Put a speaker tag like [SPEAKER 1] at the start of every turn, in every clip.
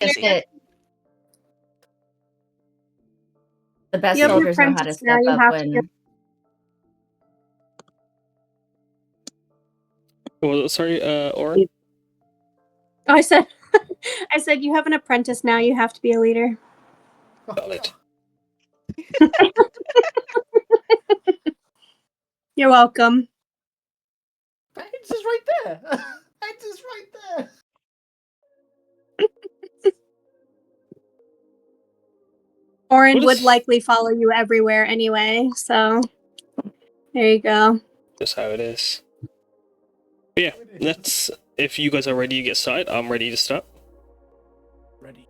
[SPEAKER 1] Biscuit. The best soldiers know how to step up when...
[SPEAKER 2] Well, sorry, Oryn?
[SPEAKER 3] Oh, I said you have an apprentice now, you have to be a leader.
[SPEAKER 2] Got it.
[SPEAKER 3] You're welcome.
[SPEAKER 4] It's just right there. It's just right there.
[SPEAKER 3] Oryn would likely follow you everywhere anyway, so there you go.
[SPEAKER 2] Just how it is. But yeah, let's. If you guys are ready to get started, I'm ready to start.
[SPEAKER 4] Ready.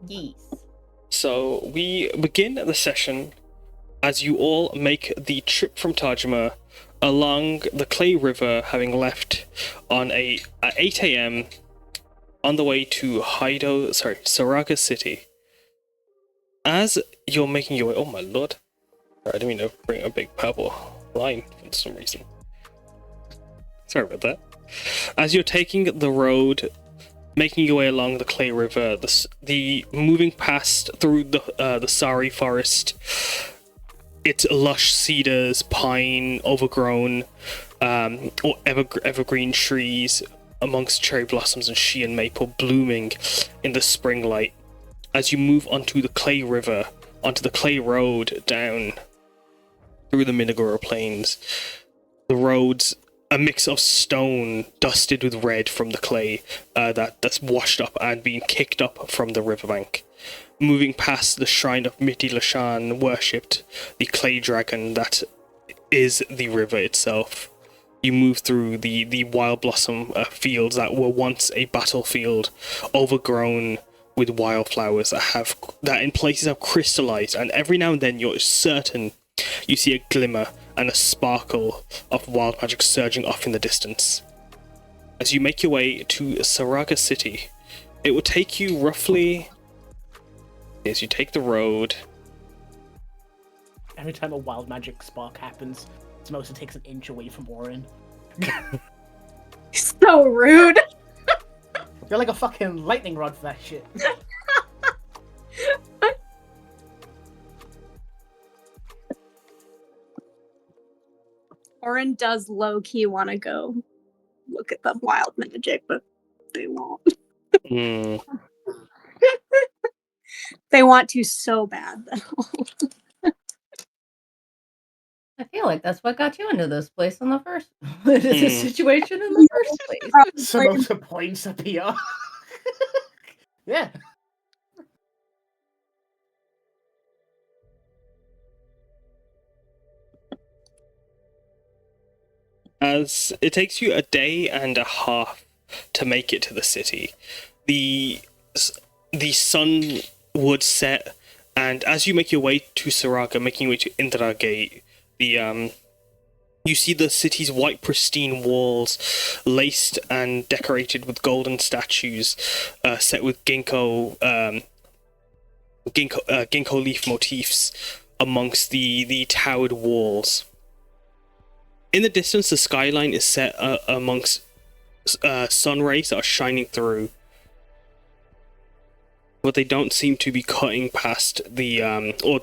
[SPEAKER 1] Yes.
[SPEAKER 2] So we begin the session as you all make the trip from Tajima along the Clay River, having left on at 8 a.m. on the way to Sarcastic City. As you're making your way, oh my lord, I didn't mean to bring a big purple line for some reason. Sorry about that. As you're taking the road, making your way along the Clay River, the moving past through the Sari forest, it's lush cedars, pine, overgrown, or evergreen trees amongst cherry blossoms and Sheehan maple blooming in the spring light. As you move onto the Clay River, onto the Clay Road down through the Minagora Plains, the road's a mix of stone dusted with red from the clay that's washed up and being kicked up from the riverbank. Moving past the shrine of Miti Lashan worshipped the clay dragon that is the river itself. You move through the wild blossom fields that were once a battlefield, overgrown with wildflowers that in places have crystallized, and every now and then you're certain you see a glimmer and a sparkle of wild magic surging off in the distance. As you make your way to Sarcastic City, it will take you roughly, as you take the road.
[SPEAKER 4] Every time a wild magic spark happens, Samosa takes an inch away from Oryn.
[SPEAKER 3] So rude.
[SPEAKER 4] You're like a fucking lightning rod for that shit.
[SPEAKER 3] Oryn does low-key want to go look at the wild magic, but they won't. They want to so bad, though.
[SPEAKER 1] I feel like that's what got you into this place in the first situation in the first place.
[SPEAKER 4] Samosa points at Piyar. Yeah.
[SPEAKER 2] As it takes you a day and a half to make it to the city, the sun would set, and as you make your way to Saraka, making your way to Indra Gate, you see the city's white pristine walls laced and decorated with golden statues set with ginkgo leaf motifs amongst the towered walls. In the distance, the skyline is set amongst sun rays that are shining through, but they don't seem to be cutting past the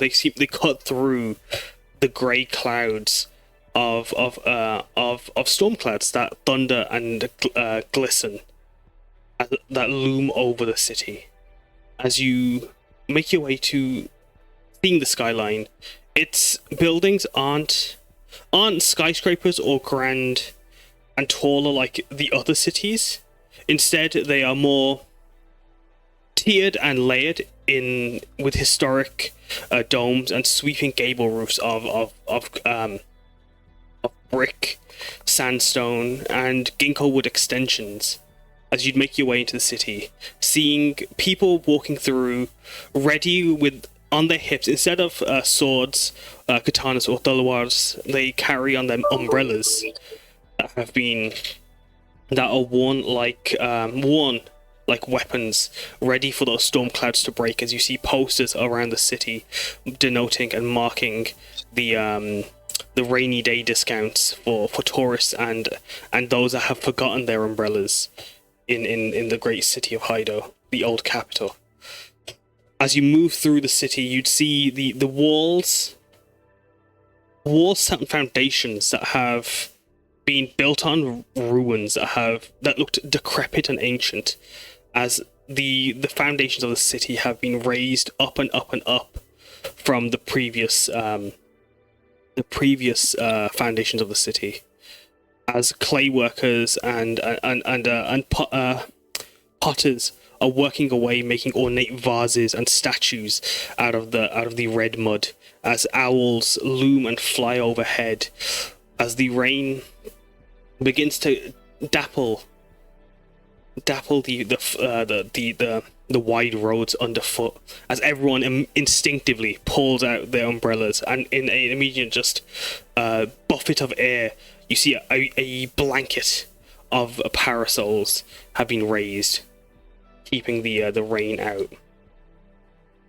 [SPEAKER 2] they cut through the grey clouds of storm clouds that thunder and glisten, that loom over the city. As you make your way to seeing the skyline, its buildings aren't skyscrapers or grand and taller like the other cities. Instead, they are more tiered and layered in with historic domes and sweeping gable roofs of brick, sandstone, and ginkgo wood extensions. As you'd make your way into the city, seeing people walking through, ready with on their hips, instead of swords, katanas, or talwars, they carry on them umbrellas that are worn like weapons, ready for those storm clouds to break. As you see posters around the city denoting and marking the rainy day discounts for tourists and those that have forgotten their umbrellas in the great city of Haido. the old capital. As you move through the city, you'd see the walls and foundations that have been built on ruins that looked decrepit and ancient, as the foundations of the city have been raised up and up and up from the previous foundations of the city, as clay workers and potters are working away, making ornate vases and statues out of the red mud, as owls loom and fly overhead, as the rain begins to dapple the wide roads underfoot, as everyone instinctively pulls out their umbrellas, and in an immediate just buffet of air, you see a blanket of parasols have been raised, keeping the rain out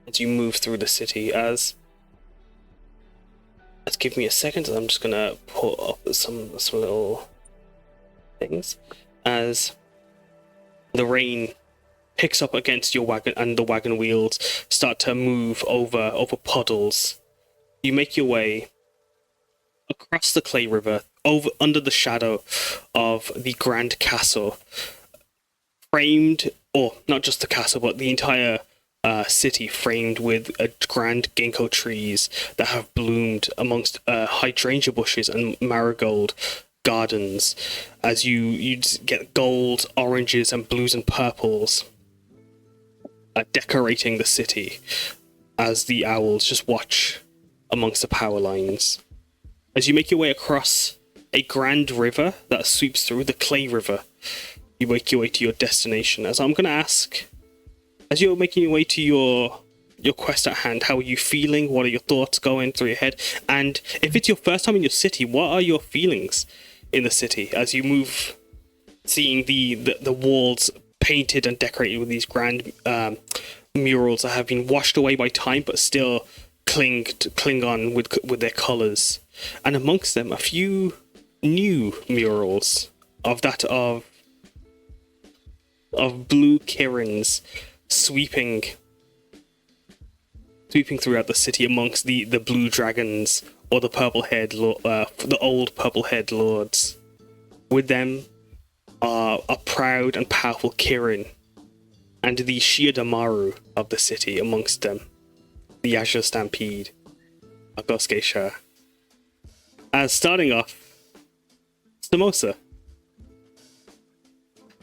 [SPEAKER 2] as you move through the city. Let's give me a second. I'm just gonna pull up some little things as the rain picks up against your wagon, and the wagon wheels start to move over puddles. You make your way across the clay river, under the shadow of the grand castle, framed, or not just the castle, but the entire city framed with grand ginkgo trees that have bloomed amongst hydrangea bushes and marigold gardens, as you get gold, oranges, and blues and purples decorating the city, as the owls just watch amongst the power lines. As you make your way across a grand river that sweeps through the clay river, you make your way to your destination. As I'm going to ask, as you're making your way to your quest at hand, how are you feeling? What are your thoughts going through your head? And if it's your first time in your city, what are your feelings in the city as you move, seeing the walls painted and decorated with these grand murals that have been washed away by time but still cling on with their colors, and amongst them a few new murals of blue kirins sweeping throughout the city amongst the blue dragons, or the the old purple-haired lords. With them are a proud and powerful Kirin, and the Shiodamaru of the city amongst them, the Azure Stampede, Agoskesha. As starting off, Samosa,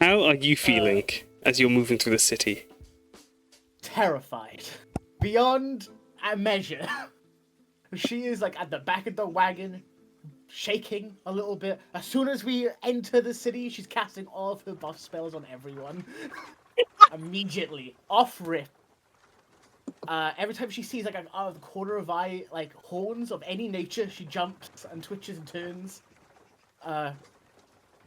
[SPEAKER 2] how are you feeling as you're moving through the city?
[SPEAKER 4] Terrified. Beyond a measure. She is like at the back of the wagon, shaking a little bit. As soon as we enter the city, she's casting all of her buff spells on everyone. Immediately. Off rip. Every time she sees like out of the corner of eye, like horns of any nature, she jumps and twitches and turns.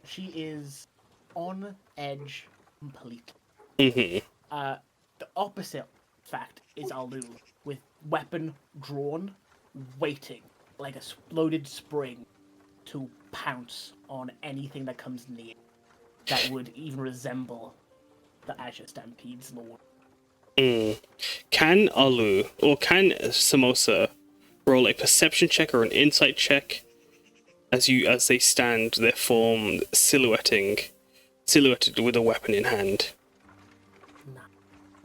[SPEAKER 4] She is on edge completely.
[SPEAKER 2] Mm-hmm.
[SPEAKER 4] The opposite fact is Alu, with weapon drawn, waiting like a exploded spring to pounce on anything that comes near that would even resemble the Azure Stampede's lord.
[SPEAKER 2] Can Alu or can Samosa roll a perception check or an insight check as they stand, their form silhouetted with a weapon in hand?
[SPEAKER 4] Nah,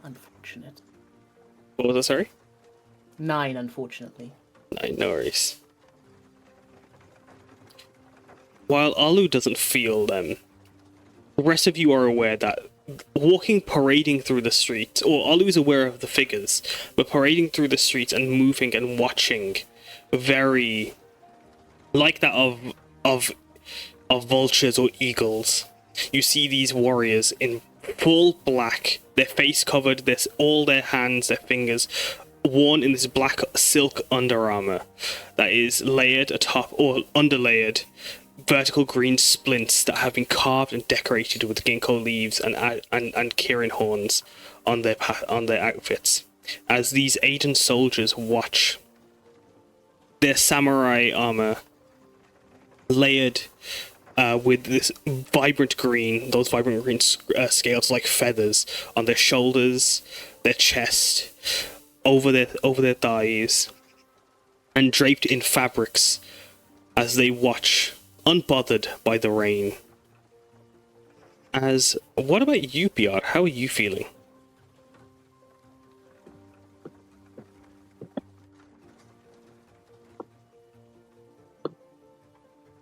[SPEAKER 4] unfortunate.
[SPEAKER 2] What was that, sorry?
[SPEAKER 4] 9, unfortunately.
[SPEAKER 2] 9, no worries. While Alu doesn't feel them, the rest of you are aware that parading through the streets, or Alu is aware of the figures, but parading through the streets and moving and watching, very like that of vultures or eagles. You see these warriors in full black, their face covered, all their hands, their fingers worn in this black silk under armor that is layered atop or underlayered vertical green splints that have been carved and decorated with ginkgo leaves and Kirin horns on their outfits. As these Aiden soldiers watch their samurai armor layered with this vibrant green, those vibrant green scales like feathers on their shoulders, their chest, over their thighs, and draped in fabrics as they watch, unbothered by the rain. What about you, Piyar? How are you feeling?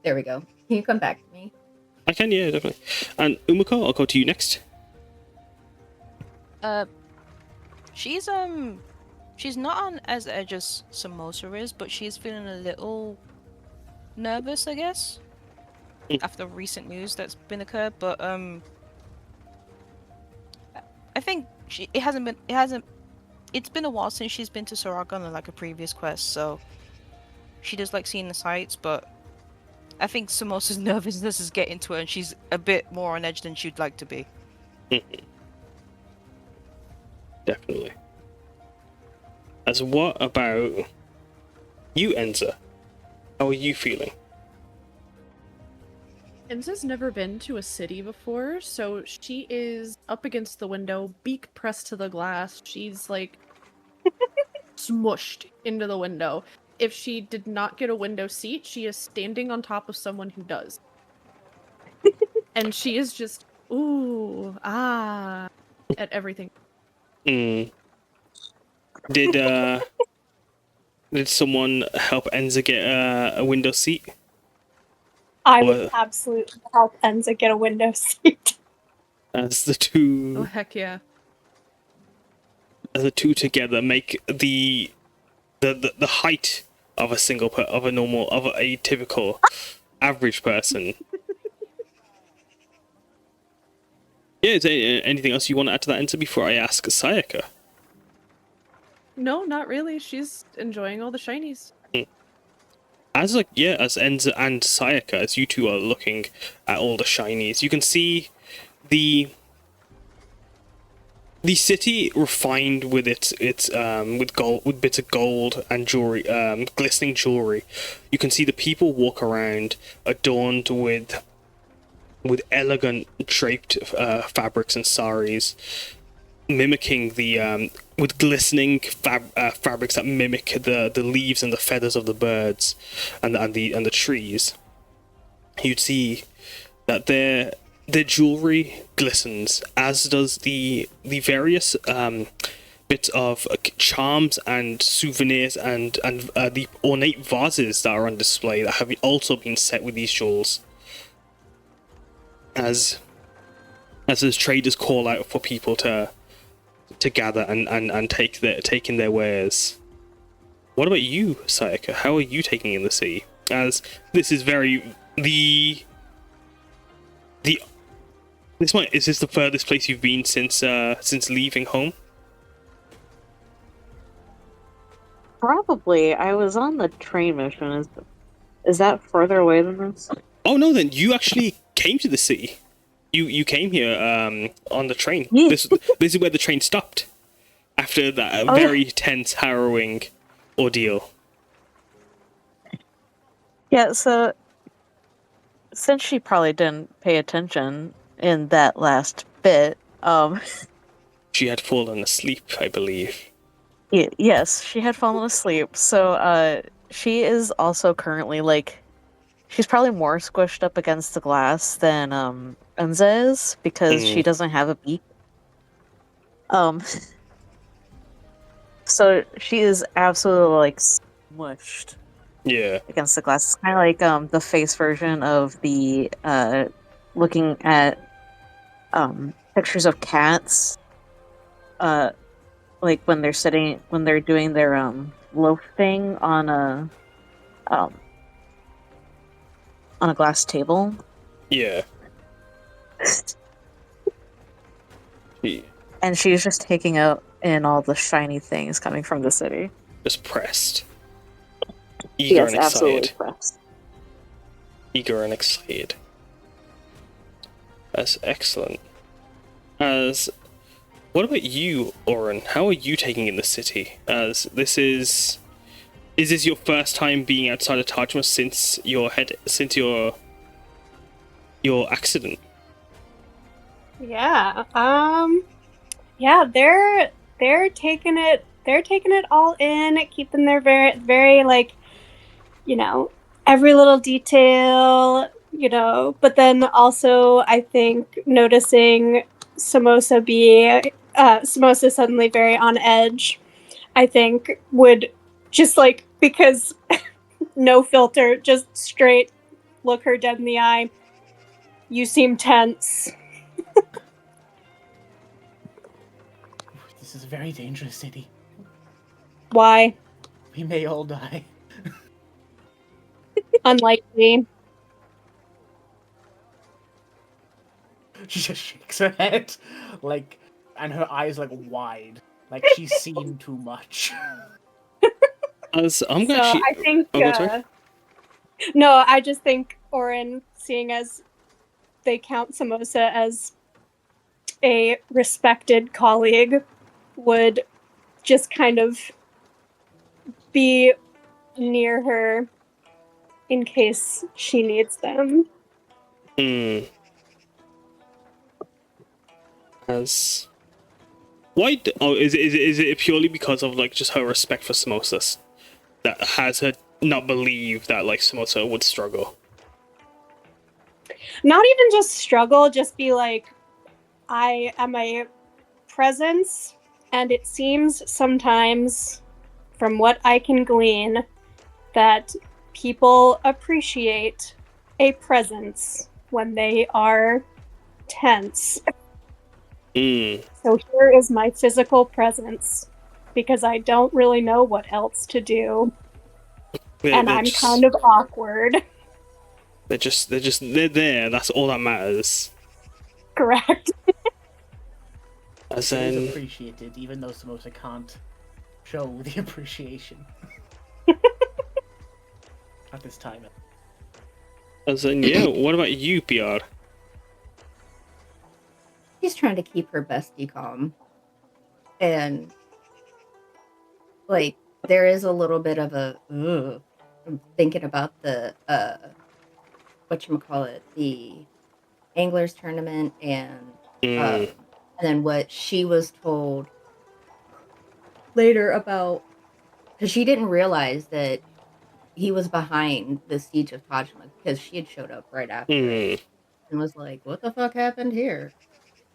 [SPEAKER 1] There we go. Can you come back to me?
[SPEAKER 2] I can, yeah, definitely. And Umeko, I'll go to you next.
[SPEAKER 5] She's not on as edge as Samosa is, but she's feeling a little nervous, I guess, after recent news that's been occurred. But I think it's been a while since she's been to Saragon on like a previous quest, so she does like seeing the sights, but I think Samosa's nervousness is getting to her, and she's a bit more on edge than she'd like to be.
[SPEAKER 2] Definitely. What about you, Enza? How are you feeling?
[SPEAKER 6] Enza's never been to a city before, so she is up against the window, beak pressed to the glass. She's like smushed into the window. If she did not get a window seat, she is standing on top of someone who does. And she is just, ooh, ah, at everything.
[SPEAKER 2] Did someone help Enza get a window seat?
[SPEAKER 3] I would absolutely help Enza get a window seat.
[SPEAKER 2] As the two...
[SPEAKER 6] Oh, heck yeah.
[SPEAKER 2] As the two together make the height of a typical average person. Yeah, is there anything else you want to add to that, Enza, before I ask Sayaka?
[SPEAKER 6] No, not really. She's enjoying all the shinies.
[SPEAKER 2] As Enza and Sayaka, as you two are looking at all the shinies, you can see the city refined with its with bits of gold and jewelry, glistening jewelry. You can see the people walk around adorned with elegant draped fabrics and saris, mimicking with glistening fabrics that mimic the leaves and the feathers of the birds and the trees. You'd see that their jewelry glistens, as does the various bits of charms and souvenirs and the ornate vases that are on display that have also been set with these jewels. As traders call out for people to gather and take in their wares. What about you, Sayaka? How are you taking in the sea? As this is is this the furthest place you've been since leaving home?
[SPEAKER 7] Probably. I was on the train mission. Is that further away than this?
[SPEAKER 2] Oh no, then you actually came to the city. You came here on the train.
[SPEAKER 7] Yeah.
[SPEAKER 2] This is where the train stopped after that very tense, harrowing ordeal.
[SPEAKER 7] Yeah, so since she probably didn't pay attention in that last bit,
[SPEAKER 2] She had fallen asleep, I believe.
[SPEAKER 7] yes, she had fallen asleep. So she is also currently she's probably more squished up against the glass than Enza is, because she doesn't have a beak. So she is absolutely smushed.
[SPEAKER 2] Yeah.
[SPEAKER 7] Against the glass. It's kind of like the face version of the looking at pictures of cats. Like when they're doing their loaf thing on a glass table.
[SPEAKER 2] Yeah.
[SPEAKER 7] And she's just taking out in all the shiny things coming from the city.
[SPEAKER 2] Just pressed. Eager and excited.
[SPEAKER 7] Absolutely pressed.
[SPEAKER 2] Eager and excited. That's excellent. What about you, Oryn? How are you taking in the city? As is this your first time being outside of Tajma since your your accident?
[SPEAKER 3] Yeah. Yeah, they're taking it all in, keeping their very like, every little detail, but then also I think noticing Samosa suddenly very on edge, I think would just like, because no filter, just straight look her dead in the eye. You seem tense.
[SPEAKER 4] This is a very dangerous city.
[SPEAKER 3] Why?
[SPEAKER 4] We may all die.
[SPEAKER 3] Unlikely.
[SPEAKER 4] She just shakes her head, like, and her eyes like wide, like she's seen too much.
[SPEAKER 2] As I'm
[SPEAKER 3] So
[SPEAKER 2] actually.
[SPEAKER 3] I think
[SPEAKER 2] Oh, sorry.
[SPEAKER 3] no, I just think Oryn, seeing as they count Samosa as a respected colleague, would just kind of be near her in case she needs them.
[SPEAKER 2] As why? Is it purely because of like just her respect for Samosa that has her not believe that like Samosa would struggle?
[SPEAKER 3] Not even just struggle, just be like, I am a presence, and it seems sometimes, from what I can glean, that people appreciate a presence when they are tense. So here is my physical presence, because I don't really know what else to do. And I'm kind of awkward.
[SPEAKER 2] They're there. That's all that matters.
[SPEAKER 3] Correct.
[SPEAKER 2] As
[SPEAKER 4] It is
[SPEAKER 2] in,
[SPEAKER 4] appreciated, even though Samosa can't show the appreciation at this time.
[SPEAKER 2] yeah. What about you, Piyar?
[SPEAKER 1] She's trying to keep her bestie calm. And, like, there is a little bit of a, I'm thinking about the, whatchamacallit, the Anglers Tournament, and then what she was told later about, because she didn't realize that he was behind the siege of Tajima, because she had showed up right after it, and was like, what the fuck happened here?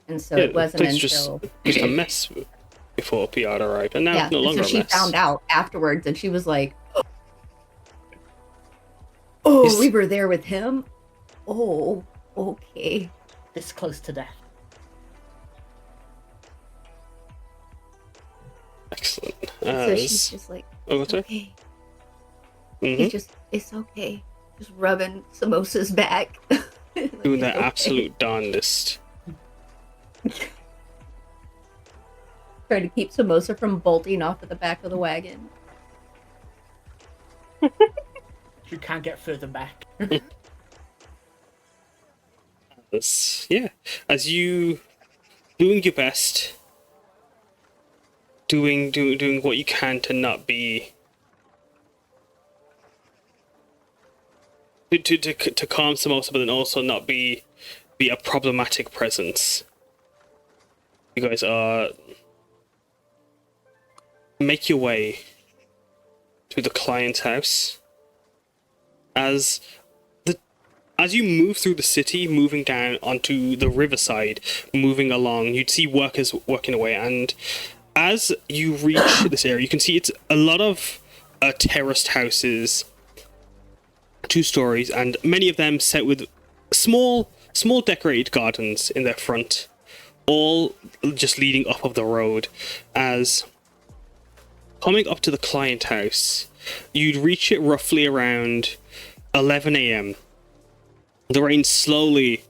[SPEAKER 1] And so it wasn't until
[SPEAKER 2] just a mess before Piyar arrived, and now it's no longer
[SPEAKER 1] so she
[SPEAKER 2] a mess.
[SPEAKER 1] found out afterwards, and she was like, "Oh, we were there with him. Oh, okay."
[SPEAKER 4] This close to death.
[SPEAKER 2] Excellent.
[SPEAKER 1] So she's just like, "It's okay." It's okay. Just rubbing Samosa's back. Like,
[SPEAKER 2] doing their absolute darndest.
[SPEAKER 1] Trying to keep Samosa from bolting off at the back of the wagon.
[SPEAKER 4] You can't get further back.
[SPEAKER 2] As you doing your best, doing what you can to not be to calm Samosa, but then also not be a problematic presence. You guys are make your way to the client's house. As you move through the city, moving down onto the riverside, moving along, you'd see workers working away, and as you reach this area, you can see it's a lot of terraced houses, 2 stories, and many of them set with small decorated gardens in their front, all just leading up of the road. As coming up to the client house, you'd reach it roughly around 11 a.m. The rain slowly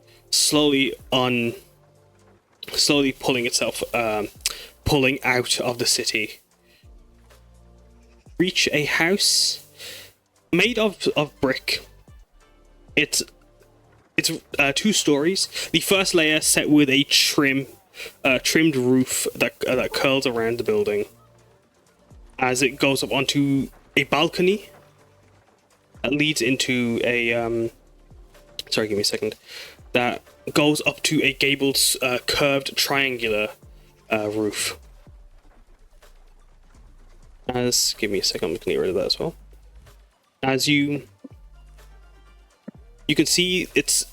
[SPEAKER 2] pulling out of the city. Reach a house made of brick. It's 2 stories. The first layer set with a trimmed roof that curls around the building. As it goes up onto a balcony that leads into a sorry, give me a second. that goes up to a gabled, curved triangular roof. Give me a second, I'm gonna get rid of that as well. As you can see, it's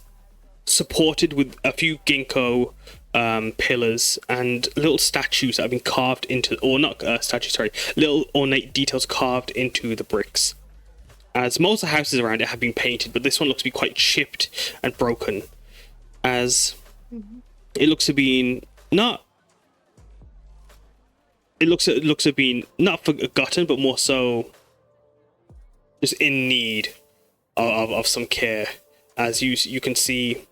[SPEAKER 2] supported with a few ginkgo pillars and little statues that have been carved into, or not statues, sorry, little ornate details carved into the bricks. As most of the houses around it have been painted, but this one looks to be quite chipped and broken. As it looks to be not. It looks to have been not forgotten, but more so just in need of some care. As you can see,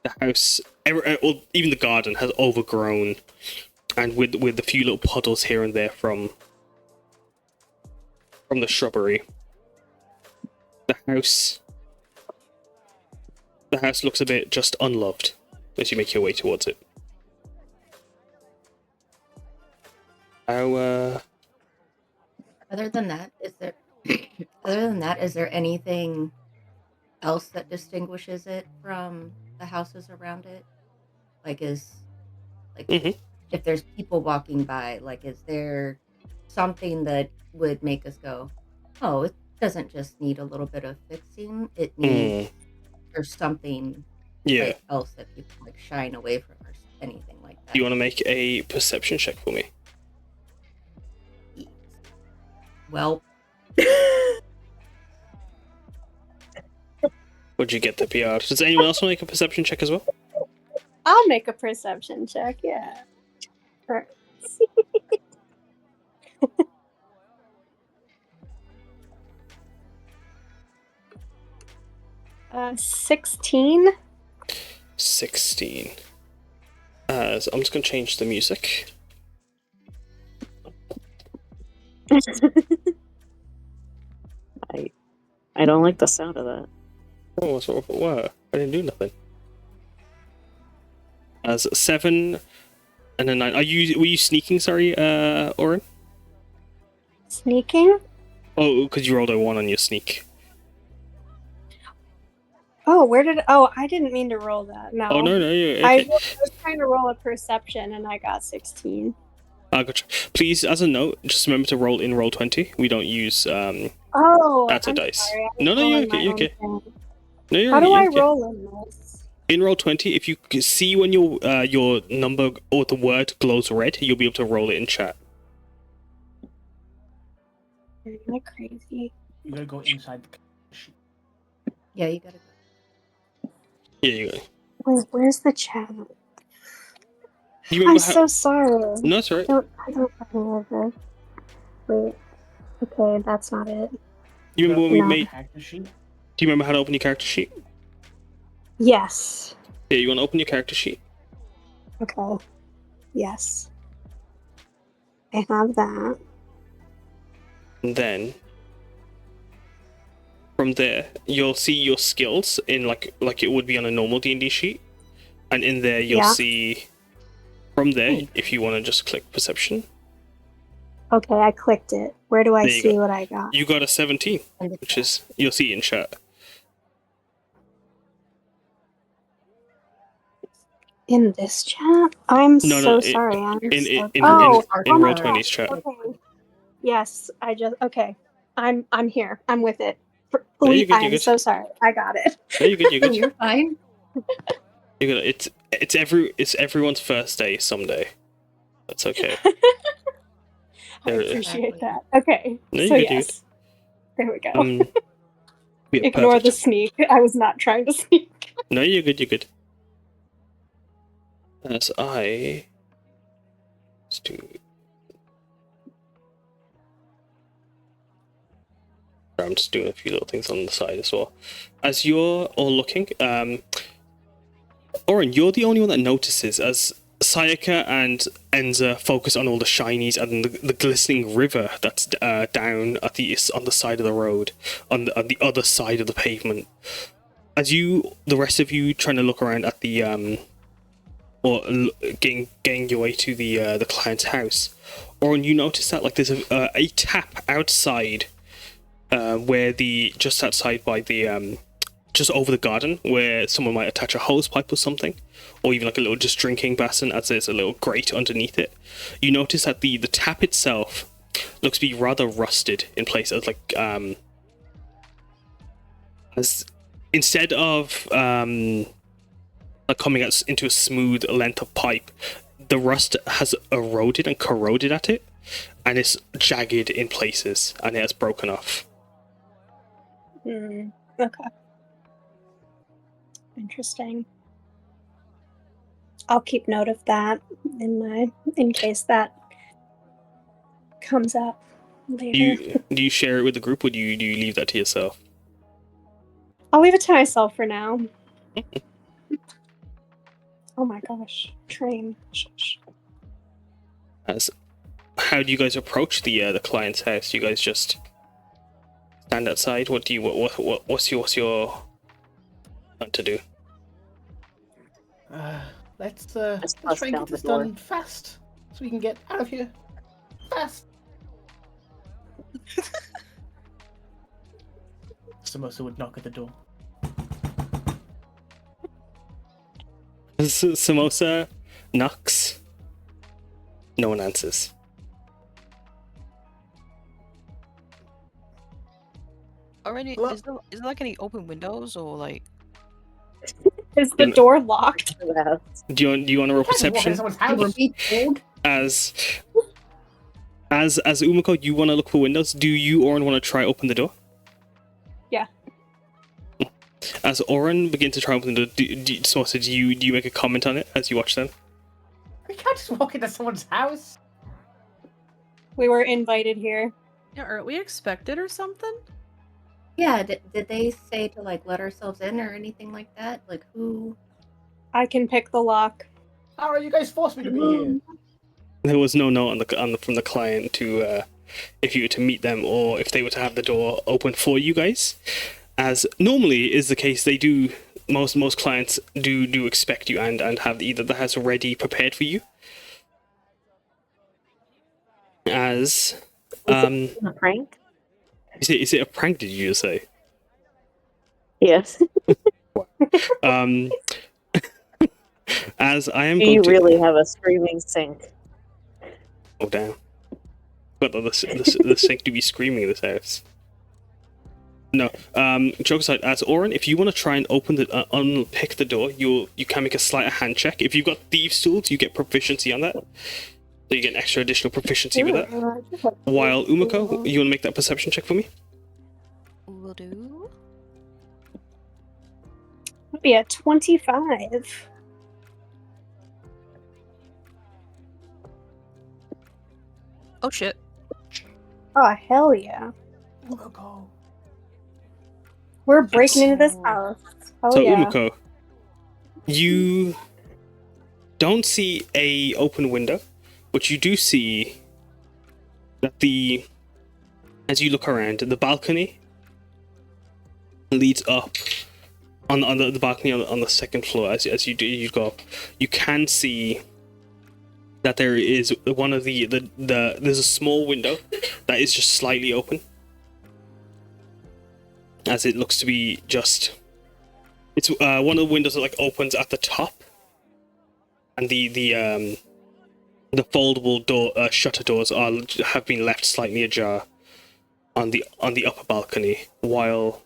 [SPEAKER 2] the house, or even the garden, has overgrown, and with a few little puddles here and there from the shrubbery. The house looks a bit just unloved as you make your way towards it.
[SPEAKER 1] Other than that, is there anything else that distinguishes it from the houses around it? If there's people walking by, is there something that would make us go, oh, it doesn't just need a little bit of fixing, it needs there's something else that people shine away from, or anything like that?
[SPEAKER 2] Do you want to make a perception check for me?
[SPEAKER 1] Well,
[SPEAKER 2] What'd you get the PR? Does anyone else want to make a perception check as well?
[SPEAKER 3] I'll make a perception check, yeah. Right. 16.
[SPEAKER 2] 16. So I'm just going to change the music.
[SPEAKER 7] I don't like the sound of that.
[SPEAKER 2] Oh, what? I didn't do nothing. As 7 and a 9. Were you sneaking? Sorry, Oryn.
[SPEAKER 3] Sneaking?
[SPEAKER 2] Oh, because you rolled a 1 on your sneak.
[SPEAKER 3] Oh, I didn't mean to roll that. No.
[SPEAKER 2] Oh no, okay.
[SPEAKER 3] I was trying to roll a perception and I got 16.
[SPEAKER 2] Gotcha. Please, as a note, just remember to roll in Roll20. We don't use that's a dice.
[SPEAKER 3] Sorry,
[SPEAKER 2] No, you're okay. No, you're
[SPEAKER 3] How do I
[SPEAKER 2] okay.
[SPEAKER 3] roll in this?
[SPEAKER 2] In Roll20, if you see when your number or the word glows red, you'll be able to roll it in chat.
[SPEAKER 3] You're like crazy.
[SPEAKER 4] You gotta go inside the sheet.
[SPEAKER 1] Yeah, you gotta go.
[SPEAKER 2] Yeah, you go.
[SPEAKER 3] Wait, where's the chat?
[SPEAKER 2] You
[SPEAKER 3] I'm
[SPEAKER 2] remember
[SPEAKER 3] so sorry.
[SPEAKER 2] No, it's alright.
[SPEAKER 3] I don't remember this. Wait. Okay, that's not it.
[SPEAKER 2] You remember when we made...
[SPEAKER 4] Character sheet?
[SPEAKER 2] Do you remember how to open your character sheet?
[SPEAKER 3] Yes.
[SPEAKER 2] Yeah, you want to open your character sheet?
[SPEAKER 3] Okay. Yes. I have that.
[SPEAKER 2] And then... from there, you'll see your skills in like it would be on a normal D&D sheet. And in there, you'll see... From there, if you want to just click perception.
[SPEAKER 3] Okay, I clicked it. Where do I
[SPEAKER 2] There you
[SPEAKER 3] see
[SPEAKER 2] go.
[SPEAKER 3] what I got?
[SPEAKER 2] You got a 17, which is... You'll see in chat.
[SPEAKER 3] In this chat? I'm sorry.
[SPEAKER 2] In
[SPEAKER 3] my
[SPEAKER 2] Roll20's chat.
[SPEAKER 3] Okay. Yes, okay. I'm here. I'm with it.
[SPEAKER 2] No, you're good,
[SPEAKER 3] I'm so sorry. I got it.
[SPEAKER 2] No, you're good, you're good.
[SPEAKER 1] You're fine.
[SPEAKER 2] You're good. It's everyone's first day someday. That's okay.
[SPEAKER 3] I appreciate that. Okay.
[SPEAKER 2] No,
[SPEAKER 3] so
[SPEAKER 2] you're good,
[SPEAKER 3] yes. There we go.
[SPEAKER 2] Yeah,
[SPEAKER 3] Ignore
[SPEAKER 2] perfect.
[SPEAKER 3] the sneak. I was not trying to sneak.
[SPEAKER 2] No, you're good, you're good. As let's do... I'm just doing a few little things on the side as well. As you're all looking, Oryn, you're the only one that notices as Sayaka and Enza focus on all the shinies and the glistening river that's down on the side of the road, on the other side of the pavement. As the rest of you trying to look around at the getting your way to the client's house, Oryn, you notice that there's a tap outside, where just outside by the just over the garden where someone might attach a hose pipe or something, or even like a little just drinking basin, as there's a little grate underneath it. You notice that the tap itself looks to be rather rusted in places, like as instead of like coming out into a smooth length of pipe, the rust has eroded and corroded at it, and it's jagged in places, and it has broken off.
[SPEAKER 3] Okay. Interesting. I'll keep note of that in case that comes up later.
[SPEAKER 2] Do you share it with the group, or do you leave that to yourself?
[SPEAKER 3] I'll leave it to myself for now. Oh my gosh, train. Shush.
[SPEAKER 2] How do you guys approach the client's house? Do you guys just stand outside? What's your plan to do?
[SPEAKER 4] Let's
[SPEAKER 7] Just
[SPEAKER 4] try and
[SPEAKER 7] down
[SPEAKER 4] get this
[SPEAKER 7] the door.
[SPEAKER 4] done fast, so we can get out of here fast. Samosa would knock at the door.
[SPEAKER 2] Samosa knocks. No one answers.
[SPEAKER 5] Already,
[SPEAKER 4] Hello?
[SPEAKER 5] is there like any open windows or like?
[SPEAKER 3] Is the door locked?
[SPEAKER 2] Do you want to roll
[SPEAKER 4] Can't just walk
[SPEAKER 2] perception?
[SPEAKER 4] into someone's
[SPEAKER 1] Were
[SPEAKER 4] house.
[SPEAKER 1] we told?
[SPEAKER 2] As Umeko, you want to look for windows. Do you, Oryn, want to try open the door?
[SPEAKER 3] Yeah.
[SPEAKER 2] As Oryn begins to try open the door, Samosa, do you make a comment on it as you watch them?
[SPEAKER 4] We can't just walk into someone's house.
[SPEAKER 3] We were invited here.
[SPEAKER 6] Yeah, aren't we expected or something?
[SPEAKER 1] Yeah, did they say to like let ourselves in or anything like that? Like who?
[SPEAKER 3] I can pick the lock.
[SPEAKER 4] How are you guys forced me to be here?
[SPEAKER 2] There was no note from the client to if you were to meet them or if they were to have the door open for you guys. As normally is the case, they do. Most clients do expect you and have either the house ready prepared for you. As
[SPEAKER 7] A prank?
[SPEAKER 2] is it a prank? Did you just say?
[SPEAKER 7] Yes.
[SPEAKER 2] As I am
[SPEAKER 7] Do
[SPEAKER 2] going
[SPEAKER 7] you
[SPEAKER 2] to
[SPEAKER 7] really have a screaming sink?
[SPEAKER 2] oh damn, but the sink to be screaming in this house. No, joke aside, as Oryn, if you want to try and open the unpick the door, you can make a sleight of hand check. If you've got thieves' tools, you get proficiency on that. So you get an extra additional proficiency with that. While Umeko, you want to make that perception check for me?
[SPEAKER 5] Will do.
[SPEAKER 3] It'd be a 25.
[SPEAKER 5] Oh shit.
[SPEAKER 3] Oh hell yeah!
[SPEAKER 4] Umeko.
[SPEAKER 3] We're breaking into this house. Oh
[SPEAKER 2] So
[SPEAKER 3] yeah.
[SPEAKER 2] Umeko, you don't see a open window, but you do see that as you look around, the balcony leads up on the balcony on the second floor. As you go up, you can see that there is one of there's a small window that is just slightly open, as it looks to be just it's one of the windows that like opens at the top, and the foldable door shutter doors have been left slightly ajar on the upper balcony, while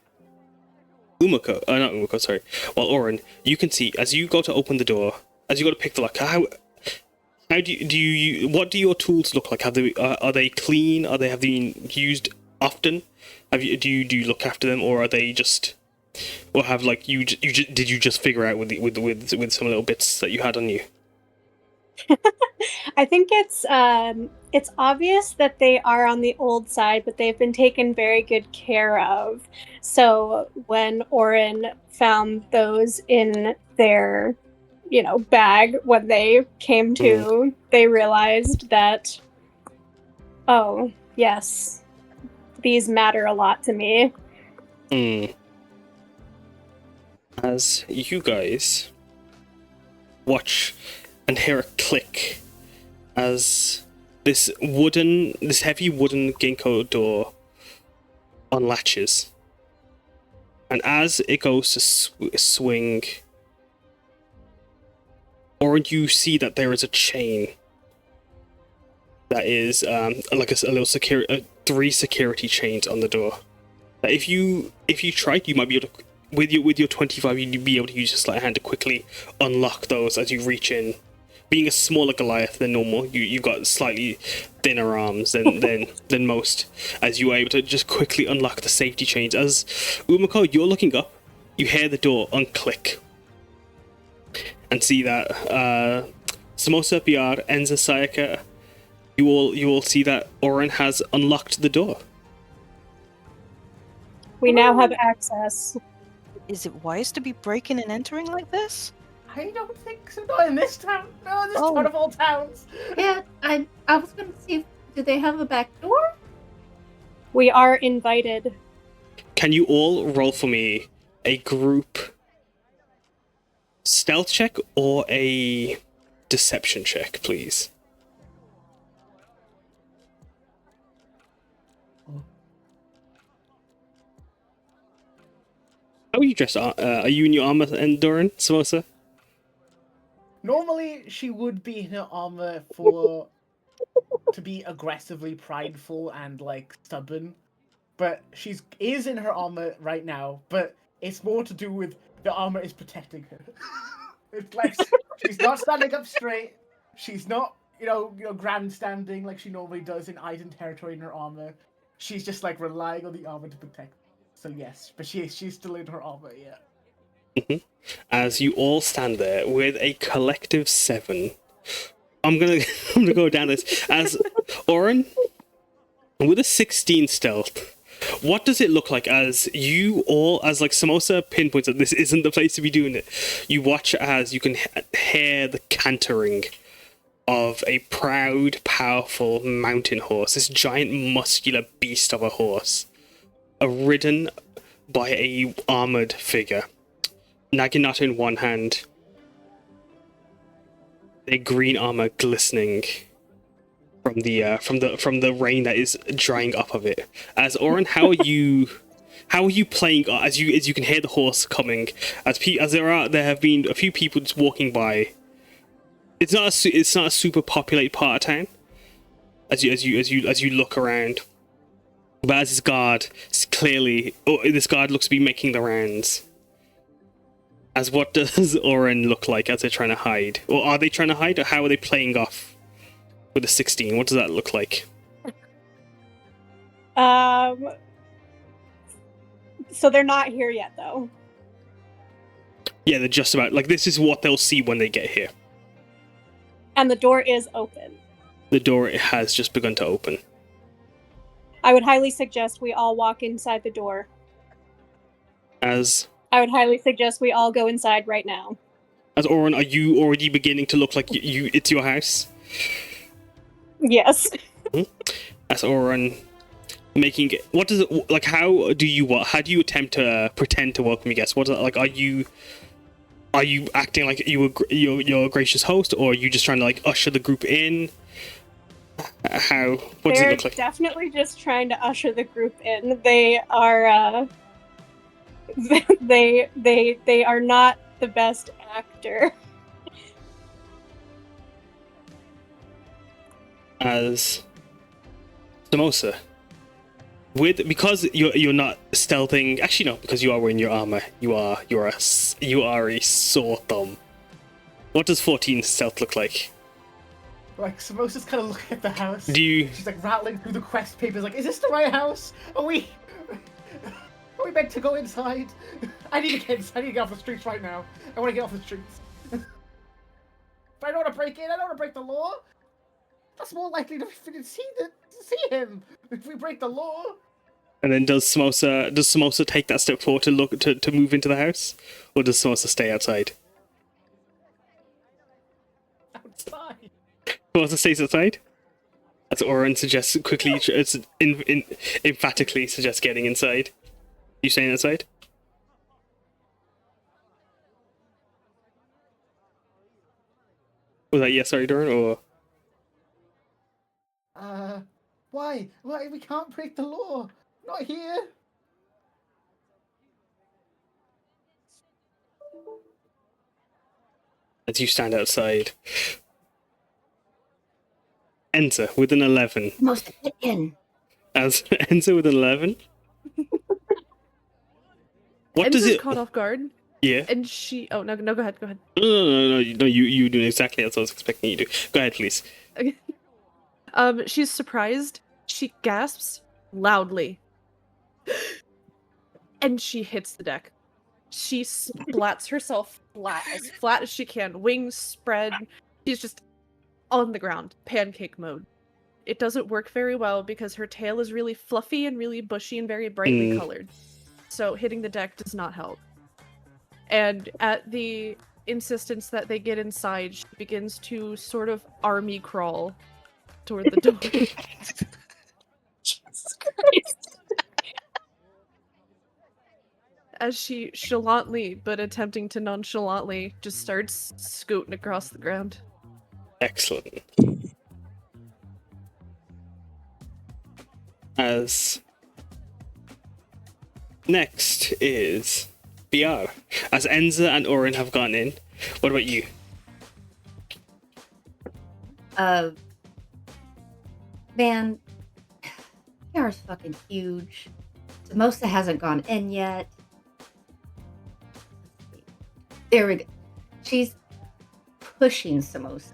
[SPEAKER 2] Umeko, not Umeko, sorry, while Oryn, you can see as you go to open the door, as you go to pick the lock, how do you what do your tools look like? Are they clean? Have they been used often? Do you look after them, or are they just, or have like did you just figure out with some little bits that you had on you?
[SPEAKER 3] I think it's obvious that they are on the old side, but they've been taken very good care of. So when Oryn found those in their, bag when they came to, they realized that, oh yes, these matter a lot to me.
[SPEAKER 2] As you guys watch and hear a click as this heavy wooden ginkgo door unlatches, And as it goes to swing, Oryn, you see that there is a chain that is like a little security, 3 security chains on the door. That if you tried, you might be able to with your 25, you'd be able to use your sleight of hand to quickly unlock those as you reach in. Being a smaller Goliath than normal, you've got slightly thinner arms than most, as you are able to just quickly unlock the safety chains. As Umeko, you're looking up, you hear the door unclick, and see that Samosa, Piyar, Enza, Sayaka, you all see that Oryn has unlocked the door.
[SPEAKER 3] We now have access.
[SPEAKER 5] Is it wise to be breaking and entering like this?
[SPEAKER 4] I don't think so. Not in this town. No, in this town of all towns.
[SPEAKER 1] Yeah, I was gonna see. Do they have a back door?
[SPEAKER 3] We are invited.
[SPEAKER 2] Can you all roll for me a group stealth check or a deception check, please? How are you dressed? Are you in your armor, Doran, Samosa?
[SPEAKER 4] Normally, she would be in her armor to be aggressively prideful and like stubborn, but is in her armor right now. But it's more to do with the armor is protecting her. It's like she's not standing up straight. She's not, grandstanding like she normally does in Eisen territory in her armor. She's just like relying on the armor to protect her. So yes, but she's still in her armor, yeah.
[SPEAKER 2] As you all stand there with a collective 7, I'm gonna go down this as Oryn with a 16 stealth. What does it look like as you all, as like Samosa pinpoints that this isn't the place to be doing it? You watch as you can hear the cantering of a proud, powerful mountain horse, this giant muscular beast of a horse, ridden by a armored figure. Naginata in one hand, their green armor glistening from the rain that is drying up of it. As Oryn, how are you playing as you can hear the horse coming? As there have been a few people just walking by. It's not a super populated part of town. As you look around, but as this guard looks to be making the rounds. As what does Oryn look like as they're trying to hide? Or are they trying to hide, or how are they playing off with a 16? What does that look like?
[SPEAKER 3] So they're not here yet, though.
[SPEAKER 2] Yeah, they're just about, like, this is what they'll see when they get here.
[SPEAKER 3] And the door is open.
[SPEAKER 2] The door has just begun to open.
[SPEAKER 3] I would highly suggest we all walk inside the door. I would highly suggest we all go inside right now.
[SPEAKER 2] As Oryn, are you already beginning to look like it's your house?
[SPEAKER 3] Yes.
[SPEAKER 2] As Oryn making it, what does it like? How do you attempt to pretend to welcome your guests? What is it like? Are you acting like you're a gracious host, or are you just trying to like usher the group in? What does it look like?
[SPEAKER 3] They're definitely just trying to usher the group in. They are they are not the best actor.
[SPEAKER 2] As Samosa, because you're not stealthing. Actually, no, because you are wearing your armor. You are a sore thumb. What does 14 stealth look like?
[SPEAKER 4] Like Samosa's kind of looking at the house.
[SPEAKER 2] She's
[SPEAKER 4] like rattling through the quest papers. Like, is this the right house? Are we meant to go inside? I need to get off the streets right now. I want to get off the streets. But I don't want to break in. I don't want to break the law. That's more likely to see him if we break the law.
[SPEAKER 2] And then does Samosa take that step forward to move into the house, or does Samosa stay outside?
[SPEAKER 4] Outside.
[SPEAKER 2] Samosa stays outside. As Oryn suggests quickly, emphatically suggests getting inside. You staying outside? Was that yes, sorry, Doran, or?
[SPEAKER 4] Why? We can't break the law. Not here.
[SPEAKER 2] as you stand outside. Enza with an 11.
[SPEAKER 1] Most get in.
[SPEAKER 2] As Enza with an 11. What does
[SPEAKER 6] Enza's
[SPEAKER 2] it?
[SPEAKER 6] caught off guard,
[SPEAKER 2] Yeah.
[SPEAKER 6] and she. Oh no, go ahead, go ahead.
[SPEAKER 2] No. You doing exactly as I was expecting you to. Go ahead, please.
[SPEAKER 6] Okay. She's surprised. She gasps loudly, and she hits the deck. She splats herself flat as she can, wings spread. She's just on the ground, pancake mode. It doesn't work very well because her tail is really fluffy and really bushy and very brightly colored. So hitting the deck does not help. And at the insistence that they get inside, she begins to sort of army crawl toward the door.
[SPEAKER 3] Jesus Christ.
[SPEAKER 6] As she chalantly, but attempting to nonchalantly, just starts scooting across the ground.
[SPEAKER 2] Excellent. As next is Piyar. As Enza and Oryn have gone in, what about you?
[SPEAKER 1] Man, Piyar's fucking huge. Samosa hasn't gone in yet. There we go. She's pushing Samosa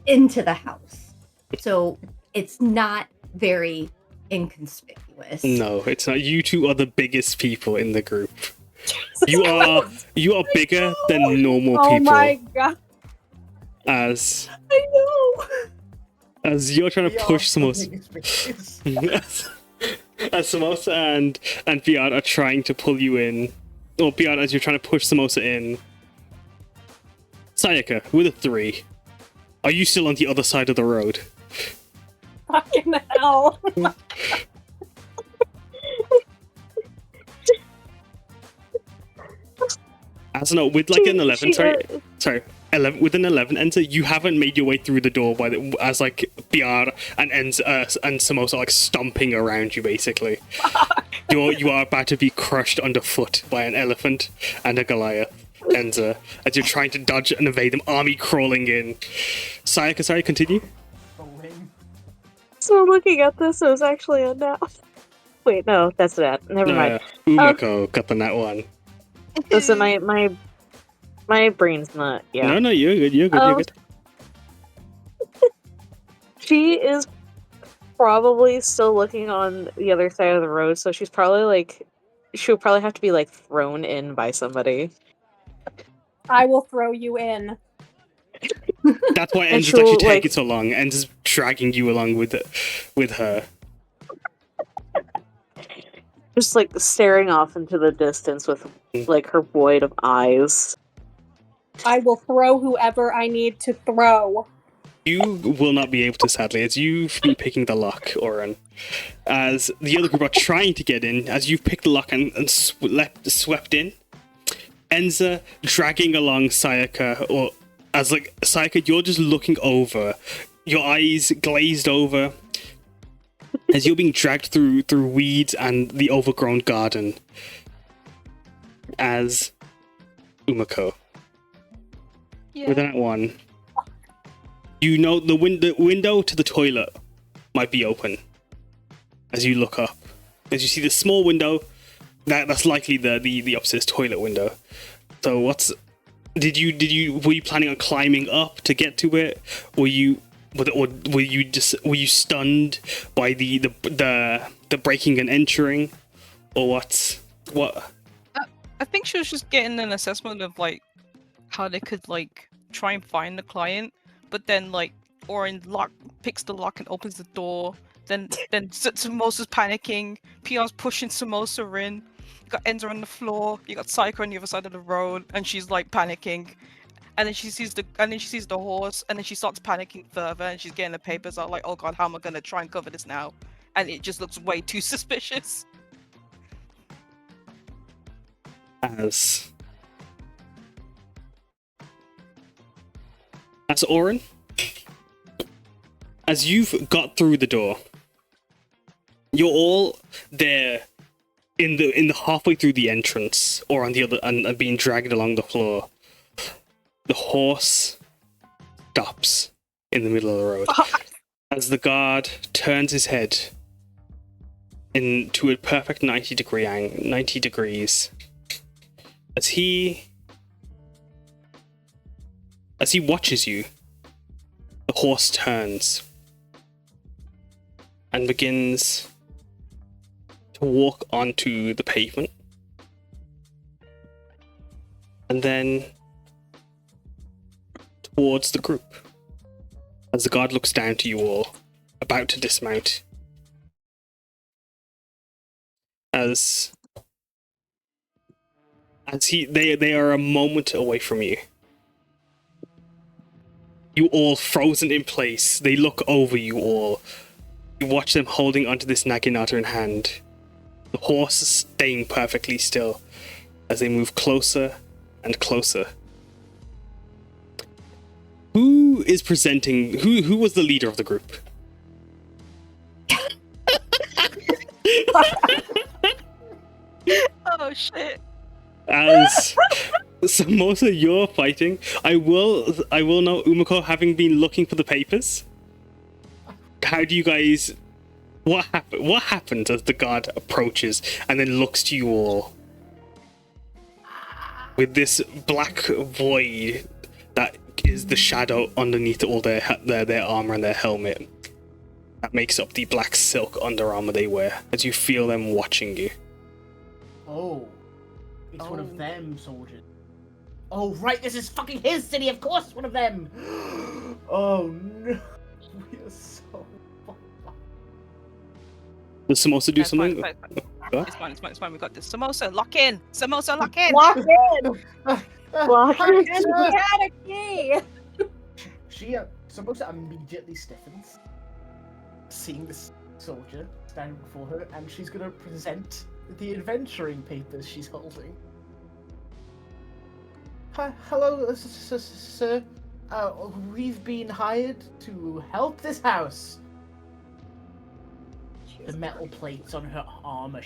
[SPEAKER 1] into the house. So it's not very inconspicuous.
[SPEAKER 2] No, it's not. You two are the biggest people in the group. You are bigger than normal people.
[SPEAKER 3] Oh my god.
[SPEAKER 2] As
[SPEAKER 3] I know.
[SPEAKER 2] you're trying to
[SPEAKER 4] We are
[SPEAKER 2] push
[SPEAKER 4] the
[SPEAKER 2] Samosa.
[SPEAKER 4] biggest bitches.
[SPEAKER 2] As Samosa and Piyar are trying to pull you in, or Piyar, as you're trying to push Samosa in, Sayaka with a 3. Are you still on the other side of the road?
[SPEAKER 3] Fucking hell.
[SPEAKER 2] As no, with like an 11, sorry, 11 with an 11, Enza, you haven't made your way through the door as like Piyar and Enza and Samosa are like stomping around you basically. You are about to be crushed underfoot by an elephant and a Goliath. Enza, as you're trying to dodge and evade them, army crawling in. Sayaka, sorry, continue.
[SPEAKER 7] So looking at this, it was actually a nat. Wait, no, that's that. Never mind.
[SPEAKER 2] Umeko got the nat 1.
[SPEAKER 7] Listen, my brain's not. Yeah.
[SPEAKER 2] No, you're good. You're good.
[SPEAKER 7] She is probably still looking on the other side of the road, so she's probably like, she'll probably have to be like thrown in by somebody.
[SPEAKER 3] I will throw you in.
[SPEAKER 2] That's why
[SPEAKER 7] And
[SPEAKER 2] Enza's actually
[SPEAKER 7] she'll,
[SPEAKER 2] taking so long. Enza's dragging you along with her.
[SPEAKER 7] Just like staring off into the distance with like her void of eyes.
[SPEAKER 3] I will throw whoever I need to throw.
[SPEAKER 2] You will not be able to, sadly, as you've been picking the lock, Oryn. As the other group are trying to get in, as you've picked the lock and swept in, Enza dragging along Sayaka, or as like Sayaka, you're just looking over, your eyes glazed over, as you're being dragged through weeds and the overgrown garden. As Umeko.
[SPEAKER 5] Yeah.
[SPEAKER 2] With that one, you know the window to the toilet might be open. As you look up, as you see the small window, that's likely the upstairs toilet window. So were you planning on climbing up to get to it? Were you stunned by the breaking and entering, or what?
[SPEAKER 5] I think she was just getting an assessment of like how they could like try and find the client, but then like Oryn picks the lock and opens the door. Then Samosa's panicking. Piyar's pushing Samosa in. You got Enza on the floor. You got Sayaka on the other side of the road, and she's like panicking. And then she sees the horse, and then she starts panicking further, and she's getting the papers out like, oh god, how am I gonna try and cover this now? And it just looks way too suspicious.
[SPEAKER 2] As Oryn, as you've got through the door, you're all there in the halfway through the entrance, or on the other, and being dragged along the floor. the horse stops in the middle of the road as the guard turns his head into a perfect 90 degrees as he watches you. The horse turns and begins to walk onto the pavement, and then towards the group as the guard looks down to you all, about to dismount. They are a moment away from you. You all frozen in place. They look over you all. You watch them holding onto this naginata in hand. The horse is staying perfectly still as they move closer and closer. Who is presenting? Who was the leader of the group?
[SPEAKER 5] Oh shit.
[SPEAKER 2] As Samosa, you're fighting. I will know, Umeko, having been looking for the papers. How do you guys? What happened as the guard approaches and then looks to you all with this black void that is the shadow underneath all their armor and their helmet that makes up the black silk under armor they wear, as you feel them watching you.
[SPEAKER 4] Oh, it's one of them soldiers. Oh right, this is fucking his city. Of course, one of them. Oh no, we are so.
[SPEAKER 2] Does Samosa do
[SPEAKER 5] That's
[SPEAKER 2] something?
[SPEAKER 5] fine, it's fine. We got this. Samosa, lock in. Samosa, lock in.
[SPEAKER 3] Lock in! Lock in!
[SPEAKER 4] Sir.
[SPEAKER 3] We had a key!
[SPEAKER 4] Samosa immediately stiffens, seeing this soldier standing before her, and she's gonna present the adventuring papers she's holding. Hello, sir. We've been hired to help this house. The metal plates on her arm are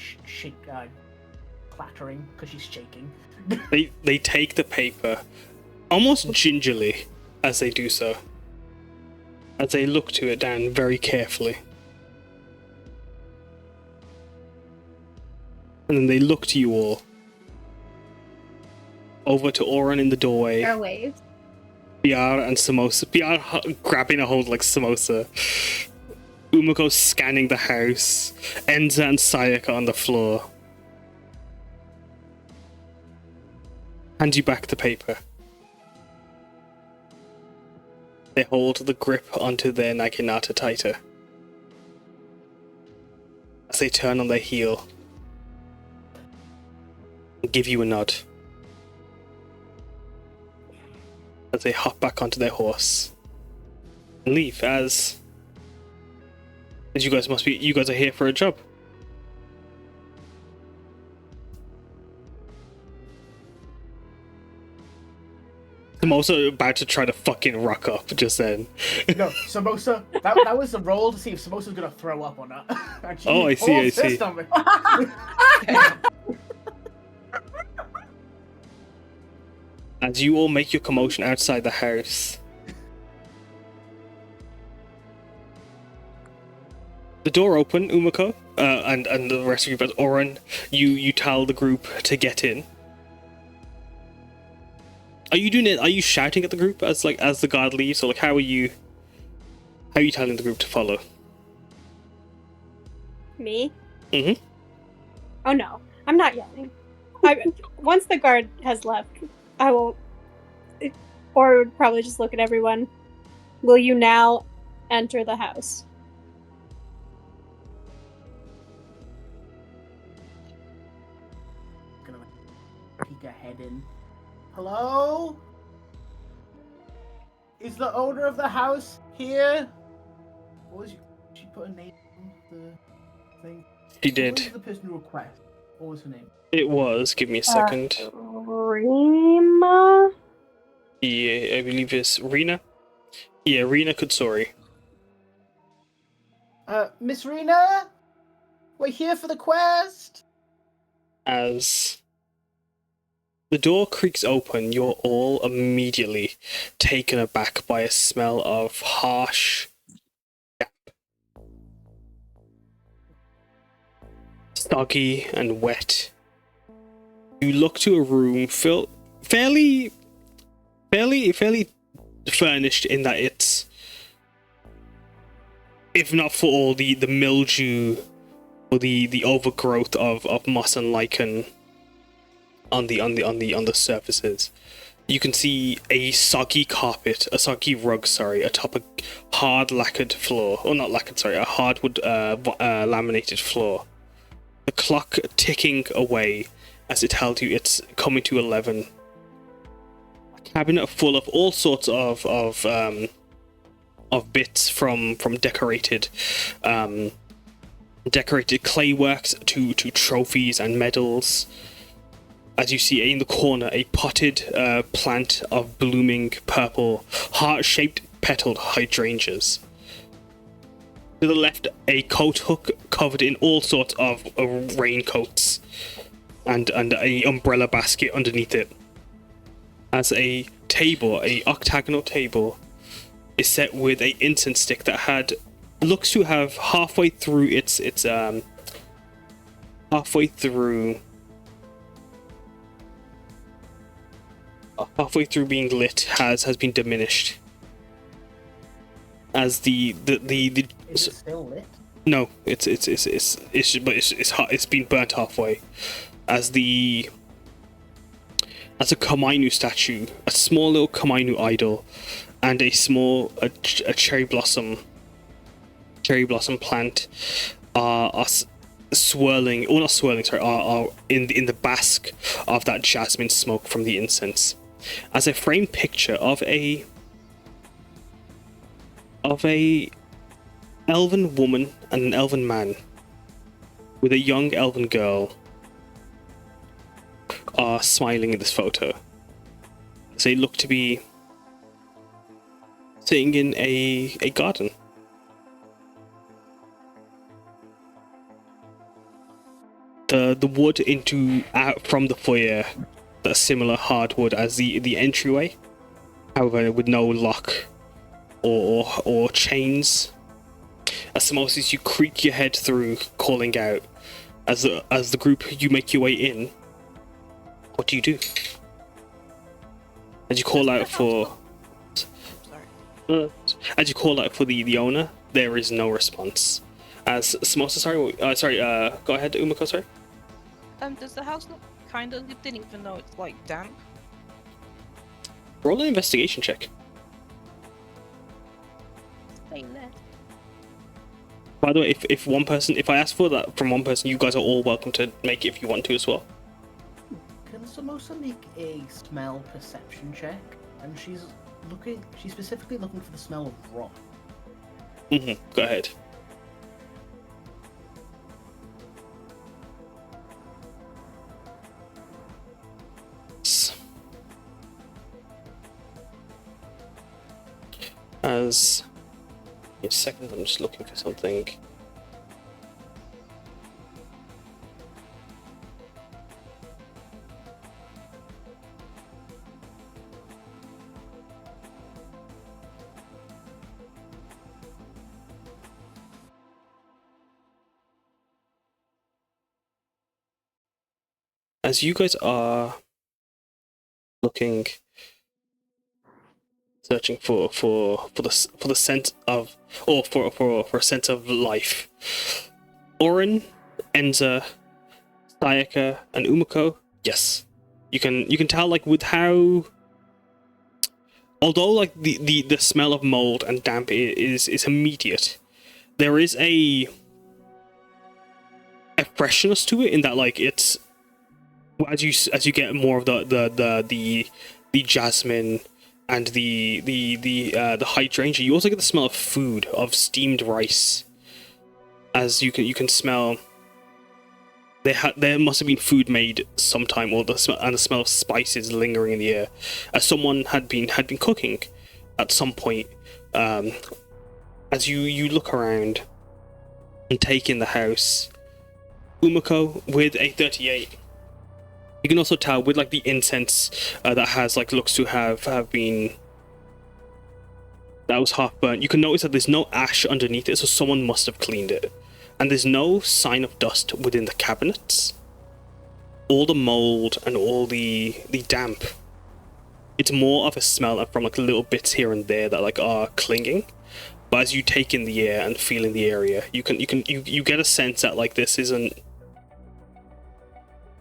[SPEAKER 4] clattering because she's shaking.
[SPEAKER 2] They take the paper almost gingerly as they do so, as they look to it down very carefully. And then they look to you all. Over to Oryn in the doorway.
[SPEAKER 1] Our waves.
[SPEAKER 2] Piyar and Samosa. Piyar grabbing a hold like Samosa. Umeko scanning the house. Enza and Sayaka on the floor. Hand you back the paper. They hold the grip onto their naginata tighter. As they turn on their heel. And give you a nod. As they hop back onto their horse. And leave as you guys are here for a job. I'm also about to try to fucking rock up just then.
[SPEAKER 4] No, Samosa, that was a roll to see if Samosa's gonna throw up or not.
[SPEAKER 2] Oh, I see. As you all make your commotion outside the house. The door open, Umeko, and the rest of you, but Oryn, you tell the group to get in. Are you doing it? Are you shouting at the group as the guard leaves, or like how are you telling the group to follow?
[SPEAKER 3] Me?
[SPEAKER 2] Mm-hmm.
[SPEAKER 3] Oh no, I'm not yelling. Once the guard has left, I will, or would probably just look at everyone. Will you now enter the house?
[SPEAKER 4] Gonna peek her head in. Hello? Is the owner of the house here? She put a name on the thing?
[SPEAKER 2] She did.
[SPEAKER 4] What was the person who requested? What was her name?
[SPEAKER 2] It was. Give me a second.
[SPEAKER 3] Reena?
[SPEAKER 2] Yeah, I believe it's Reena. Yeah, Reena Kutsori.
[SPEAKER 4] Miss Reena? We're here for the quest!
[SPEAKER 2] As The door creaks open. You're all immediately taken aback by a smell of harsh, soggy and wet. You look to a room fairly furnished in that it's, if not for all the mildew or the overgrowth of moss and lichen on the surfaces. You can see a soggy rug, atop a hard lacquered floor, or not lacquered, a hardwood laminated floor. The clock ticking away as it tells you it's coming to 11. A cabinet full of all sorts of bits from decorated clay works to trophies and medals. As you see in the corner, a potted plant of blooming purple, heart-shaped petaled hydrangeas. To the left, a coat hook covered in all sorts of raincoats, and a umbrella basket underneath it. As a octagonal table, is set with a incense stick that looks to have halfway through being lit has been diminished. As the
[SPEAKER 4] Is it still lit?
[SPEAKER 2] No, it's hot. It's been burnt halfway. As a Kamainu statue, a small little Kamainu idol, and a cherry blossom plant are swirling, or not swirling, are in the bask of that jasmine smoke from the incense. As a framed picture of a elven woman and an elven man with a young elven girl are smiling in this photo. They look to be sitting in a garden. The wood from the foyer, that's similar hardwood as the entryway, however with no lock or chains. As Samosa, you creak your head through, calling out. As the group, you make your way in. What do you do? As you call out for the owner, there is no response. As Samosa, go ahead, Umeko, sorry.
[SPEAKER 5] Does the house look kind of lived in, even though it's like damp?
[SPEAKER 2] Roll an investigation check.
[SPEAKER 5] Stay there.
[SPEAKER 2] By the way, if I ask for that from one person, you guys are all welcome to make it if you want to as well.
[SPEAKER 4] Can Samosa make a smell perception check? And she's specifically looking for the smell of rot.
[SPEAKER 2] Go ahead. As a second, I'm just looking for something. As you guys are looking, searching for the sense of, or for a sense of life, Oryn, Enza, Sayaka, and Umeko, yes, you can tell, like, with how, although like the smell of mold and damp is immediate, there is a freshness to it, in that, like, it's as you get more of the jasmine and the hydrangea, you also get the smell of food, of steamed rice. As you can smell, there must have been food made sometime, or the smell of spices lingering in the air, as someone had been cooking at some point. As you look around and take in the house, Umeko with a 38. You can also tell with like the incense that has like looks to have been that was half burnt. You can notice that there's no ash underneath it, so someone must have cleaned it. And there's no sign of dust within the cabinets. All the mold and all the damp. It's more of a smell from like little bits here and there that like are clinging. But as you take in the air and feel in the area, you get a sense that like this isn't.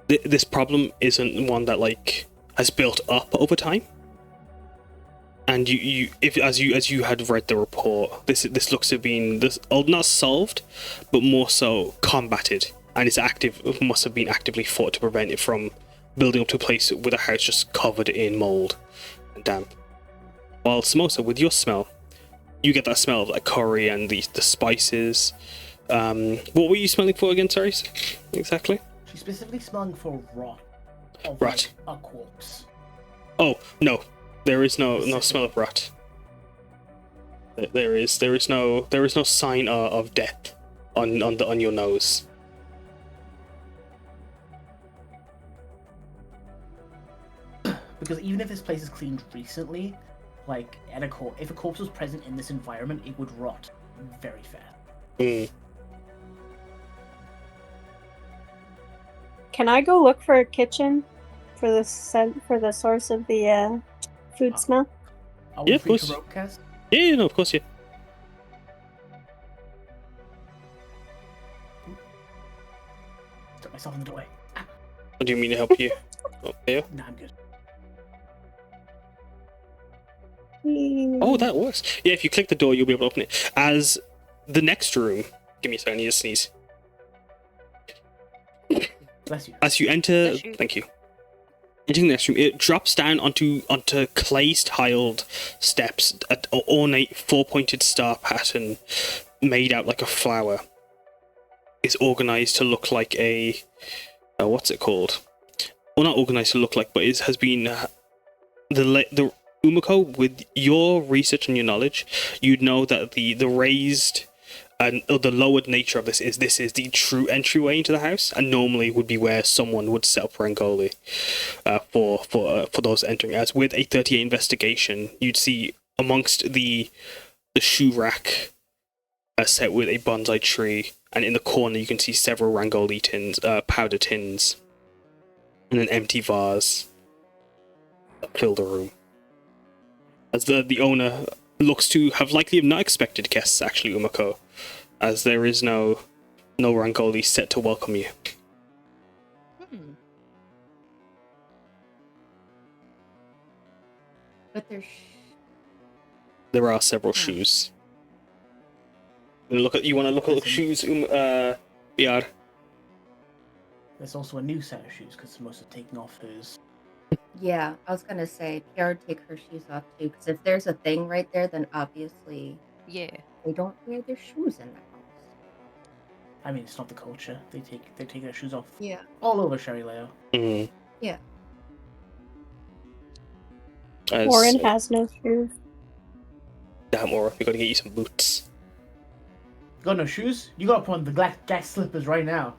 [SPEAKER 2] This problem isn't one that like has built up over time. And as you had read the report, this looks to have been not solved, but more so combated, and must have been actively fought to prevent it from building up to a place with a house just covered in mold and damp. While Samosa, with your smell, you get that smell of like curry and the spices. What were you smelling for again? Sorry, exactly.
[SPEAKER 4] She's specifically smelling for rot. Of,
[SPEAKER 2] Rot.
[SPEAKER 4] Like, a corpse.
[SPEAKER 2] Oh no, there is no smell of rot. There is no sign of death on your nose.
[SPEAKER 4] Because even if this place is cleaned recently, like if a corpse was present in this environment, it would rot very fast.
[SPEAKER 3] Can I go look for a kitchen for the source of the food smell?
[SPEAKER 4] Are we
[SPEAKER 2] Yeah, of
[SPEAKER 4] free
[SPEAKER 2] course.
[SPEAKER 4] to rope cast?
[SPEAKER 2] Yeah, no, of course, yeah.
[SPEAKER 4] Stuck myself in the doorway.
[SPEAKER 2] What do you mean to help you? Oh, there.
[SPEAKER 4] Nah, I'm good.
[SPEAKER 2] Oh, that works. Yeah, if you click the door, you'll be able to open it. As the next room... Give me a second, I need to sneeze.
[SPEAKER 4] Bless you.
[SPEAKER 2] As you enter...
[SPEAKER 5] Bless you.
[SPEAKER 2] Thank you. Entering the next room, it drops down onto clay-tiled steps, an ornate four-pointed star pattern made out like a flower. Is organized to look like a... what's it called? Well, not organized to look like, but it has been... the Umeko, with your research and your knowledge, you'd know that the raised and the lowered nature of this is the true entryway into the house, and normally would be where someone would set up Rangoli for those entering. As with a 38 investigation, you'd see amongst the shoe rack set with a bonsai tree, and in the corner you can see several Rangoli tins, powder tins, and an empty vase that fill the room. As the owner looks to have likely not expected guests, actually, Umeko, as there is no Rangoli set to welcome you.
[SPEAKER 1] But there's...
[SPEAKER 2] There are several shoes. You want to look at the shoes, Piyar?
[SPEAKER 4] There's also a new set of shoes because Samosa taking off hers.
[SPEAKER 1] Yeah, I was gonna say, Piyar would take her shoes off too, because if there's a thing right there, then obviously
[SPEAKER 5] Yeah.
[SPEAKER 1] they don't wear their shoes in the house.
[SPEAKER 4] I mean, it's not the culture. They take their shoes off
[SPEAKER 1] Yeah.
[SPEAKER 4] all over Sherry Leo.
[SPEAKER 1] Yeah.
[SPEAKER 3] Oryn has no shoes.
[SPEAKER 2] Damn, Aura, we gotta get you some boots.
[SPEAKER 4] You got no shoes? You gotta put on the gas slippers right now.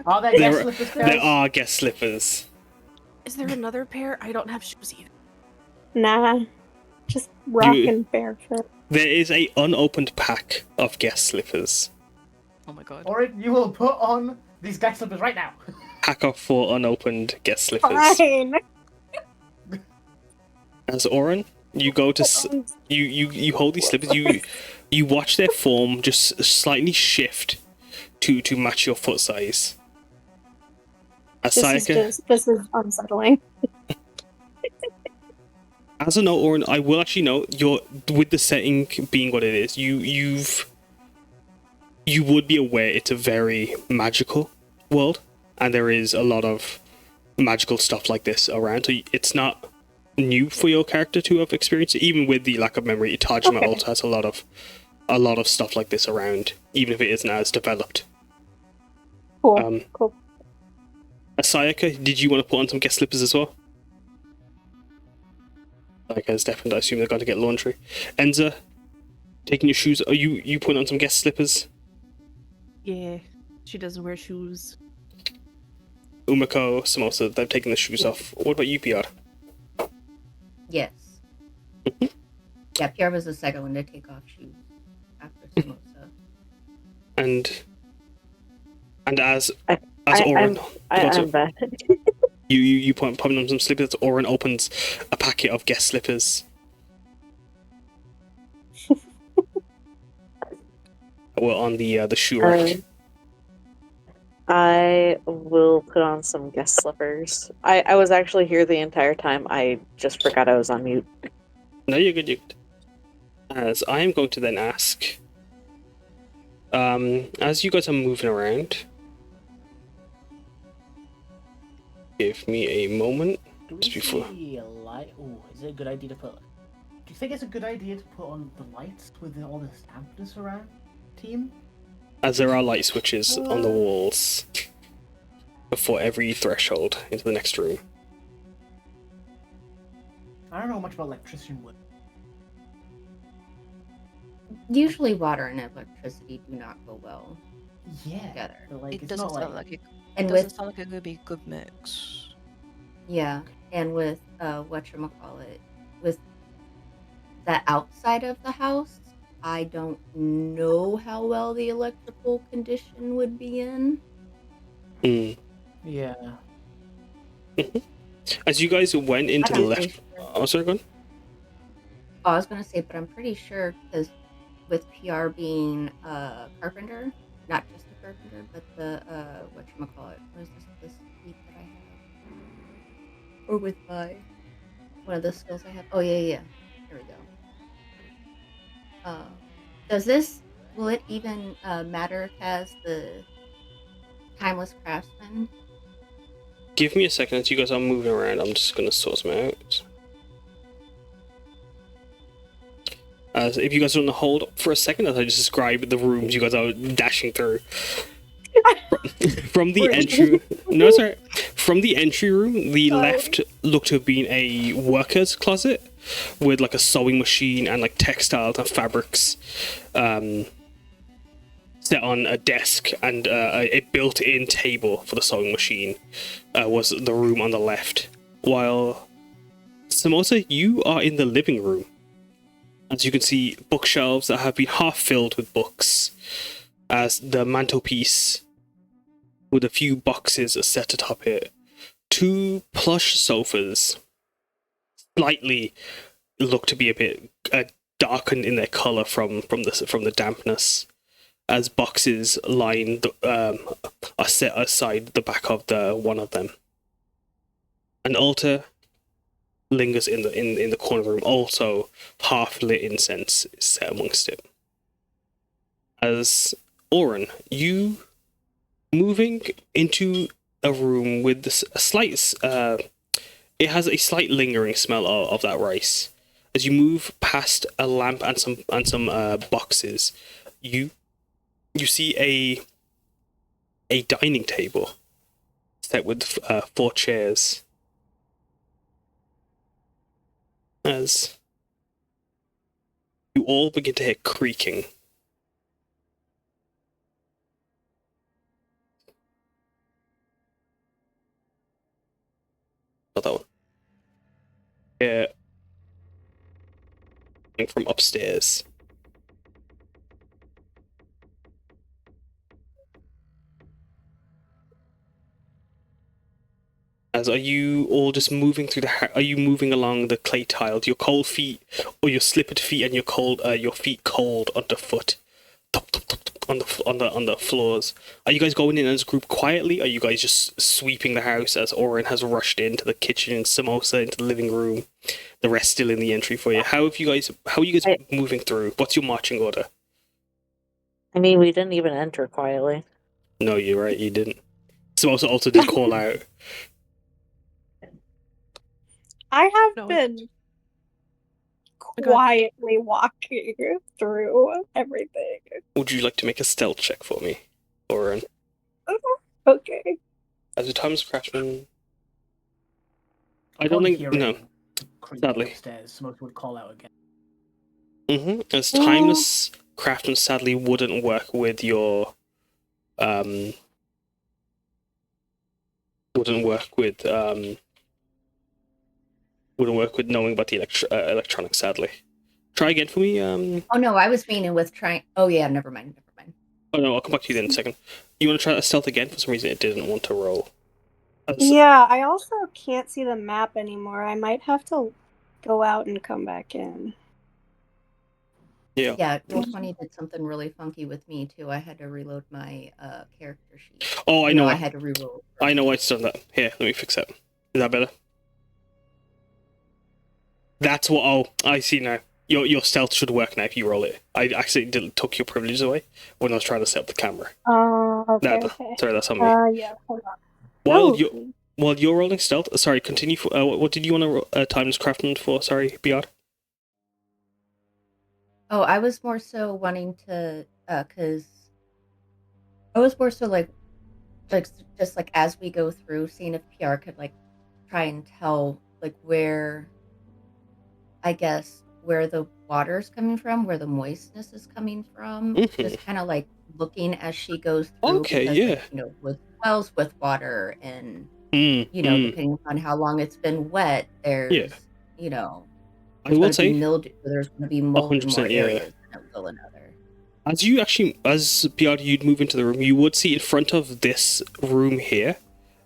[SPEAKER 4] Are there gas slippers, guys?
[SPEAKER 2] There are guest slippers.
[SPEAKER 6] Is there another pair? I don't have shoes either.
[SPEAKER 3] Nah, just rocking barefoot.
[SPEAKER 2] There is a unopened pack of guest slippers.
[SPEAKER 5] Oh my god.
[SPEAKER 4] Oryn, you will put on these gas slippers right now.
[SPEAKER 2] Pack of 4 unopened guest slippers.
[SPEAKER 3] Fine.
[SPEAKER 2] As Oryn, you go to you hold these slippers. You watch their form just slightly shift to match your foot size. As Sayaka,
[SPEAKER 3] This is unsettling.
[SPEAKER 2] as a note, Oryn, I will actually note with the setting being what it is, you would be aware it's a very magical world, and there is a lot of magical stuff like this around. So it's not new for your character to have experienced it. Even with the lack of memory, Tajima also has a lot of stuff like this around, even if it isn't as developed.
[SPEAKER 3] Cool. Cool.
[SPEAKER 2] Sayaka, did you want to put on some guest slippers as well? Sayaka's definitely, I assume they're going to get laundry. Enza, taking your shoes, are you putting on some guest slippers?
[SPEAKER 6] Yeah, she doesn't wear shoes.
[SPEAKER 2] Umeko, Samosa, they've taken the shoes off. What about you, Piyar?
[SPEAKER 1] Yes. Yeah, Pierre was the second one to take off shoes after Samosa.
[SPEAKER 2] And as
[SPEAKER 7] I-
[SPEAKER 2] Oryn,
[SPEAKER 7] I'm back.
[SPEAKER 2] you put on some slippers. Oryn opens a packet of guest slippers. We're on the shoe rack.
[SPEAKER 7] I will put on some guest slippers. I was actually here the entire time. I just forgot I was on mute.
[SPEAKER 2] No, you're good. You're good. As I am going to then ask, as you guys are moving around, give me a moment.
[SPEAKER 4] Do we
[SPEAKER 2] Just before.
[SPEAKER 4] see a light? Oh, is it a good idea to put? Do you think it's a good idea to put on the lights with all this dampness around, team?
[SPEAKER 2] As there are light switches on the walls before every threshold into the next room.
[SPEAKER 4] I don't know much about electricity wood.
[SPEAKER 1] Usually, water and electricity do not go well
[SPEAKER 4] Yeah,
[SPEAKER 1] together.
[SPEAKER 4] but like
[SPEAKER 5] It
[SPEAKER 4] it's
[SPEAKER 5] doesn't
[SPEAKER 4] not
[SPEAKER 5] sound
[SPEAKER 4] like
[SPEAKER 5] like it.
[SPEAKER 1] And
[SPEAKER 5] Doesn't
[SPEAKER 1] with
[SPEAKER 5] sound like it could be a good mix.
[SPEAKER 1] yeah, and with whatchamacallit, with the outside of the house, I don't know how well the electrical condition would be in.
[SPEAKER 2] Mm.
[SPEAKER 4] yeah.
[SPEAKER 2] As you guys went into the
[SPEAKER 1] I'm pretty
[SPEAKER 2] left.
[SPEAKER 1] sure.
[SPEAKER 2] Oh, sorry, go on.
[SPEAKER 1] Oh, I was gonna say, but I'm pretty sure because with PR being a carpenter, not just a carpenter, but the whatchamacallit, what is this feat that I have? Or with my one of the skills I have. Oh yeah. Here we go. Will it even matter as the timeless craftsman?
[SPEAKER 2] Give me a second as you guys are moving around. I'm just gonna sort them out. As if you guys want to hold for a second as I just describe the rooms you guys are dashing through. From the entry, no, sorry. From the entry room, the left looked to have been a worker's closet with like a sewing machine and like textiles and fabrics, set on a desk, and a built-in table for the sewing machine was the room on the left. While Samosa, you are in the living room. As you can see, bookshelves that have been half filled with books, as the mantelpiece with a few boxes are set atop it. 2 plush sofas, slightly look to be a bit darkened in their color from the dampness, as boxes line are set aside the back of the one of them. An altar lingers in the corner of the room, also half lit incense is set amongst it. As Oryn, you moving into a room with a slight it has a slight lingering smell of that rice. As you move past a lamp and some boxes, you see a dining table set with 4 chairs. As you all begin to hear creaking. Not that one. Yeah. From upstairs. As are you all just moving through are you moving along the clay tiled, your cold feet or your slippered feet and your feet cold underfoot, on the floors? Are you guys going in as a group quietly? Are you guys just sweeping the house as Oryn has rushed into the kitchen and Samosa into the living room? The rest still in the entry for you. How are you guys moving through? What's your marching order?
[SPEAKER 7] I mean, we didn't even enter quietly.
[SPEAKER 2] No, you're right, you didn't. Samosa also did call out.
[SPEAKER 3] I have
[SPEAKER 6] No,
[SPEAKER 3] been
[SPEAKER 6] God.
[SPEAKER 3] quietly walking through everything.
[SPEAKER 2] Would you like to make a stealth check for me, Oryn?
[SPEAKER 3] Okay.
[SPEAKER 2] As a timeless craftsman, I don't think no. Sadly.
[SPEAKER 4] Upstairs, Smoke would call out again.
[SPEAKER 2] As timeless craftsman sadly wouldn't work with your wouldn't work with knowing about the electronics. Sadly, try again for me.
[SPEAKER 1] Oh no, I was meaning with trying. Oh yeah, never mind.
[SPEAKER 2] Oh no, I'll come back to you then in a second. You want to try that stealth again? For some reason, it didn't want to roll.
[SPEAKER 3] Yeah, I also can't see the map anymore. I might have to go out and come back in.
[SPEAKER 2] Yeah.
[SPEAKER 1] Yeah, Roll20 did something really funky with me too. I had to reload my character sheet.
[SPEAKER 2] Oh, I know.
[SPEAKER 1] I had to reroll.
[SPEAKER 2] I know why it's done that. Here, let me fix that. Is that better? That's what. Oh, I see now. Your stealth should work now if you roll it. I accidentally took your privileges away when I was trying to set up the camera.
[SPEAKER 3] Oh, okay, okay.
[SPEAKER 2] Sorry, that's on me.
[SPEAKER 3] Yeah, hold on.
[SPEAKER 2] While you're rolling stealth, sorry, continue. What did you want to times craftsman for? Sorry, Piyar.
[SPEAKER 1] Oh, I was more so wanting to, cause I was more so like just like as we go through, seeing if Piyar could like try and tell like where, I guess, where the water's coming from, where the moistness is coming from. Just kind of like looking as she goes through.
[SPEAKER 2] Okay,
[SPEAKER 1] because,
[SPEAKER 2] yeah.
[SPEAKER 1] like, with wells with water and depending on how long it's been wet, there's
[SPEAKER 2] I will say
[SPEAKER 1] mildew. There's going to be mold in more
[SPEAKER 2] 100%,
[SPEAKER 1] areas than it will in other.
[SPEAKER 2] As Piyar, you'd move into the room, you would see in front of this room here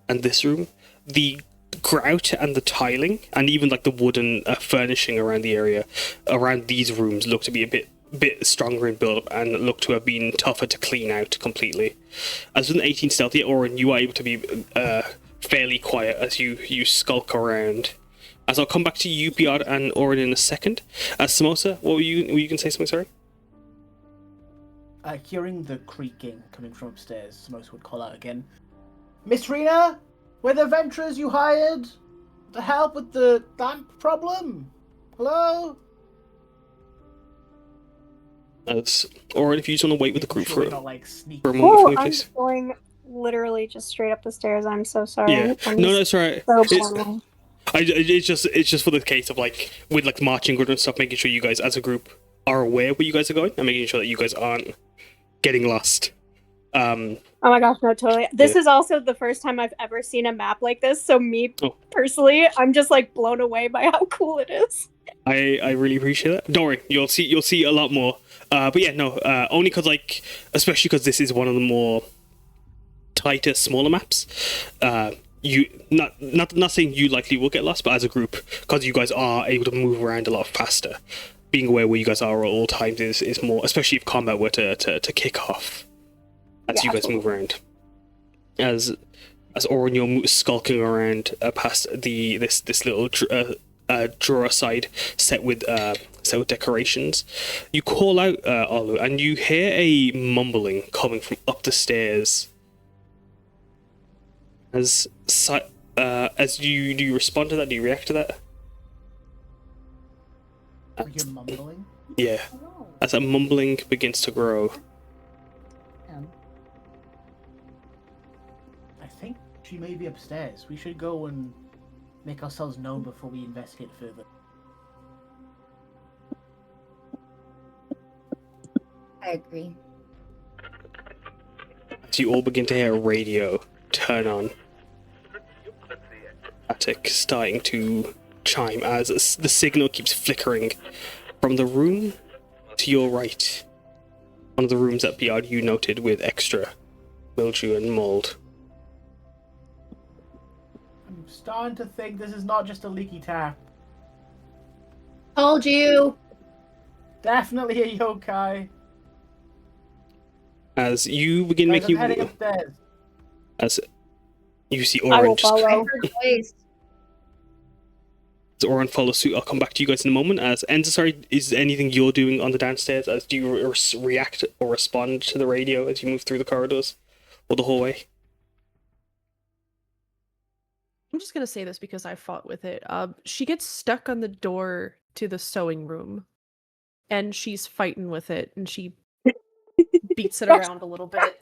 [SPEAKER 2] and this room, the grout and the tiling, and even like the wooden furnishing around the area, around these rooms, look to be a bit stronger in build-up and look to have been tougher to clean out completely. As with an 18 stealth, Oryn, you are able to be fairly quiet as you skulk around. As I'll come back to you, Piyar, and Oryn in a second. Samosa, were you going to say something, sorry?
[SPEAKER 4] Hearing the creaking coming from upstairs, Samosa would call out again. Miss Reena, we're the adventurers you hired to help with the damp problem. Hello?
[SPEAKER 2] As Oryn, if you just want to wait with the group for a moment for me,
[SPEAKER 3] I'm
[SPEAKER 2] please.
[SPEAKER 3] going literally just straight up the stairs. I'm so sorry.
[SPEAKER 2] Yeah, no, it's alright. It's just for the case of like with like marching order and stuff, making sure you guys as a group are aware where you guys are going and making sure that you guys aren't getting lost.
[SPEAKER 3] Oh my gosh, no, totally. This is also the first time I've ever seen a map like this, so personally, I'm just like blown away by how cool it is.
[SPEAKER 2] I really appreciate that. Don't worry, you'll see a lot more. But yeah, no, only because like, especially because this is one of the more tighter, smaller maps. You not saying you likely will get lost, but as a group, because you guys are able to move around a lot faster, being aware where you guys are at all times is more, especially if combat were to kick off as you guys move around. As Oryn, you're skulking around past this little drawer side set with decorations. You call out Olu, and you hear a mumbling coming from up the stairs. As you do you respond to that? Do you react to that?
[SPEAKER 4] You're mumbling?
[SPEAKER 2] Yeah. As that mumbling begins to grow.
[SPEAKER 4] I think she may be upstairs. We should go and make ourselves known before we investigate further.
[SPEAKER 1] I agree.
[SPEAKER 2] As you all begin to hear a radio turn on, static starting to chime as the signal keeps flickering from the room to your right. One of the rooms that Piyar you noted with extra mildew and mold.
[SPEAKER 4] I'm starting to think this is not just a leaky tap.
[SPEAKER 1] Told you.
[SPEAKER 4] Definitely a yokai.
[SPEAKER 2] As you begin
[SPEAKER 4] Guys,
[SPEAKER 2] making
[SPEAKER 4] I'm heading upstairs.
[SPEAKER 2] As you see
[SPEAKER 3] I will
[SPEAKER 2] Oryn
[SPEAKER 3] follow.
[SPEAKER 2] as Oryn follows suit, I'll come back to you guys in a moment. As Enza, sorry, is there anything you're doing on the downstairs? As do you react or respond to the radio as you move through the corridors or the hallway?
[SPEAKER 6] I'm just gonna say this because I fought with it. She gets stuck on the door to the sewing room, and she's fighting with it, and she beats it around a little bit.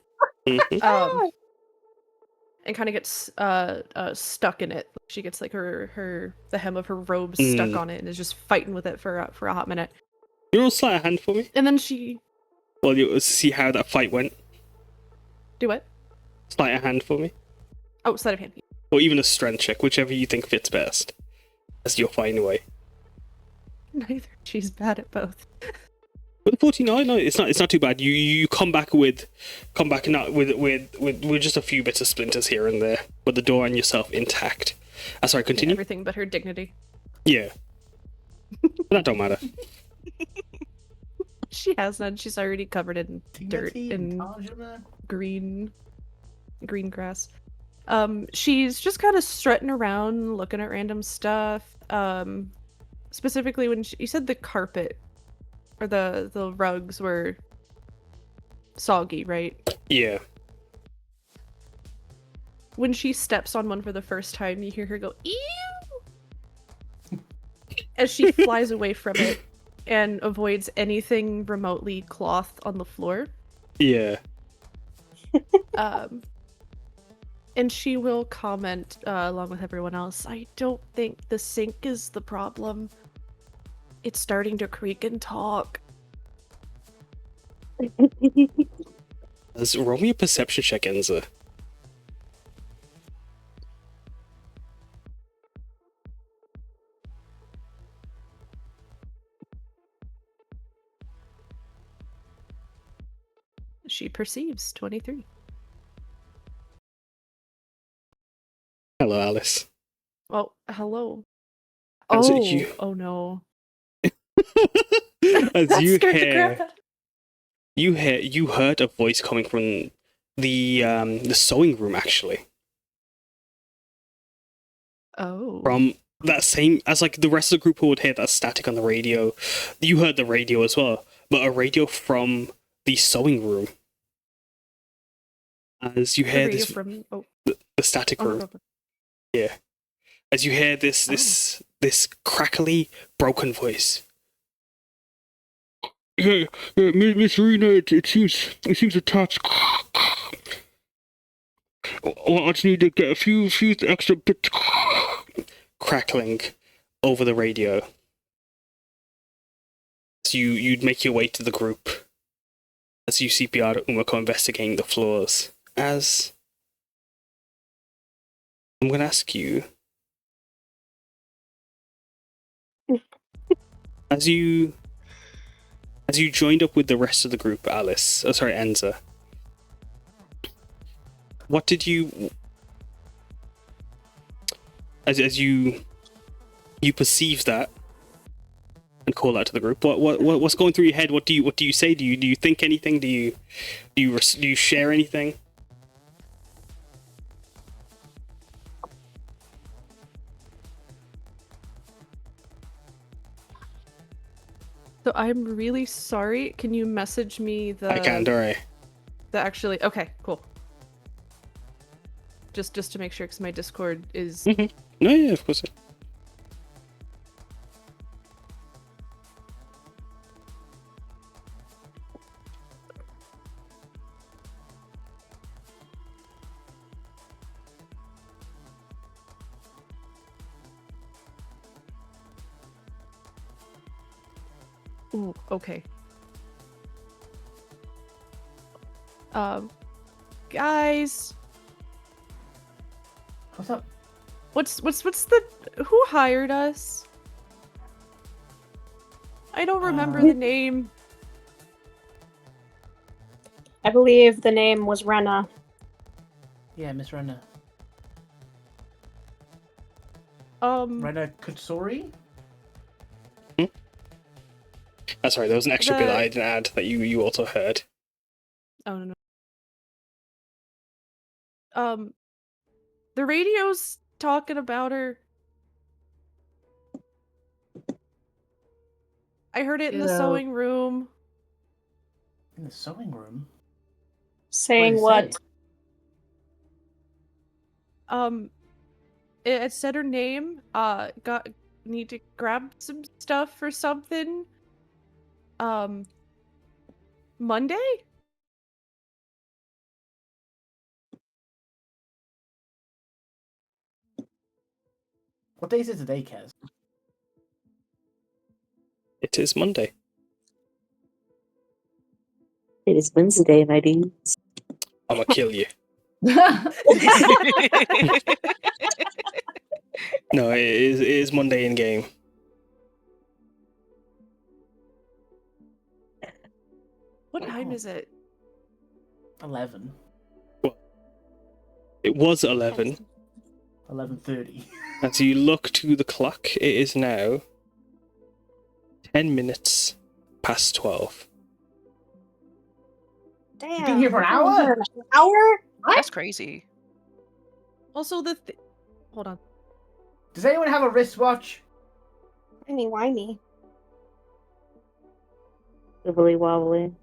[SPEAKER 6] And kind of gets stuck in it. She gets like the hem of her robe stuck on it, and is just fighting with it for a hot minute.
[SPEAKER 2] You want to sleight of hand for me?
[SPEAKER 6] And then she.
[SPEAKER 2] Well, you see how that fight went.
[SPEAKER 6] Do what?
[SPEAKER 2] Sleight of hand for me.
[SPEAKER 6] Oh, sleight of hand.
[SPEAKER 2] or even a strength check, whichever you think fits best, as you'll find a way.
[SPEAKER 6] Neither. She's bad at both.
[SPEAKER 2] But the 49, no, it's not too bad. You come back not with just a few bits of splinters here and there, but the door and yourself intact. Sorry, continue.
[SPEAKER 6] Everything but her dignity.
[SPEAKER 2] Yeah. But that don't matter.
[SPEAKER 6] She has none. She's already covered in dirt and
[SPEAKER 4] Tajima?
[SPEAKER 6] green grass. She's just kind of strutting around, looking at random stuff. Specifically when you said the carpet or the rugs were soggy, right?
[SPEAKER 2] Yeah.
[SPEAKER 6] When she steps on one for the first time, you hear her go, "Ew!" as she flies away from it and avoids anything remotely cloth on the floor.
[SPEAKER 2] Yeah.
[SPEAKER 6] And she will comment, along with everyone else, "I don't think the sink is the problem. It's starting to creak and talk."
[SPEAKER 2] Roll me a perception check, Enza.
[SPEAKER 6] She perceives 23.
[SPEAKER 2] Hello, Alice.
[SPEAKER 6] Oh, hello.
[SPEAKER 2] As
[SPEAKER 6] Oh,
[SPEAKER 2] you-
[SPEAKER 6] oh no.
[SPEAKER 2] As
[SPEAKER 6] That
[SPEAKER 2] you
[SPEAKER 6] scared the
[SPEAKER 2] hear,
[SPEAKER 6] crap out.
[SPEAKER 2] you heard a voice coming from the sewing room, actually.
[SPEAKER 6] Oh.
[SPEAKER 2] From that same, as like the rest of the group who would hear that static on the radio, you heard the radio as well, but a radio from the sewing room. As you
[SPEAKER 6] The
[SPEAKER 2] hear
[SPEAKER 6] radio
[SPEAKER 2] this,
[SPEAKER 6] from
[SPEAKER 2] the static
[SPEAKER 6] oh,
[SPEAKER 2] room,
[SPEAKER 6] no, no.
[SPEAKER 2] yeah. As you hear this crackly, broken voice. Yeah, Miss Reena, it seems attached. Well, I just need to get a few extra bits crackling over the radio. So you'd make your way to the group as you see Piyar and Umeko investigating the floors. As I'm gonna ask you, as you joined up with the rest of the group, Alice, Enza. What did you, as you perceive that and call out to the group? What's going through your head? What do you say? Do you think anything? Do you share anything?
[SPEAKER 6] So I'm really sorry. Can you message me the
[SPEAKER 2] I can, don't I?
[SPEAKER 6] the actually okay, cool. Just to make sure, because my Discord is
[SPEAKER 2] No, yeah, of course.
[SPEAKER 6] Ooh, okay. Guys,
[SPEAKER 4] What's up?
[SPEAKER 6] what's the who hired us? I don't remember the name.
[SPEAKER 3] I believe the name was Reena.
[SPEAKER 4] Yeah, Miss Reena.
[SPEAKER 6] Reena
[SPEAKER 4] Reena Kutsori?
[SPEAKER 2] Sorry, there was an extra bit that I didn't add that you also heard.
[SPEAKER 6] Oh no. The radio's talking about her. I heard it in the
[SPEAKER 4] Hello.
[SPEAKER 6] sewing room.
[SPEAKER 4] In the sewing room?
[SPEAKER 3] Saying
[SPEAKER 4] What did it
[SPEAKER 3] what?
[SPEAKER 4] say?
[SPEAKER 6] It said her name. Need to grab some stuff or something. Monday?
[SPEAKER 4] What day is it today, Kez?
[SPEAKER 2] It is Monday.
[SPEAKER 8] It is Wednesday, my dudes.
[SPEAKER 2] I'm gonna kill you. No, it is Monday in game.
[SPEAKER 6] What time is it?
[SPEAKER 4] 11.
[SPEAKER 2] It was 11.
[SPEAKER 4] 11:30.
[SPEAKER 2] As you look to the clock, it is now 10 minutes past 12.
[SPEAKER 3] Damn.
[SPEAKER 4] You've been here for an hour?
[SPEAKER 3] An hour?
[SPEAKER 5] That's crazy.
[SPEAKER 6] Also, hold on.
[SPEAKER 4] Does anyone have a wristwatch?
[SPEAKER 3] Wimey.
[SPEAKER 7] Wibbly wobbly.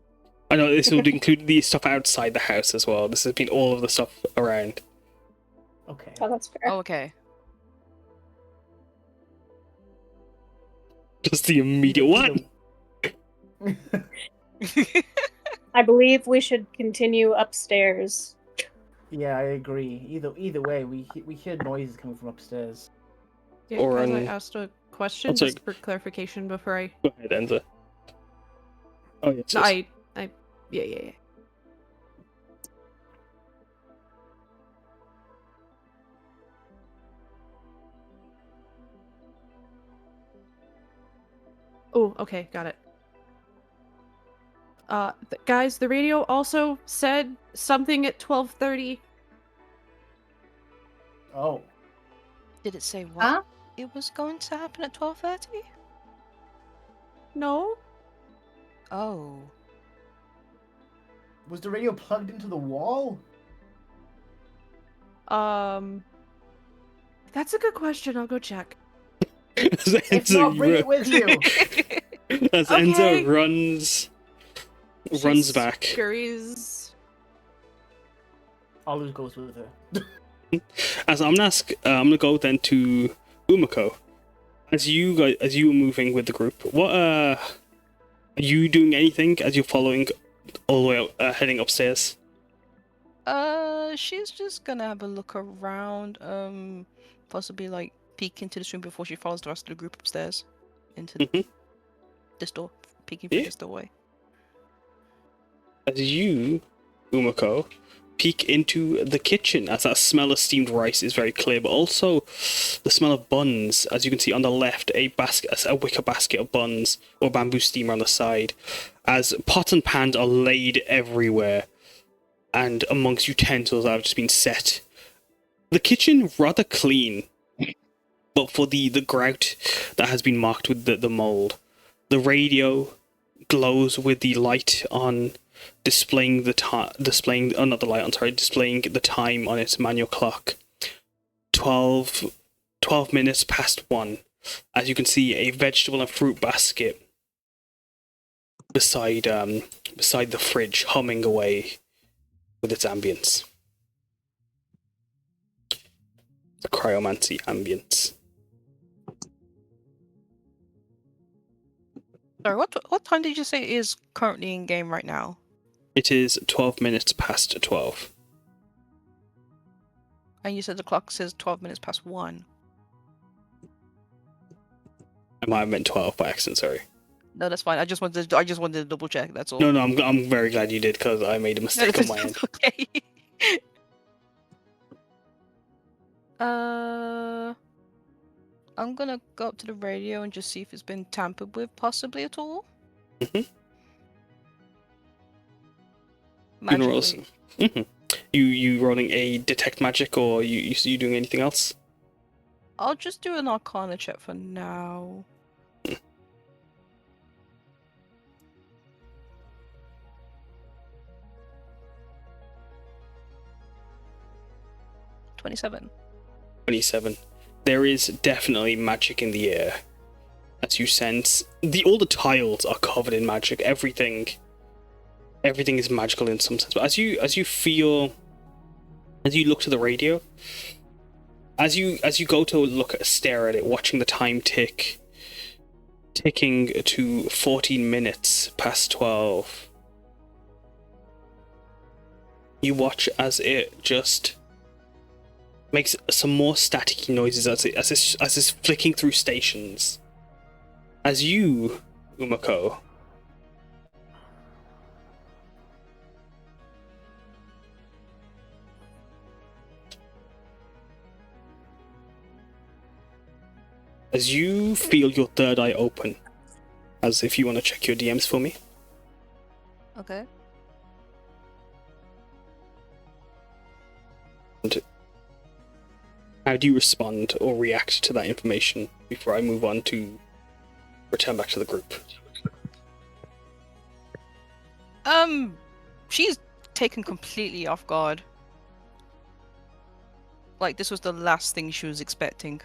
[SPEAKER 2] I know this would include the stuff outside the house as well. This has been all of the stuff around.
[SPEAKER 4] Okay.
[SPEAKER 3] Oh, that's fair.
[SPEAKER 5] Oh, okay.
[SPEAKER 2] Just the immediate one.
[SPEAKER 3] I believe we should continue upstairs.
[SPEAKER 4] Yeah, I agree. Either way, we hear noises coming from upstairs.
[SPEAKER 6] Yeah,
[SPEAKER 2] Or
[SPEAKER 6] guys, I
[SPEAKER 2] an-
[SPEAKER 6] asked a question
[SPEAKER 2] I'll
[SPEAKER 6] just
[SPEAKER 2] take-
[SPEAKER 6] for clarification before I.
[SPEAKER 2] Go ahead, Enza. Oh, yes.
[SPEAKER 6] No,
[SPEAKER 2] yes.
[SPEAKER 6] yeah. Oh, okay, got it. Guys, the radio also said something at 12:30.
[SPEAKER 4] Oh.
[SPEAKER 5] Did it say what
[SPEAKER 1] Huh?
[SPEAKER 5] it was going to happen at 12:30?
[SPEAKER 6] No?
[SPEAKER 5] Oh.
[SPEAKER 4] Was the radio plugged into the wall?
[SPEAKER 6] That's a good question. I'll go check.
[SPEAKER 2] As
[SPEAKER 4] If not, bring it with you.
[SPEAKER 2] As
[SPEAKER 6] Okay.
[SPEAKER 2] Enza runs
[SPEAKER 6] She
[SPEAKER 2] back.
[SPEAKER 6] Scurries.
[SPEAKER 4] Olive goes with her.
[SPEAKER 2] As I'm gonna go then to Umeko. As you were moving with the group, what are you doing anything as you're following all the way heading upstairs?
[SPEAKER 5] She's just gonna have a look around, possibly like peek into this room before she follows the rest of the group upstairs into this door, peeking through
[SPEAKER 2] Yeah.
[SPEAKER 5] this doorway.
[SPEAKER 2] As you, Umeko, peek into the kitchen, as that smell of steamed rice is very clear, but also the smell of buns. As you can see on the left, a wicker basket of buns or bamboo steamer on the side, as pots and pans are laid everywhere, and amongst utensils that have just been set. The kitchen rather clean, but for the grout that has been marked with the mold. The radio glows with the light on, displaying the time on its manual clock. 12 minutes past 1. As you can see, a vegetable and fruit basket beside the fridge, humming away with its ambience. The cryomancy ambience.
[SPEAKER 5] Sorry, what time did you say is currently in game right now?
[SPEAKER 2] It is 12 minutes past 12.
[SPEAKER 5] And you said the clock says 12 minutes past 1.
[SPEAKER 2] I might have meant 12 by accident, sorry.
[SPEAKER 5] No, that's fine. I just wanted to double check. That's all.
[SPEAKER 2] No, I'm very glad you did, because I made a mistake on my end.
[SPEAKER 5] Okay. I'm gonna go up to the radio and just see if it's been tampered with, possibly at all. Magically.
[SPEAKER 2] You rolling a detect magic, or you doing anything else?
[SPEAKER 5] I'll just do an Arcana check for now. 27.
[SPEAKER 2] 27. There is definitely magic in the air. As you sense, all the tiles are covered in magic. Everything is magical in some sense. But as you look to the radio, as you go to stare at it, watching the time ticking to 14 minutes past 12. You watch as it just makes some more staticky noises as it's flicking through stations. As you, Umeko, as you feel your third eye open, as if you want to check your DMs for me.
[SPEAKER 5] Okay.
[SPEAKER 2] And how do you respond or react to that information before I move on to return back to the group?
[SPEAKER 5] She's taken completely off guard. Like, this was the last thing she was expecting.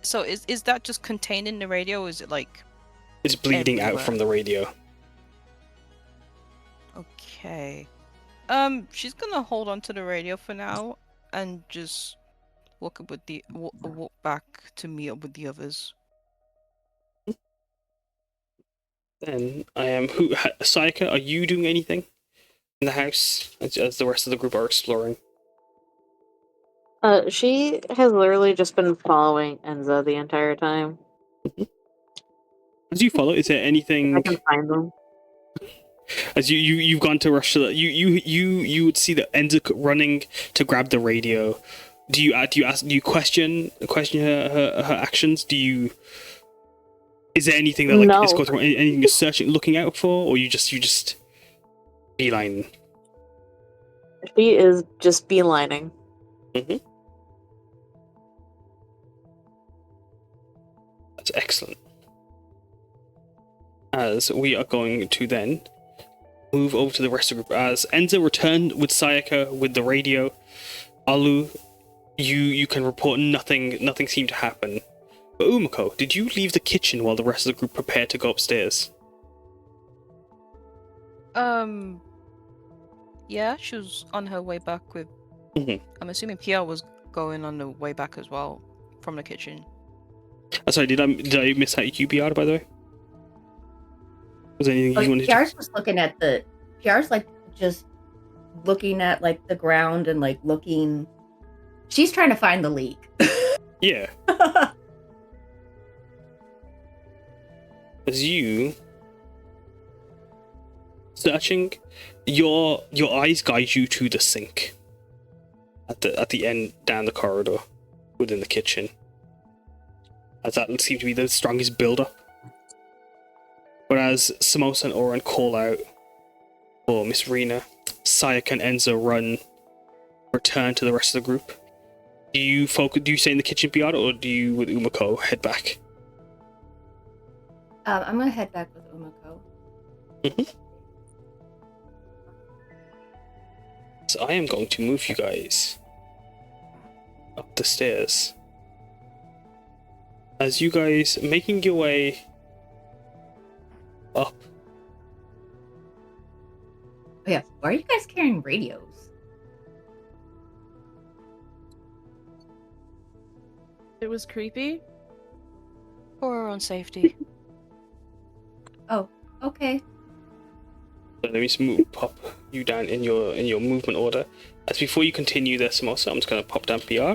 [SPEAKER 5] So is that just contained in the radio, or is it like...
[SPEAKER 2] It's bleeding out
[SPEAKER 5] everywhere?
[SPEAKER 2] from the radio.
[SPEAKER 5] Okay. She's gonna hold on to the radio for now, and just walk back to meet up with the others.
[SPEAKER 2] Then I am... Sayaka, are you doing anything in the house as the rest of the group are exploring?
[SPEAKER 7] She has literally just been following Enza the entire time.
[SPEAKER 2] As you follow, is there anything...
[SPEAKER 7] I can find them.
[SPEAKER 2] As you've gone to rush to the, you would see the Enza running to grab the radio. Do you question her actions? Is there anything that
[SPEAKER 7] No.
[SPEAKER 2] is going through, anything you're searching, looking out for, or you just beeline?
[SPEAKER 7] She is just beelining.
[SPEAKER 2] That's excellent. As we are going to then move over to the rest of the group. As Enza returned with Sayaka with the radio, Alu, you can report nothing seemed to happen. But Umeko, did you leave the kitchen while the rest of the group prepared to go upstairs?
[SPEAKER 5] Yeah, she was on her way back with... I'm assuming Piyar was going on the way back as well from the kitchen.
[SPEAKER 2] Sorry, did I miss out UPR, by the way? Was there anything you wanted
[SPEAKER 1] Piyar's just looking at the... Piyar's like just looking at like the ground and like looking... She's trying to find the leak.
[SPEAKER 2] Yeah. As you searching, your eyes guide you to the sink at the end down the corridor within the kitchen, as that seemed to be the strongest build-up. Whereas Samosa and Oryn call out for Miss Reena, Sayaka and Enza return to the rest of the group. Do you stay in the kitchen, Piyar, or do you with Umeko head back?
[SPEAKER 1] I'm gonna head back with Umeko.
[SPEAKER 2] So I am going to move you guys up the stairs. As you guys making your way up.
[SPEAKER 1] Oh yeah, why are you guys carrying radios?
[SPEAKER 6] It was creepy.
[SPEAKER 5] For our own safety.
[SPEAKER 1] Oh, okay.
[SPEAKER 2] So let me just pop you down in your movement order. As before you continue there, Samosa, I'm just gonna pop down PR.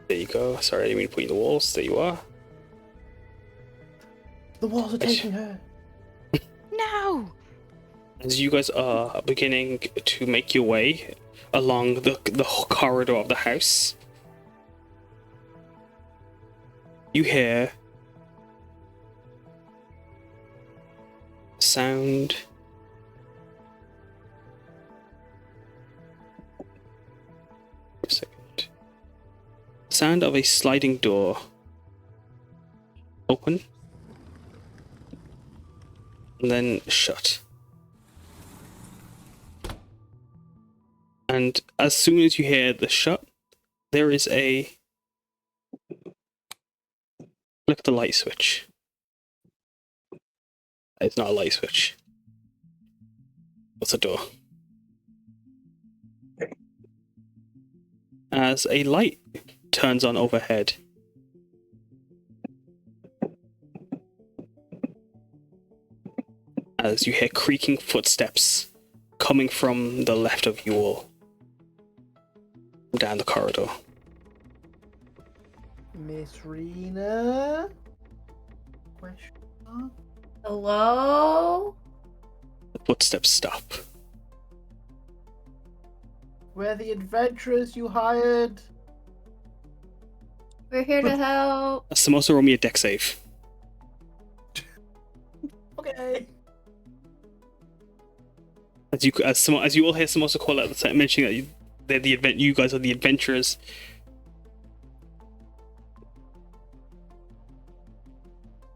[SPEAKER 2] There you go. Sorry, I didn't mean to put you in the walls. There you are.
[SPEAKER 4] The walls are taking her.
[SPEAKER 5] No!
[SPEAKER 2] As you guys are beginning to make your way along the corridor of the house, you hear sound a second. Sound of a sliding door open and then shut. And as soon as you hear the shut, there is a flick of the light switch. It's not a light switch. What's a door? As a light turns on overhead. As you hear creaking footsteps coming from the left of you all. Down the corridor.
[SPEAKER 4] Miss Reena? Question mark?
[SPEAKER 1] Hello?
[SPEAKER 2] The footsteps stop.
[SPEAKER 4] We're the adventurers you hired.
[SPEAKER 1] We're here to help.
[SPEAKER 2] Samosa, roll me a deck save.
[SPEAKER 4] Okay.
[SPEAKER 2] As you all hear Samosa call out the time, mentioning that you guys are the adventurers.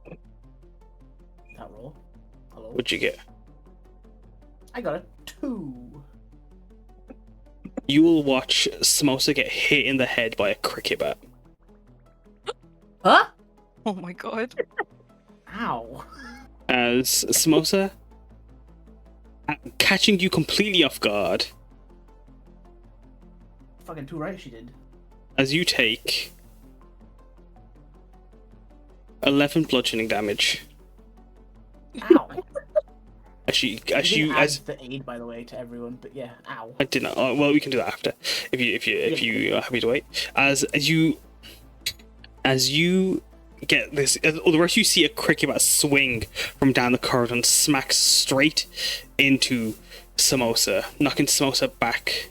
[SPEAKER 4] That roll. Hello.
[SPEAKER 2] What'd you get?
[SPEAKER 4] I got a 2.
[SPEAKER 2] You will watch Samosa get hit in the head by a cricket bat.
[SPEAKER 1] Huh?
[SPEAKER 5] Oh my god.
[SPEAKER 4] Ow.
[SPEAKER 2] As Samosa, catching you completely off guard,
[SPEAKER 4] Fucking 2 right she did.
[SPEAKER 2] as you take 11 bludgeoning damage.
[SPEAKER 4] Ow.
[SPEAKER 2] As
[SPEAKER 4] Add
[SPEAKER 2] you
[SPEAKER 4] the aid, by the way, to everyone, but yeah, ow.
[SPEAKER 2] I didn't. Well, we can do that after, if you are happy to wait. As you get this, or the rest of you see a cricket bat swing from down the corridor and smack straight into Samosa, knocking Samosa back.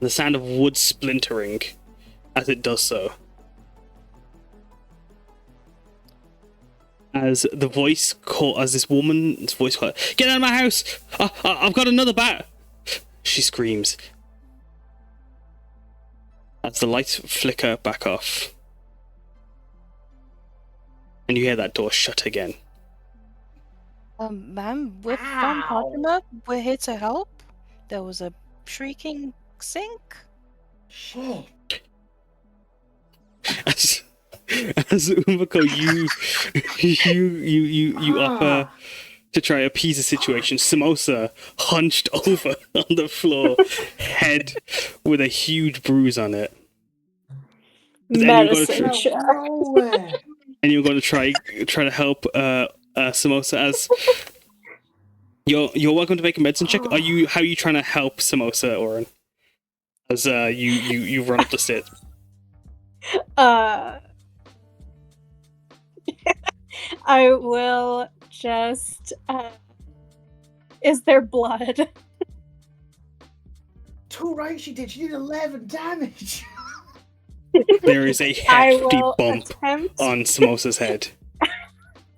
[SPEAKER 2] The sound of wood splintering as it does so. As this woman's voice calls, "Get out of my house! I've got another bat!" She screams. As the lights flicker back off. And you hear that door shut again.
[SPEAKER 5] Ma'am, we're from
[SPEAKER 4] Ow.
[SPEAKER 5] Fatima. We're here to help. There was a Shrieking Sink.
[SPEAKER 4] Shit.
[SPEAKER 2] As Umeko, you offer to try appease the situation. Samosa hunched over on the floor, head with a huge bruise on it.
[SPEAKER 3] Medicine check.
[SPEAKER 4] Nowhere.
[SPEAKER 2] And you're going to try to help Samosa. As you're welcome to make a medicine check. How are you trying to help Samosa, Oryn? As you run up the stairs.
[SPEAKER 3] I will just. Is there blood?
[SPEAKER 4] 2 right she did. She did 11 damage.
[SPEAKER 2] There is a
[SPEAKER 3] I
[SPEAKER 2] hefty
[SPEAKER 3] will
[SPEAKER 2] bump
[SPEAKER 3] attempt.
[SPEAKER 2] on Samosa's head.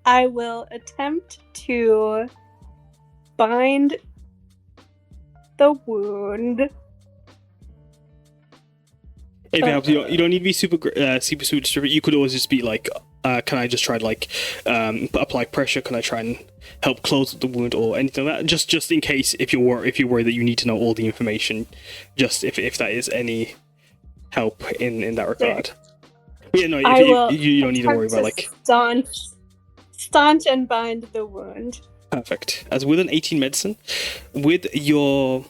[SPEAKER 3] I will attempt to bind the wound.
[SPEAKER 2] If it helps, you don't need to be super distributed. You could always just be like, can I just try to apply pressure? Can I try and help close the wound or anything like that? Just in case, if you're worried that you need to know all the information, just if that is any help in that regard. But yeah, no, you don't need to worry about like
[SPEAKER 3] staunch and bind the wound.
[SPEAKER 2] perfect. As with an 18 medicine, with your.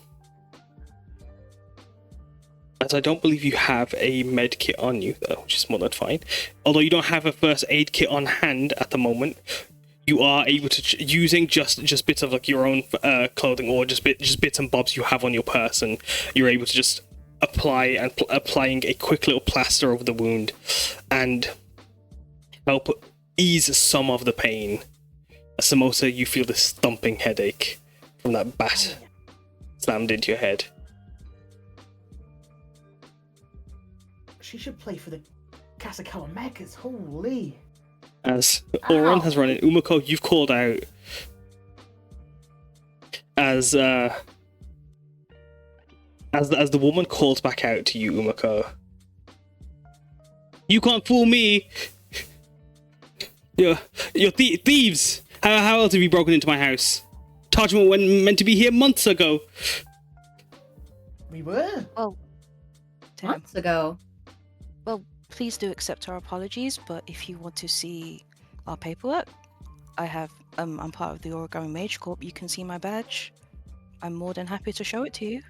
[SPEAKER 2] As I don't believe you have a med kit on you, though, which is more than fine. Although you don't have a first aid kit on hand at the moment, you are able to using just bits of like your own clothing or just bits and bobs you have on your person. You're able to just applying a quick little plaster over the wound and help ease some of the pain. Samosa, you feel this thumping headache from that bat slammed into your head.
[SPEAKER 4] She should play for the Kasakawa Megas. Holy.
[SPEAKER 2] As Oryn has run in, Umeko, you've called out. As the woman calls back out to you, Umeko. You can't fool me. You're thieves. How else have you broken into my house? Tajima went meant to be here months ago.
[SPEAKER 4] We were.
[SPEAKER 5] Damn.
[SPEAKER 1] Months ago.
[SPEAKER 5] Well, please do accept our apologies, but if you want to see our paperwork, I'm part of the Origami Mage Corp. You can see my badge. I'm more than happy to show it to you.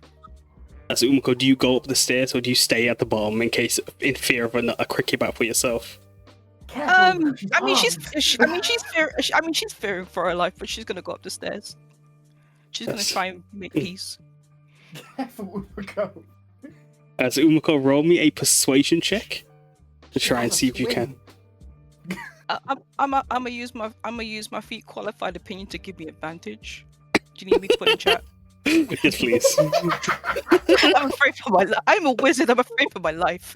[SPEAKER 2] As Umeko, do you go up the stairs or do you stay at the bottom in fear of a cricket bat for yourself?
[SPEAKER 5] She's fearing for her life, but she's gonna go up the stairs. She's gonna try and make peace.
[SPEAKER 4] Careful, Umeko.
[SPEAKER 2] As Umeko, roll me a persuasion check to try and see if you can.
[SPEAKER 5] I'm gonna use my feet qualified opinion to give me advantage. Do you need me to put in chat?
[SPEAKER 2] Yes, please.
[SPEAKER 5] I'm afraid for my life. I'm a wizard. I'm afraid for my life.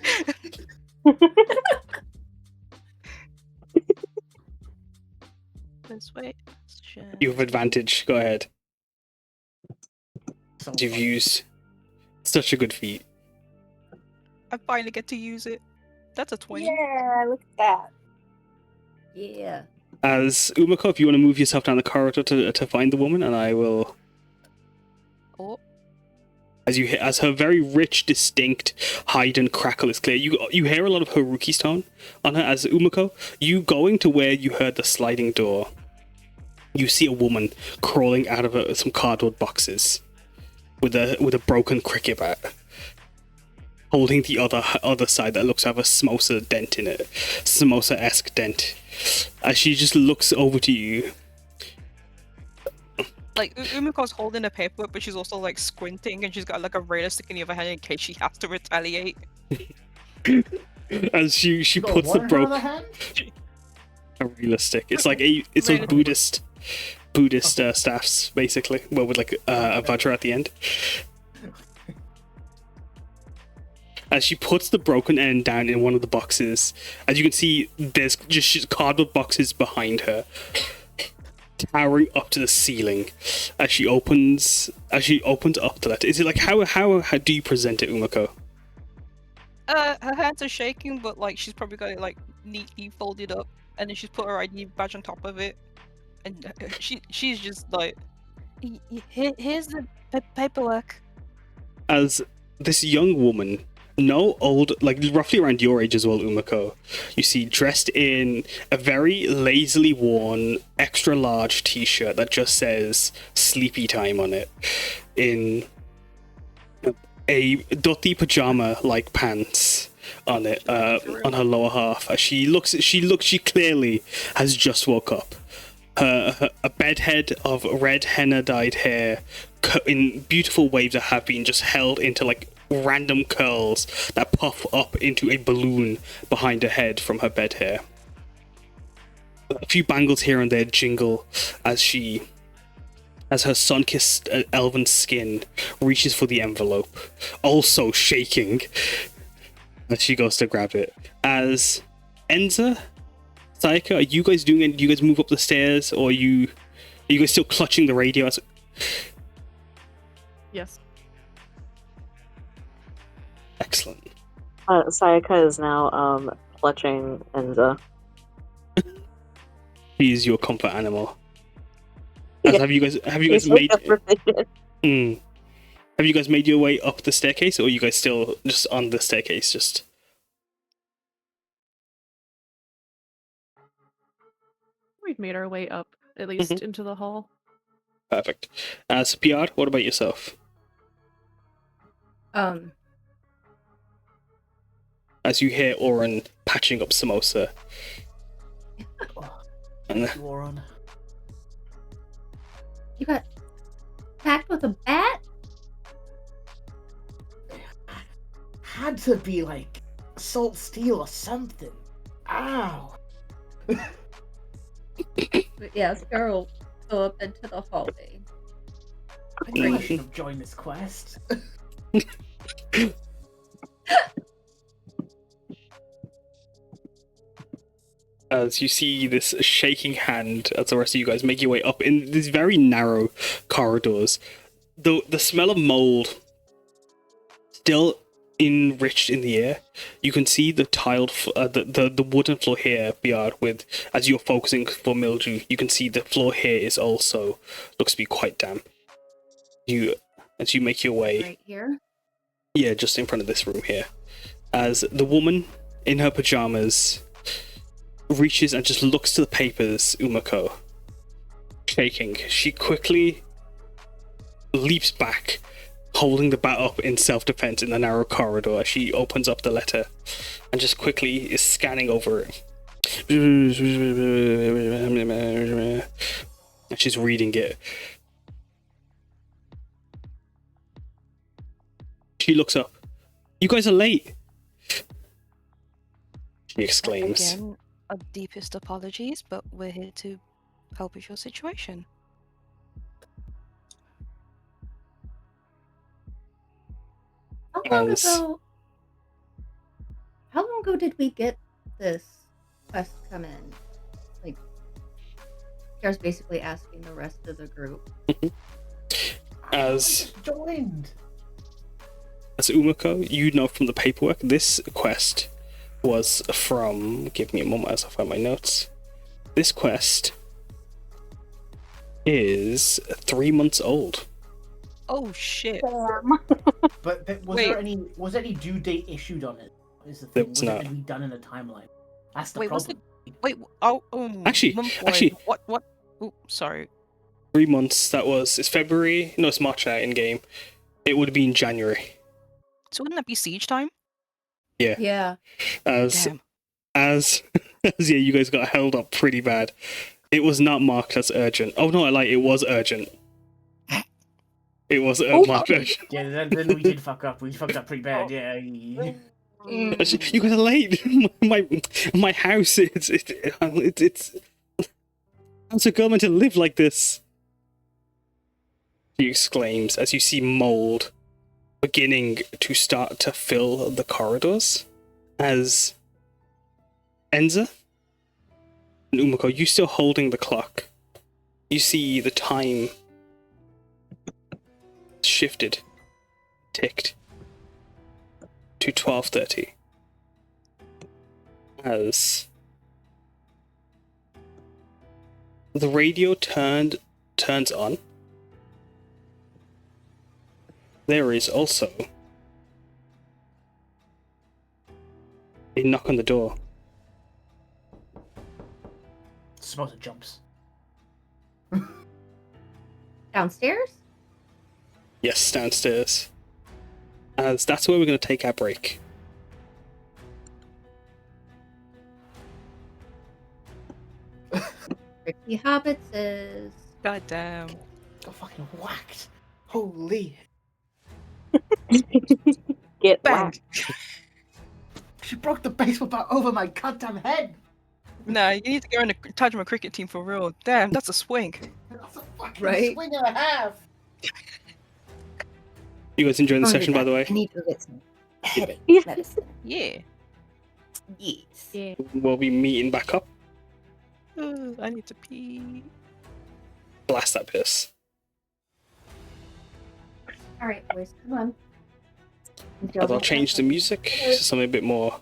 [SPEAKER 5] Let's wait.
[SPEAKER 2] You have advantage. Go ahead.
[SPEAKER 4] So
[SPEAKER 2] You've
[SPEAKER 4] funny.
[SPEAKER 2] used such a good feat.
[SPEAKER 5] I finally get to use it. That's a 20.
[SPEAKER 3] Yeah, look at that.
[SPEAKER 1] Yeah.
[SPEAKER 2] As Umeko, if you want to move yourself down the corridor to find the woman, and I will.
[SPEAKER 5] Oh,
[SPEAKER 2] As her very rich, distinct hide and crackle is clear, you hear a lot of Haruki's tone on her. As Umeko, you going to where you heard the sliding door, you see a woman crawling out of some cardboard boxes with a broken cricket bat, holding the other side that looks to have a Samosa dent in it, Samosa-esque dent. As she just looks over to you.
[SPEAKER 5] like Umiko's holding a paper, but she's also like squinting, and she's got like a radar stick in the other hand in case she has to retaliate.
[SPEAKER 2] As she
[SPEAKER 4] Got
[SPEAKER 2] puts
[SPEAKER 4] one
[SPEAKER 2] the
[SPEAKER 4] in her
[SPEAKER 2] broke
[SPEAKER 4] other hand?
[SPEAKER 2] a realistic stick. It's like those Buddhist staffs basically, well with like a vajra at the end. As she puts the broken end down in one of the boxes, as you can see, there's just cardboard boxes behind her, towering up to the ceiling. As she opens up the letter, is it like how do you present it, Umeko?
[SPEAKER 5] Her hands are shaking, but like she's probably got it like neatly folded up, and then she's put her ID badge on top of it, and she's just like, here's the paperwork.
[SPEAKER 2] As this young woman, no old, like roughly around your age as well, Umeko, you see dressed in a very lazily worn, extra large t-shirt that just says sleepy time on it, in a dhoti pajama like pants on it, on her lower half. As she clearly has just woke up. A bedhead of red henna dyed hair in beautiful waves that have been just held into like random curls that puff up into a balloon behind her head from her bed hair. A few bangles here and there jingle as her sun-kissed elven skin reaches for the envelope, also shaking as she goes to grab it. As Enza, Sayaka, are you guys doing it? Do you guys move up the stairs, or are you guys still clutching the radio?
[SPEAKER 6] Yes.
[SPEAKER 2] Excellent.
[SPEAKER 7] Sayaka is now clutching Enza.
[SPEAKER 2] He is your comfort animal. As
[SPEAKER 7] Yeah.
[SPEAKER 2] have you guys
[SPEAKER 7] He's
[SPEAKER 2] made?
[SPEAKER 7] like
[SPEAKER 2] Have you guys made your way up the staircase, or are you guys still just on the staircase? Just
[SPEAKER 6] We've made our way up, at least into the hall.
[SPEAKER 2] perfect. As Piyar, what about yourself? As you hear Oryn patching up Samosa. And
[SPEAKER 4] Oryn.
[SPEAKER 1] You got attacked with a bat?
[SPEAKER 4] Had to be like salt steel or something. Ow.
[SPEAKER 1] But yeah, Scar will go up into the hallway.
[SPEAKER 4] I knew I should have joined this quest.
[SPEAKER 2] as you see this shaking hand as the rest of you guys make your way up in these very narrow corridors, the smell of mold still enriched in the air. You can see the tiled the wooden floor here, Piyar, with as you're focusing for mildew, you can see the floor here is also looks to be quite damp. As you make your way
[SPEAKER 1] Right here?
[SPEAKER 2] yeah, just in front of this room here, as the woman in her pajamas reaches and just looks to the papers, Umeko, shaking. She quickly leaps back, holding the bat up in self-defense in the narrow corridor as she opens up the letter and just quickly is scanning over it. And she's reading it. She looks up. "You guys are late," she exclaims.
[SPEAKER 5] Again, our deepest apologies, but we're here to help with your situation.
[SPEAKER 1] long
[SPEAKER 2] As
[SPEAKER 1] ago? How long ago did we get this quest come in? Like, Piyar's basically asking the rest of the group.
[SPEAKER 4] I
[SPEAKER 2] as
[SPEAKER 4] just joined.
[SPEAKER 2] as Umeko, you know from the paperwork, this quest was from. Give me a moment as I find my notes. This quest is 3 months old.
[SPEAKER 5] Oh shit.
[SPEAKER 4] But was there any due date issued on it? Is the
[SPEAKER 2] There
[SPEAKER 4] thing?
[SPEAKER 2] was
[SPEAKER 4] Was it
[SPEAKER 2] not.
[SPEAKER 4] going to be done in a timeline? That's the
[SPEAKER 5] Wait, what's
[SPEAKER 4] problem.
[SPEAKER 5] Wait, oh,
[SPEAKER 2] Actually,
[SPEAKER 5] month-wise, what? Oh, sorry.
[SPEAKER 2] 3 months. It's February. No, it's March now in game. It would have been January.
[SPEAKER 5] So wouldn't that be siege time?
[SPEAKER 1] Yeah.
[SPEAKER 2] As
[SPEAKER 5] Damn.
[SPEAKER 2] as yeah, you guys got held up pretty bad. It was not marked as urgent. Oh no, I lied. It was urgent. It was marked urgent.
[SPEAKER 4] Yeah, then we did fuck up. We fucked up pretty bad. Yeah.
[SPEAKER 2] Actually, you guys are late. my house. It's. How's a girl meant to live like this? He exclaims as you see mold beginning to start to fill the corridors. As Enza and Umeko, you still holding the clock. You see the time shifted, ticked to 12:30. As the radio turns on, there is also a knock on the door.
[SPEAKER 4] Samosa jumps.
[SPEAKER 1] Downstairs?
[SPEAKER 2] Yes, downstairs. As that's where we're going to take our break.
[SPEAKER 1] Ricky Hobbit says.
[SPEAKER 5] God damn.
[SPEAKER 4] Got fucking whacked. Holy.
[SPEAKER 7] Get
[SPEAKER 5] Bang.
[SPEAKER 7] whacked.
[SPEAKER 4] She broke the baseball bat over my goddamn head.
[SPEAKER 5] Nah, you need to go in the Tajima cricket team for real. Damn, that's a swing.
[SPEAKER 4] That's a fucking
[SPEAKER 1] Right?
[SPEAKER 4] swing and a half.
[SPEAKER 2] You guys enjoying the
[SPEAKER 1] "Oh,
[SPEAKER 2] session, by the way?
[SPEAKER 1] I need to get some headache medicine.
[SPEAKER 5] Yeah.
[SPEAKER 1] Yes.
[SPEAKER 6] Yeah.
[SPEAKER 2] We'll be meeting back up.
[SPEAKER 5] I need to pee.
[SPEAKER 2] Blast that piss.
[SPEAKER 1] All right, boys, come on.
[SPEAKER 2] I'll change the music to something a bit more.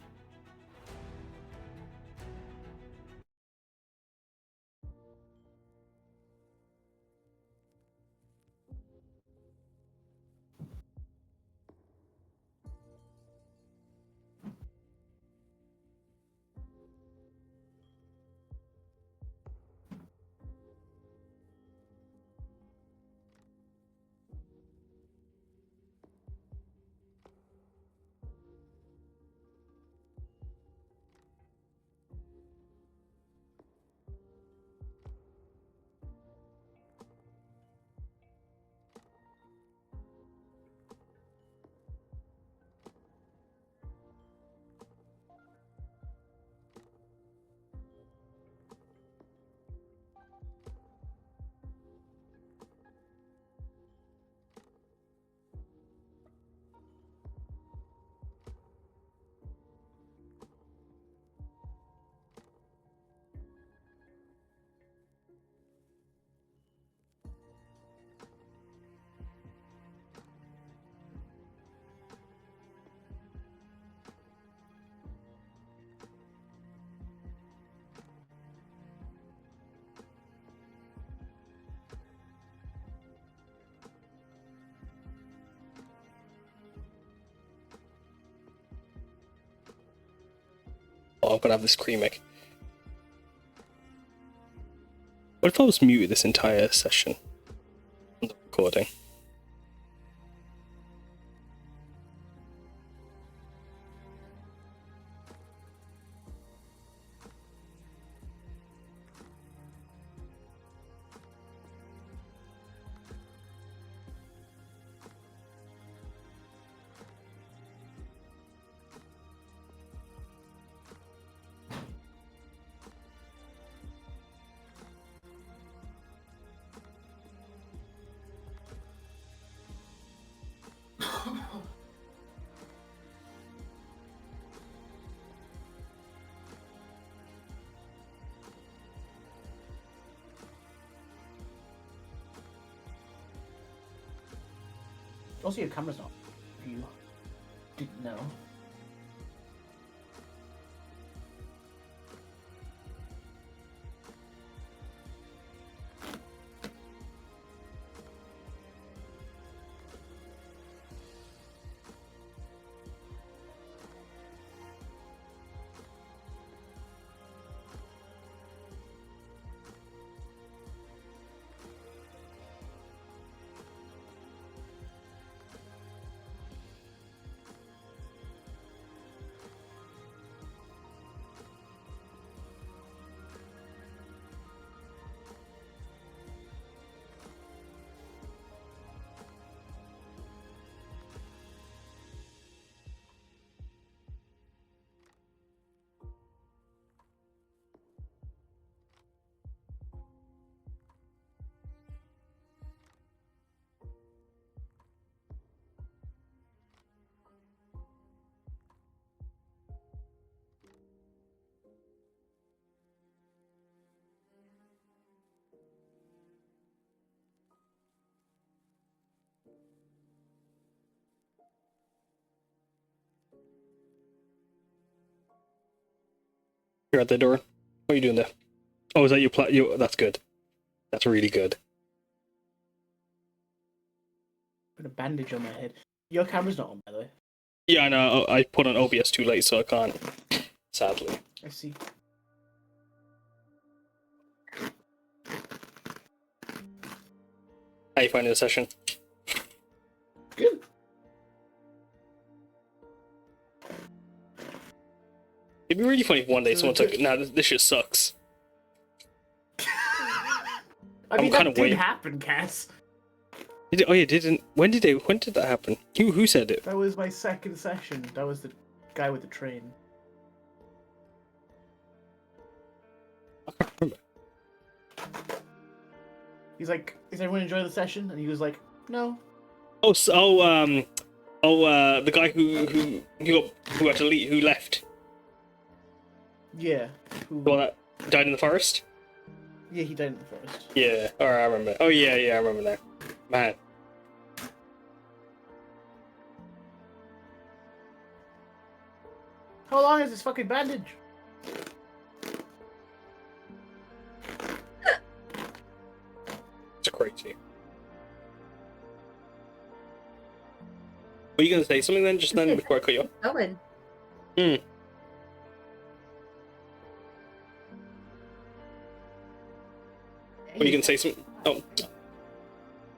[SPEAKER 2] Oh, I'm gonna have this creamic. What if I was muted this entire session? On the recording.
[SPEAKER 4] Also, your camera's not. If you didn't know.
[SPEAKER 2] You're at the door. What are you doing there? Oh, is that your you? That's good. That's really good.
[SPEAKER 4] Put a bandage on my head. Your camera's not on, by the way.
[SPEAKER 2] Yeah, I know. I put on OBS too late, so I can't. Sadly.
[SPEAKER 4] I see.
[SPEAKER 2] How you finding the session?
[SPEAKER 4] Good.
[SPEAKER 2] It'd be really funny if one day someone's like, "Nah, this shit sucks."
[SPEAKER 4] I mean,
[SPEAKER 2] kind
[SPEAKER 4] that
[SPEAKER 2] of
[SPEAKER 4] did
[SPEAKER 2] waiting.
[SPEAKER 4] happen, Cass.
[SPEAKER 2] Did it, oh yeah, didn't. When did that happen? Who said it?
[SPEAKER 4] That was my second session. That was the guy with the train.
[SPEAKER 2] I can't remember.
[SPEAKER 4] He's like, "Is everyone enjoying the session?" And he was like, "No."
[SPEAKER 2] Oh, the guy who had to leave, who left.
[SPEAKER 4] Yeah. Who...
[SPEAKER 2] The one that died in the forest.
[SPEAKER 4] Yeah, he died in the forest.
[SPEAKER 2] Yeah. Alright, I remember. Oh yeah, I remember now. Man.
[SPEAKER 4] How long is this fucking bandage?
[SPEAKER 2] It's crazy. Were you gonna say something then, just then, before I cut you off?
[SPEAKER 1] Going.
[SPEAKER 2] Were you gonna say something? Oh. I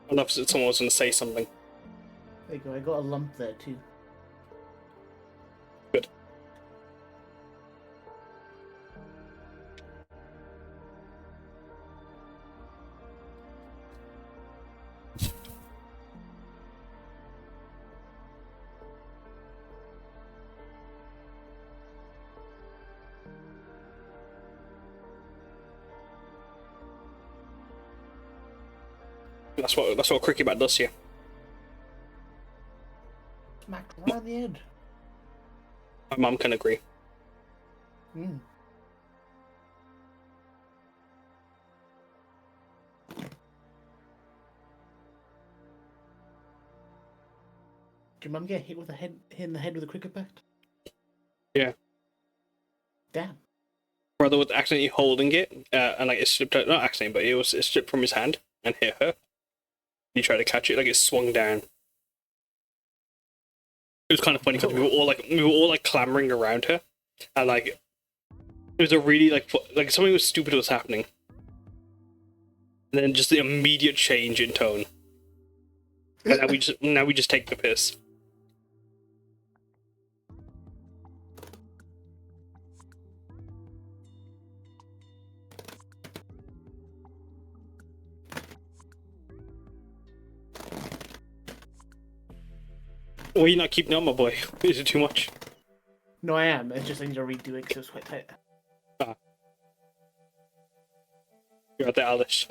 [SPEAKER 2] don't know if someone was gonna say something.
[SPEAKER 4] There you go. I got a lump there too.
[SPEAKER 2] Good. That's what Cricket Bat does here.
[SPEAKER 4] Smacked right on the head.
[SPEAKER 2] My mum can agree.
[SPEAKER 4] Hmm. Did your mum get hit in the head with a cricket bat?
[SPEAKER 2] Yeah.
[SPEAKER 4] Damn.
[SPEAKER 2] Brother was accidentally holding it, and like it slipped out. Not accidentally, but it slipped from his hand and hit her. He tried to catch it, like it swung down. It was kind of funny because we were all like clamoring around her, and like it was a really like something was stupid was happening, and then just the immediate change in tone. And now we just take the piss. Well, you're not keeping up, my boy. Is it too much?
[SPEAKER 4] No, I am. It's just I need to redo it because it was quite tight.
[SPEAKER 2] Ah. You're at the Alice.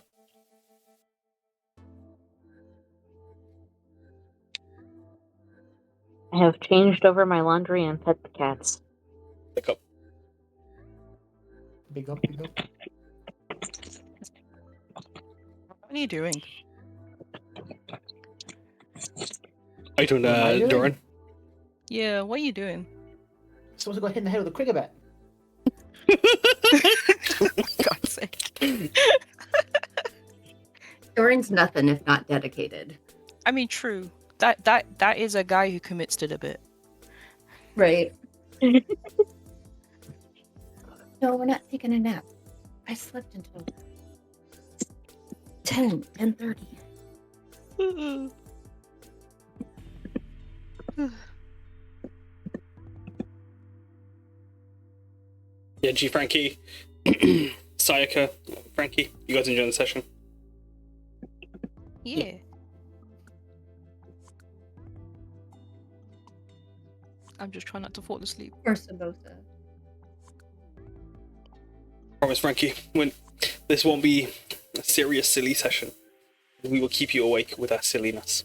[SPEAKER 7] I have changed over my laundry and fed the cats.
[SPEAKER 2] Pick up.
[SPEAKER 4] Big up, big up.
[SPEAKER 5] What are you doing?
[SPEAKER 2] I don't
[SPEAKER 4] What am I
[SPEAKER 2] know,
[SPEAKER 4] doing?
[SPEAKER 2] Doran.
[SPEAKER 5] Yeah, what are you doing?
[SPEAKER 4] Someone's got hit in the head with a cricket bat.
[SPEAKER 5] God's sake.
[SPEAKER 1] Doran's nothing if not dedicated.
[SPEAKER 5] I mean, true. That is a guy who commits to the bit.
[SPEAKER 1] Right. No, we're not taking a nap. I slept until 10:30.
[SPEAKER 2] Yeah, G Frankie, Sayaka, Frankie, you guys enjoying the session?
[SPEAKER 5] Yeah. I'm just trying not to fall asleep.
[SPEAKER 1] Or Samosa.
[SPEAKER 2] Promise, Frankie, when this won't be a serious, silly session. We will keep you awake with our silliness.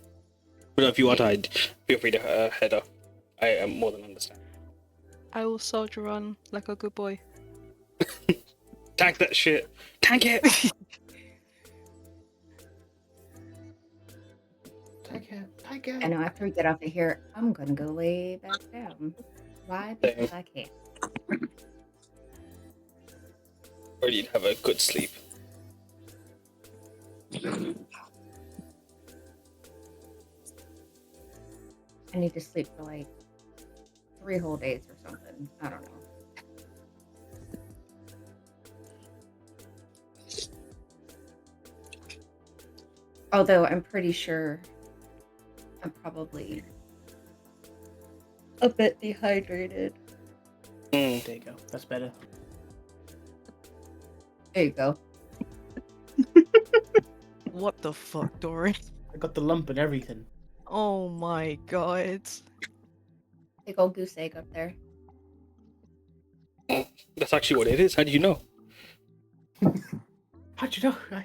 [SPEAKER 2] But if you want to, feel free to head up. I am more than understand.
[SPEAKER 5] I will soldier on like a good boy.
[SPEAKER 2] Tank that shit. Tank it!
[SPEAKER 4] Take it.
[SPEAKER 1] I know after we get off of here, I'm gonna go lay back down. Why? Because I can.
[SPEAKER 2] Or you'd have a good sleep.
[SPEAKER 1] I need to sleep for like 3 whole days or something. I don't know. Although I'm pretty sure I'm probably a bit dehydrated.
[SPEAKER 4] There you go. That's better.
[SPEAKER 1] There you go.
[SPEAKER 5] What the fuck, Dory?
[SPEAKER 4] I got the lump and everything.
[SPEAKER 5] Oh my god.
[SPEAKER 1] Big old goose egg up there.
[SPEAKER 2] That's actually what it is. How do you know?
[SPEAKER 4] How'd you know? I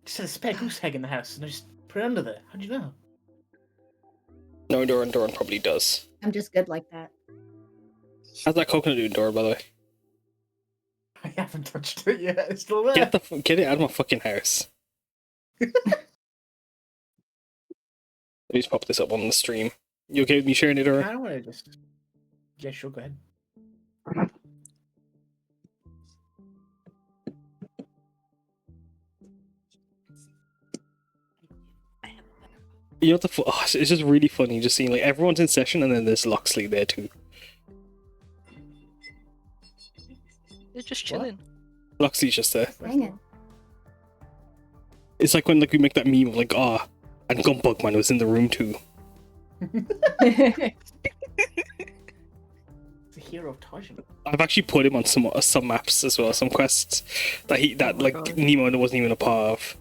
[SPEAKER 4] just had a spare goose egg in the house and I just put it under there. How'd you know?
[SPEAKER 2] No, Doran probably does.
[SPEAKER 1] I'm just good like that.
[SPEAKER 2] How's that coconut doing, Doran, by the way?
[SPEAKER 4] I haven't touched it yet. It's still there.
[SPEAKER 2] Get it out of my fucking house. Let me just pop this up on the stream. You okay with me sharing it,
[SPEAKER 4] I
[SPEAKER 2] or?
[SPEAKER 4] don't want to just. Yeah, sure. Go ahead.
[SPEAKER 2] You know what it's just really funny just seeing like everyone's in session and then there's Loxley there too.
[SPEAKER 5] They're just chilling.
[SPEAKER 2] Loxley's just there.
[SPEAKER 1] Hanging.
[SPEAKER 2] It's like when like we make that meme of like, and Gumbugman was in the room too.
[SPEAKER 4] It's the hero of Tajima.
[SPEAKER 2] I've actually put him on some maps as well, some quests that
[SPEAKER 5] God.
[SPEAKER 2] Nemo wasn't even a part of.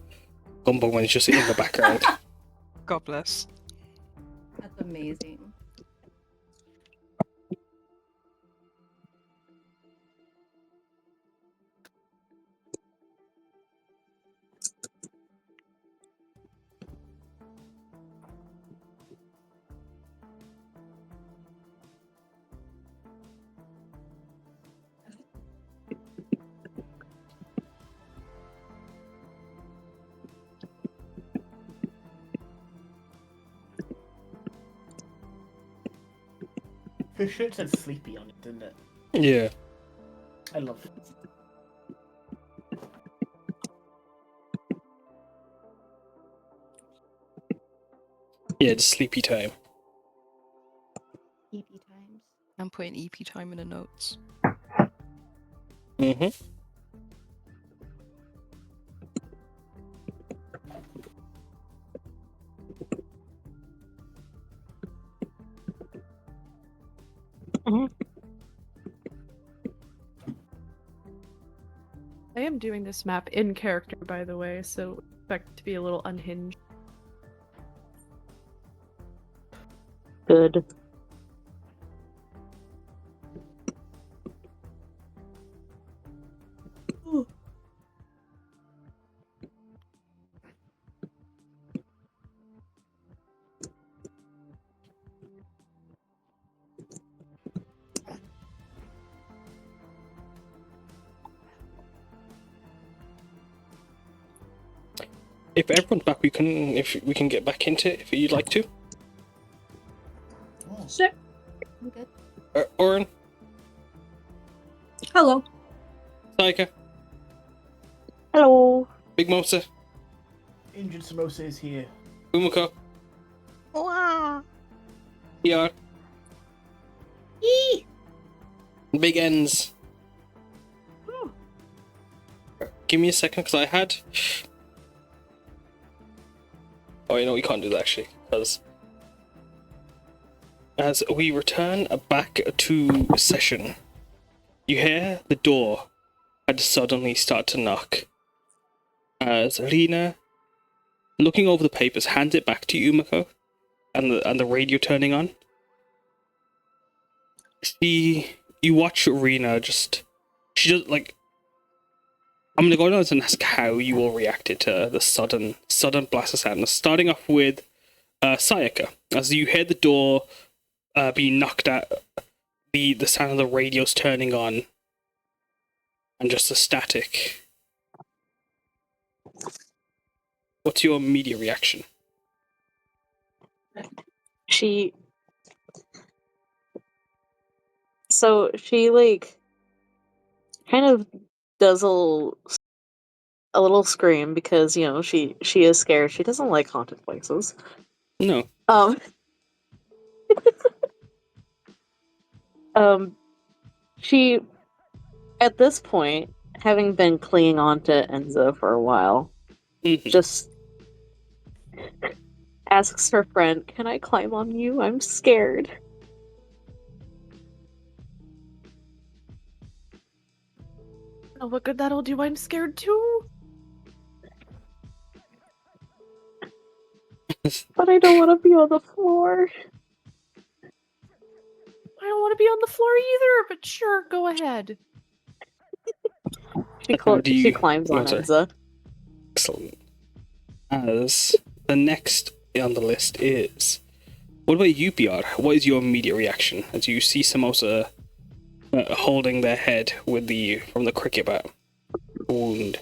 [SPEAKER 2] Gumbugman is just in the background.
[SPEAKER 5] God bless.
[SPEAKER 1] That's amazing.
[SPEAKER 4] The shirt said sleepy on it, didn't it?
[SPEAKER 2] Yeah.
[SPEAKER 4] I love it.
[SPEAKER 2] Yeah, it's sleepy time.
[SPEAKER 1] EP times.
[SPEAKER 5] I'm putting EP time in the notes.
[SPEAKER 2] Mm-hmm.
[SPEAKER 6] I am doing this map in character, by the way, so expect it to be a little unhinged.
[SPEAKER 7] Good.
[SPEAKER 2] If everyone's back, if we can get back into it if you'd like to.
[SPEAKER 3] Shit.
[SPEAKER 1] I'm good.
[SPEAKER 2] Oryn,
[SPEAKER 3] Hello.
[SPEAKER 2] Sayaka,
[SPEAKER 7] Hello.
[SPEAKER 2] Big Mosa,
[SPEAKER 4] Injured Samosa is here.
[SPEAKER 2] Umeko,
[SPEAKER 5] Wow.
[SPEAKER 2] Piyar,
[SPEAKER 1] Eee!
[SPEAKER 2] Big Ends. Give me a second, because I had... Oh, you know, we can't do that, actually, because... As we return back to session, you hear the door had suddenly start to knock. As Reena, looking over the papers, hands it back to you, Umeko, and the radio turning on. You watch Reena just... She just, like... I'm gonna go down and ask how you all reacted to the sudden blast of sadness. Starting off with Sayaka, as you hear the door being knocked out, the sound of the radios turning on, and just the static. What's your immediate reaction?
[SPEAKER 7] She like kind of does a little scream because, you know, she is scared. She doesn't like haunted places.
[SPEAKER 2] No.
[SPEAKER 7] She, at this point, having been clinging on to Enza for a while, just asks her friend, "Can I climb on you? I'm scared."
[SPEAKER 6] Oh, what good that'll do? I'm scared too.
[SPEAKER 7] But I don't want to be on the floor.
[SPEAKER 6] I don't want to be on the floor either, but sure, go ahead.
[SPEAKER 7] She climbs on
[SPEAKER 2] sorry.
[SPEAKER 7] Enza.
[SPEAKER 2] Excellent. As the next on the list is... What about you, Piyar? What is your immediate reaction as you see Samosa holding their head with from the cricket bat wound?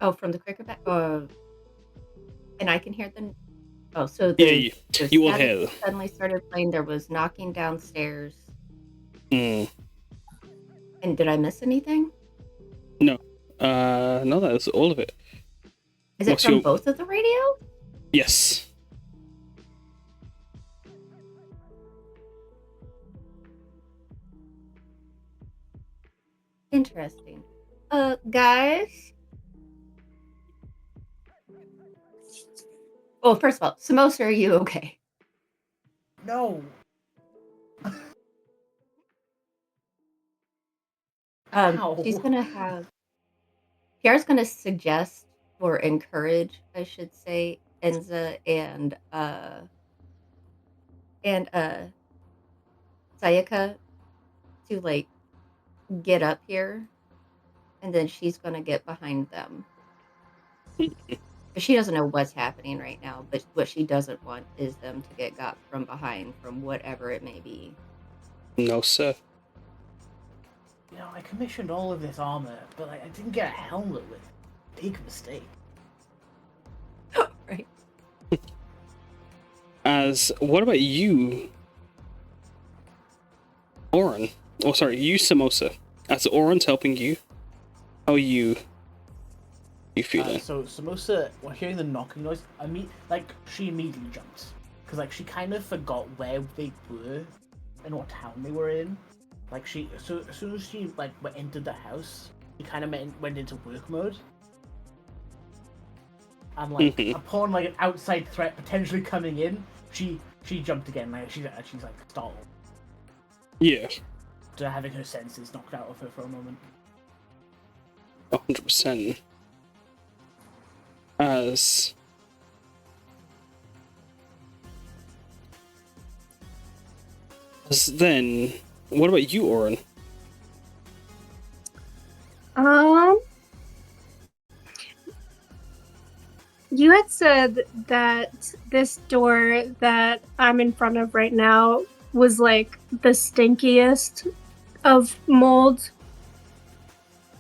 [SPEAKER 1] Oh, from the cricket bat? And I can hear them. Oh, so the
[SPEAKER 2] you will
[SPEAKER 1] static
[SPEAKER 2] hear.
[SPEAKER 1] Suddenly started playing. There was knocking downstairs.
[SPEAKER 2] Mm.
[SPEAKER 1] And did I miss anything?
[SPEAKER 2] No. No, that's all of it.
[SPEAKER 1] Is it from both of the radios?
[SPEAKER 2] Yes.
[SPEAKER 1] Interesting. Guys. Well, first of all, Samosa, are you okay?
[SPEAKER 4] No.
[SPEAKER 1] She's gonna have... Piyar's gonna suggest or encourage, I should say, Enza and Sayaka to like get up here, and then she's gonna get behind them. She doesn't know what's happening right now, but what she doesn't want is them to get got from behind from whatever it may be.
[SPEAKER 2] No, sir.
[SPEAKER 4] You know, I commissioned all of this armor, but like, I didn't get a helmet with it. Big mistake.
[SPEAKER 1] Right.
[SPEAKER 2] What about you, Oryn? Oh, sorry, you, Samosa. As Oryn's helping you, how are you feeling?
[SPEAKER 4] So Samosa, while hearing the knocking noise, she immediately jumped because like she kind of forgot where they were and what town they were in. Like as soon as she entered the house, she kind of went into work mode. And upon an outside threat potentially coming in, she jumped again. She's startled.
[SPEAKER 2] Yeah.
[SPEAKER 4] To having her senses knocked out of her for a moment.
[SPEAKER 2] 100%. Then, what about you, Oryn?
[SPEAKER 3] You had said that this door that I'm in front of right now was like the stinkiest of mold.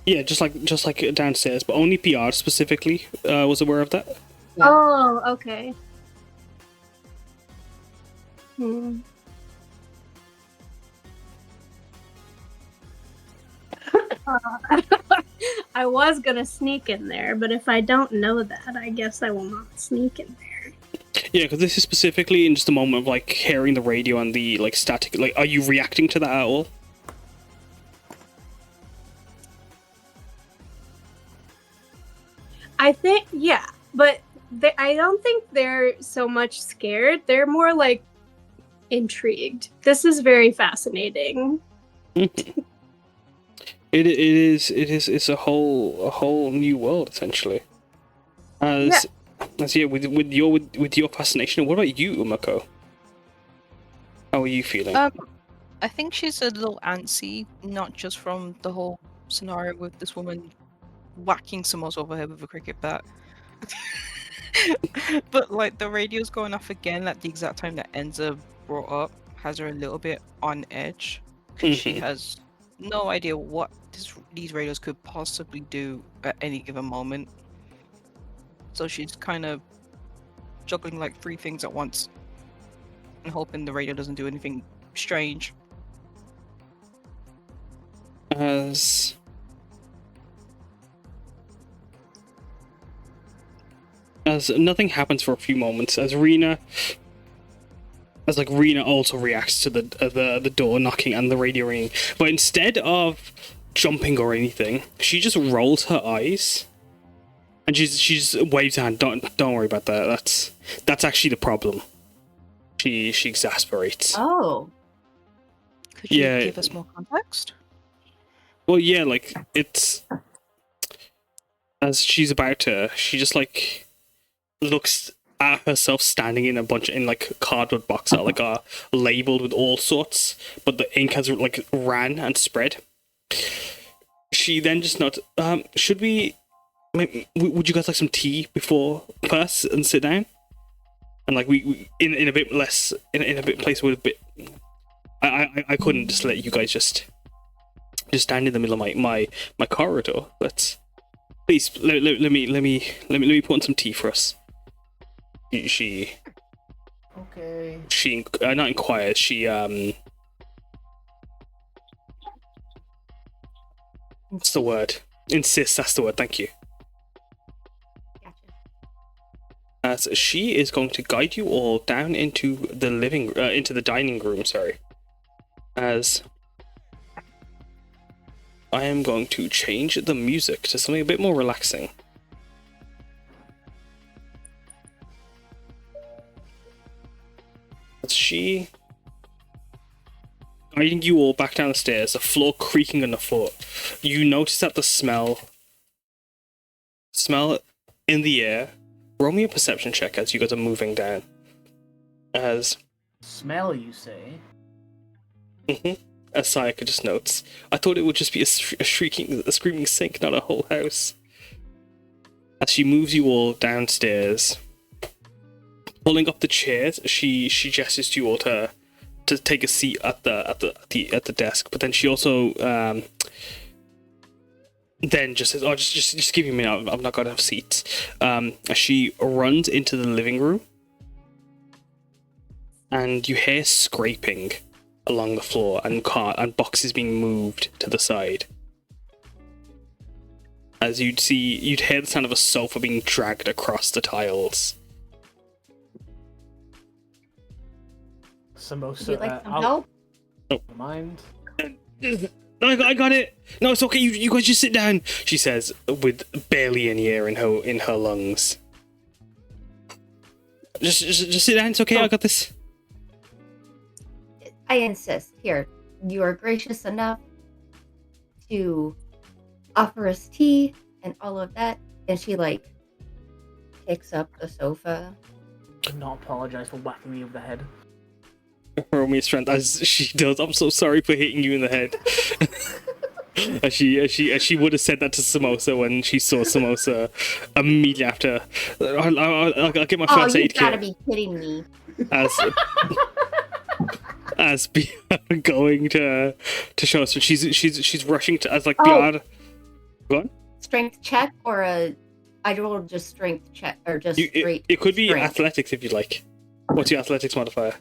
[SPEAKER 2] Yeah, just like downstairs, but only Piyar specifically was aware of that.
[SPEAKER 1] Yeah.
[SPEAKER 3] Oh, okay. I was gonna sneak in there, but if I don't know that, I guess I will not sneak in there.
[SPEAKER 2] Yeah, because this is specifically in just a moment of like hearing the radio and the like static. Like, are you reacting to that at all?
[SPEAKER 3] I think, yeah, but I don't think they're so much scared. They're more like intrigued. This is very fascinating.
[SPEAKER 2] It's a whole new world essentially. As with your fascination. What about you, Umeko? How are you feeling?
[SPEAKER 5] I think she's a little antsy, not just from the whole scenario with this woman whacking Samosa over her with a cricket bat. But like the radio's going off again at the exact time that Enza brought up has her a little bit on edge. She has no idea what these radios could possibly do at any given moment. So she's kind of juggling like 3 things at once and hoping the radio doesn't do anything strange.
[SPEAKER 2] As nothing happens for a few moments, as Reena also reacts to the door knocking and the radio ringing, but instead of jumping or anything, she just rolls her eyes, and she just waves her hand. Don't worry about that. That's actually the problem. She exasperates.
[SPEAKER 1] Oh.
[SPEAKER 5] Could you give us more context?
[SPEAKER 2] Well, yeah, like it's as she's about to, she just like looks at herself standing in like cardboard boxes that like are labeled with all sorts, but the ink has like ran and spread. She then just nods. Should we? Would you guys like some tea before first and sit down? And like we in a bit less in a bit place with a bit. I couldn't just let you guys just stand in the middle of my corridor. Please let me put on some tea for us. She not inquires. She what's the word? Insists. That's the word. Thank you.
[SPEAKER 1] Gotcha.
[SPEAKER 2] As she is going to guide you all down into the into the dining room. Sorry. As I am going to change the music to something a bit more relaxing. As she guiding you all back down the stairs, the floor creaking underfoot, you notice that the smell in the air. Roll me a perception check as you guys are moving down. As
[SPEAKER 4] smell, you say?
[SPEAKER 2] As Sayaka just notes, I thought it would just be a screaming sink, not a whole house. As she moves you all downstairs, pulling up the chairs, she gestures to you all to take a seat at the desk. But then she also then just says, "Oh, just give me a minute. I'm not gonna have seats." As she runs into the living room, and you hear scraping along the floor and boxes being moved to the side. As you'd hear the sound of a sofa being dragged across the tiles.
[SPEAKER 4] Samosa,
[SPEAKER 1] Would you like some help?
[SPEAKER 4] Mind?
[SPEAKER 2] I got it. No, it's okay. You guys just sit down. She says with barely any air in her lungs. Just sit down. It's okay. I got this.
[SPEAKER 1] I insist. Here, you are gracious enough to offer us tea and all of that. And she like picks up the sofa.
[SPEAKER 4] Do not apologize for whacking me over the head.
[SPEAKER 2] Roll me a strength as she does. I'm so sorry for hitting you in the head. as she would have said that to Samosa when she saw Samosa immediately after. I'll get my first aid kit.
[SPEAKER 1] You gotta be kidding me.
[SPEAKER 2] As Piyar going to show us, she's rushing to as like Piyar. Go on.
[SPEAKER 1] Strength check or I rolled just strength check or just straight.
[SPEAKER 2] It could be
[SPEAKER 1] strength.
[SPEAKER 2] athletics if you like. What's your athletics modifier?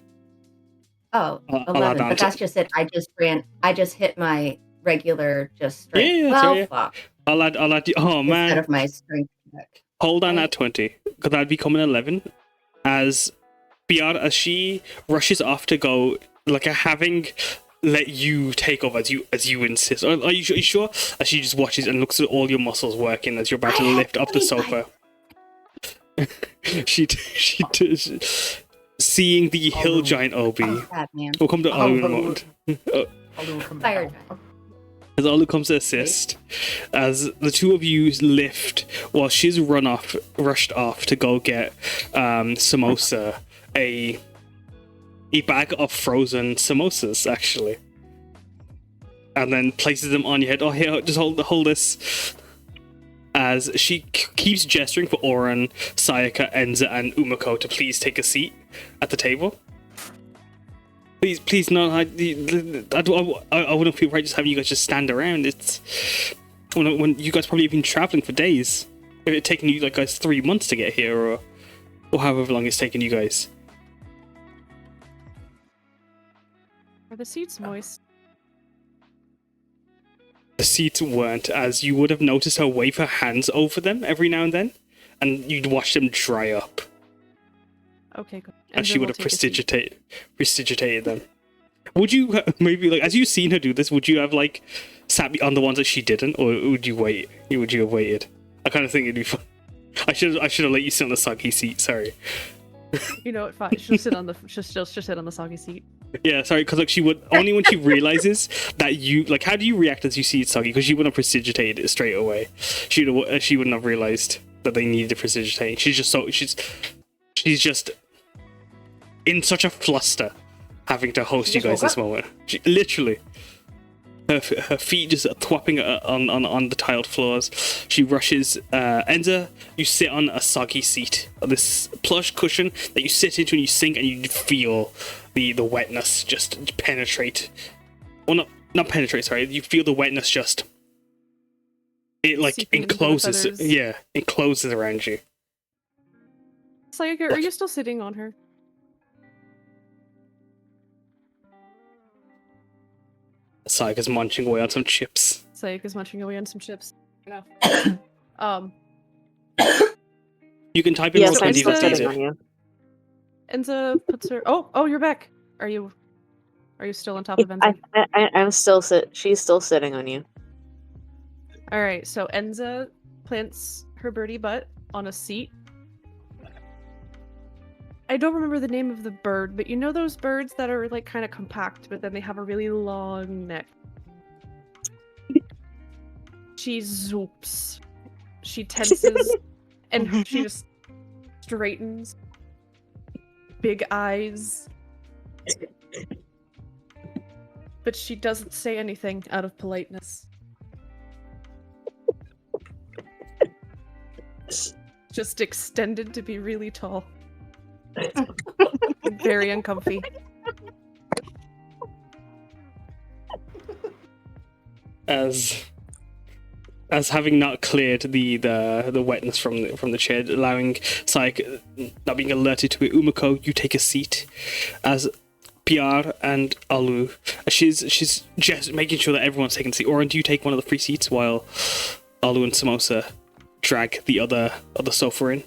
[SPEAKER 1] Oh,
[SPEAKER 2] I'll add
[SPEAKER 1] 11.
[SPEAKER 2] on
[SPEAKER 1] But
[SPEAKER 2] to-
[SPEAKER 1] that's just it. I just hit my regular just
[SPEAKER 2] Yeah,
[SPEAKER 1] strength.
[SPEAKER 2] yeah,
[SPEAKER 1] Well,
[SPEAKER 2] sorry, yeah.
[SPEAKER 1] fuck.
[SPEAKER 2] I'll add. Oh
[SPEAKER 1] Instead
[SPEAKER 2] man,
[SPEAKER 1] of my strength check.
[SPEAKER 2] hold on
[SPEAKER 1] Right.
[SPEAKER 2] at 20 because that'd become an 11. As Piyar, as she rushes off to go, like having let you take over as you insist. Are you sure? As she just watches and looks at all your muscles working as you're about to lift up the sofa. she seeing the hill giant Obi.
[SPEAKER 1] Oh, bad man.
[SPEAKER 2] We'll come to Alu in a moment.
[SPEAKER 1] Fire giant.
[SPEAKER 2] As Alu comes to assist, as the two of you lift while she's rushed off to go get Samosa a bag of frozen samosas, actually, and then places them on your head. Oh, here, just hold this. As she keeps gesturing for Oryn, Sayaka, Enza, and Umeko to please take a seat at the table. Please, no. I wouldn't feel right just having you guys just stand around. It's when you guys probably have been traveling for days. If it's taken you like guys 3 months to get here, or however long it's taken you guys.
[SPEAKER 6] Are the seats moist?
[SPEAKER 2] The seats weren't, as you would have noticed her wave her hands over them every now and then, and you'd watch them dry up.
[SPEAKER 6] Okay, good.
[SPEAKER 2] And she would have prestigitated them. Would you maybe, like, as you've seen her do this, would you have like sat on the ones that she didn't, or would you wait? Would you have waited? I kind of think it'd be fun. I should have let you sit on the soggy seat. Sorry.
[SPEAKER 6] You know what? Fine. She'll sit on the she'll sit on the soggy seat.
[SPEAKER 2] Yeah, sorry, because like she would only when she realizes that you like. How do you react as you see it soggy? Because she wouldn't have prestigitated it straight away. She wouldn't have realized that they needed to prestigitate. She's just in such a fluster having to host you guys this moment. She, literally. Her feet just thwapping on the tiled floors. She rushes. Enza, you sit on a soggy seat, this plush cushion that you sit into and you sink, and you feel the wetness just penetrate. Well, not penetrate. Sorry, you feel the wetness just. It like
[SPEAKER 6] Seeping into the
[SPEAKER 2] encloses.
[SPEAKER 6] feathers.
[SPEAKER 2] Yeah, encloses around you.
[SPEAKER 6] Sayaka, are you still sitting on her?
[SPEAKER 2] Sayaka's munching away on some chips.
[SPEAKER 6] Sayaka's munching away on some chips. No.
[SPEAKER 2] You can type in
[SPEAKER 7] Yes,
[SPEAKER 2] more
[SPEAKER 7] I'm
[SPEAKER 2] 20
[SPEAKER 7] still
[SPEAKER 2] if
[SPEAKER 7] sitting
[SPEAKER 2] easier.
[SPEAKER 7] on you.
[SPEAKER 6] Enza puts her. Oh, you're back. Are you still on top of Enza?
[SPEAKER 7] I'm still She's still sitting on you.
[SPEAKER 6] All right. So Enza plants her birdie butt on a seat. I don't remember the name of the bird, but you know those birds that are like kind of compact, but then they have a really long neck. She zoops. She tenses, and she just straightens. Big eyes. But she doesn't say anything out of politeness. Just extended to be really tall. Very uncomfy.
[SPEAKER 2] As having not cleared the wetness from the chair, allowing Sayaka not being alerted to it, Umeko, you take a seat. As Piyar and Alu, she's just making sure that everyone's taking a seat. Oryn, do you take one of the free seats while Alu and Samosa drag the other sofa in?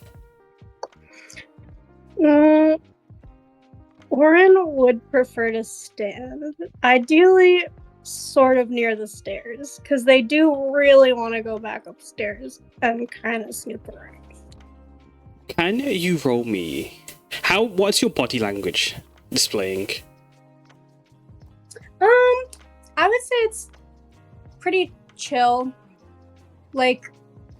[SPEAKER 8] Oryn would prefer to stand. Ideally, sort of near the stairs, because they do really want to go back upstairs and kind of snoop around.
[SPEAKER 2] Can you roll me? What's your body language displaying?
[SPEAKER 8] I would say it's pretty chill. Like,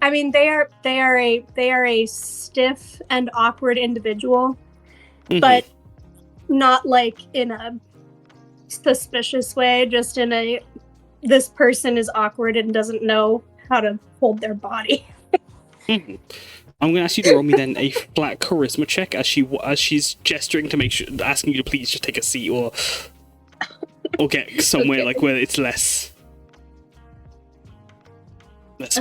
[SPEAKER 8] I mean, they are a stiff and awkward individual, but not like in a suspicious way, just in a this person is awkward and doesn't know how to hold their body.
[SPEAKER 2] I'm going to ask you to roll me then a flat charisma check as she's gesturing to make sure, asking you to please just take a seat or get somewhere like where it's less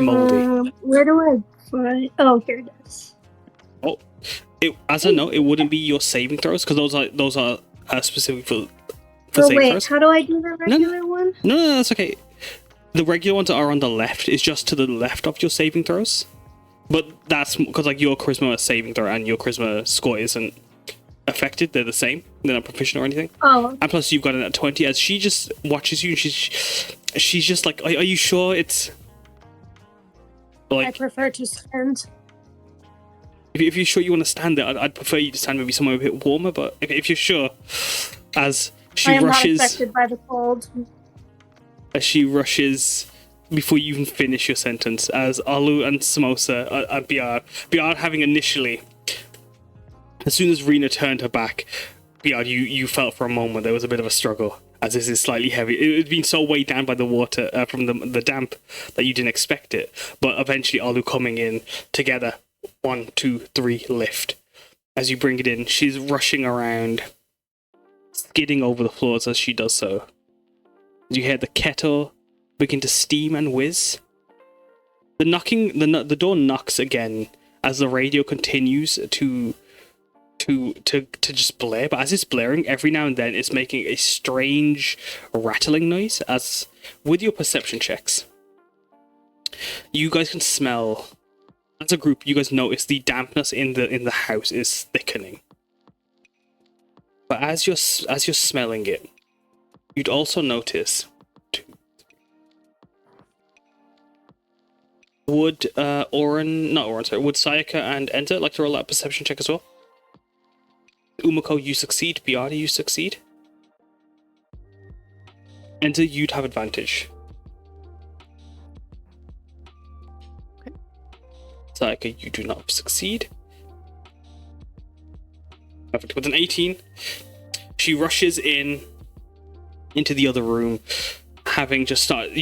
[SPEAKER 2] moldy.
[SPEAKER 8] Where do I find? Oh, here it is.
[SPEAKER 2] As I know, it wouldn't be your saving throws because those are specific for for
[SPEAKER 8] Oh
[SPEAKER 2] saving
[SPEAKER 8] wait,
[SPEAKER 2] throws.
[SPEAKER 8] how do I do the regular one?
[SPEAKER 2] No, that's okay. The regular ones are on the left. It's just to the left of your saving throws. But that's because like your charisma saving throw and your charisma score isn't affected. They're the same. They're not proficient or anything.
[SPEAKER 8] Oh,
[SPEAKER 2] And plus, you've got it at 20. As she just watches you, and she's just like, "Are you sure it's
[SPEAKER 8] I
[SPEAKER 2] like
[SPEAKER 8] prefer to stand.
[SPEAKER 2] if you're sure you want to stand there? I'd prefer you to stand maybe somewhere a bit warmer. But if you're sure, as she
[SPEAKER 8] I am
[SPEAKER 2] rushes,
[SPEAKER 8] not affected by the cold.
[SPEAKER 2] before you even finish your sentence, as Alu and Samosa and Piyar having initially, as soon as Reena turned her back, Piyar, you felt for a moment there was a bit of a struggle, as this is slightly heavy. It had been so weighed down by the water from the damp that you didn't expect it. But eventually Alu coming in together, 1, 2, 3, lift. As you bring it in, she's rushing around, skidding over the floors as she does so. You hear the kettle begin to steam and whiz. The door knocks again as the radio continues to just blare. But as it's blaring, every now and then it's making a strange rattling noise. As with your perception checks, you guys can smell. As a group, you guys notice the dampness in the house is thickening. But as you're smelling it, you'd also notice. Would would Sayaka and Enza like to roll that perception check as well? Umeko, you succeed. Piyar, you succeed. Enza, you'd have advantage.
[SPEAKER 6] Okay.
[SPEAKER 2] Sayaka, you do not succeed. Perfect. With an 18, she rushes into the other room, having just started,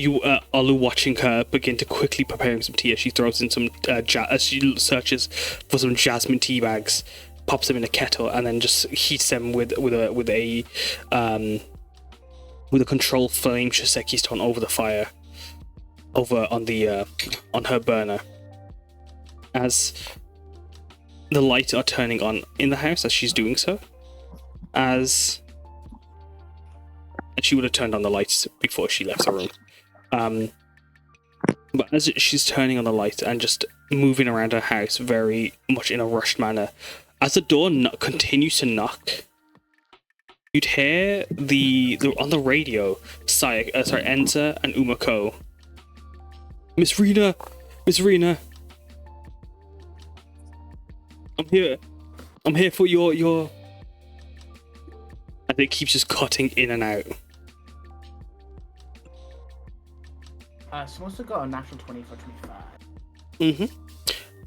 [SPEAKER 2] Alu watching her begin to quickly preparing some tea as she throws in some as she searches for some jasmine tea bags, pops them in a kettle, and then just heats them with a control flame Shiseki stone over the fire, over on her burner. As the lights are turning on in the house as she's doing so, and she would have turned on the lights before she left the room. But as she's turning on the lights and just moving around her house very much in a rushed manner, as the door continues to knock, you'd hear on the radio, Enza and Umeko. Miss Reena, I'm here for your. And it keeps just cutting in and out.
[SPEAKER 4] Samosa got a natural 20 for 25.
[SPEAKER 2] Mm-hmm.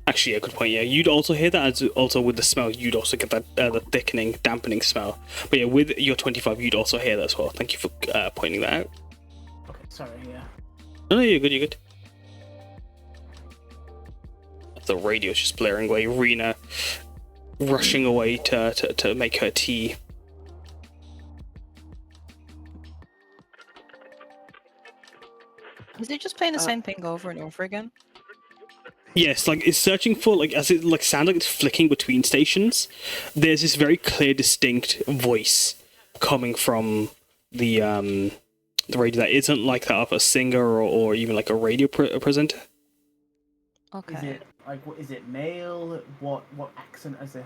[SPEAKER 2] Actually, yeah, good point. Yeah, you'd also hear that. As also with the smell, you'd also get that the thickening, dampening smell. But yeah, with your 25, you'd also hear that as well. Thank you for pointing that out.
[SPEAKER 4] Okay, sorry. Yeah.
[SPEAKER 2] No, you're good. You're good. The radio's just blaring away. Reena rushing away to make her tea.
[SPEAKER 5] Is it just playing the same thing over and over again?
[SPEAKER 2] Yes, like it's searching for as it sounds like it's flicking between stations. There's this very clear, distinct voice coming from the radio that isn't like that of a singer or even like a radio presenter.
[SPEAKER 5] Okay.
[SPEAKER 4] Is it male? What accent does it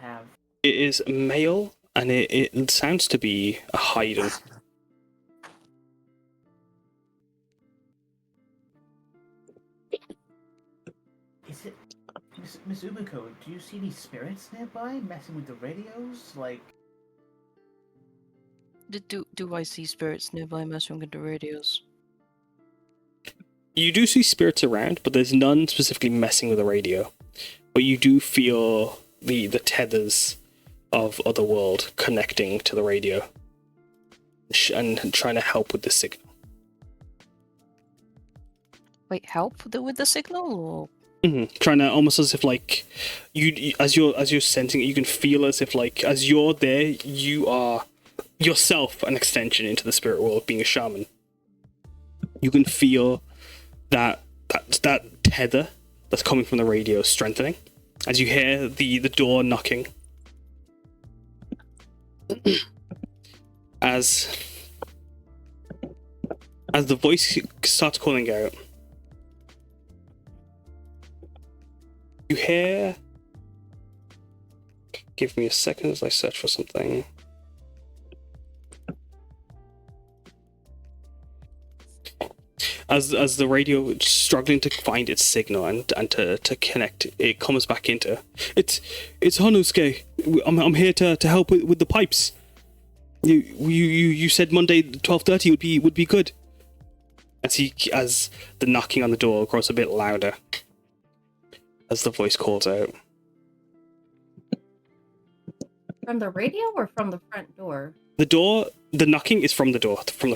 [SPEAKER 4] have?
[SPEAKER 2] It is male, and it sounds to be a Haiden.
[SPEAKER 4] Is it Miss Umeko? Do you see any spirits nearby messing with the radios? Like,
[SPEAKER 5] Do I see spirits nearby messing with the radios?
[SPEAKER 2] You do see spirits around, but there's none specifically messing with the radio. But you do feel the tethers of other world connecting to the radio and trying to help with the signal.
[SPEAKER 5] Wait, help with the signal? Or...
[SPEAKER 2] Mm-hmm. Trying to almost as if like you as you're sensing it, you can feel as if like as you're there, you are yourself an extension into the spirit world, being a shaman. You can feel that tether that's coming from the radio strengthening as you hear the door knocking. as the voice starts calling out, you hear. Give me a second as I search for something. As the radio is struggling to find its signal and to connect, it comes back into it's Hanusuke. I'm here to help with the pipes. You said Monday 12:30 would be good. As the knocking on the door grows a bit louder, as the voice calls out.
[SPEAKER 1] From the radio or from the front door?
[SPEAKER 2] The knocking is from the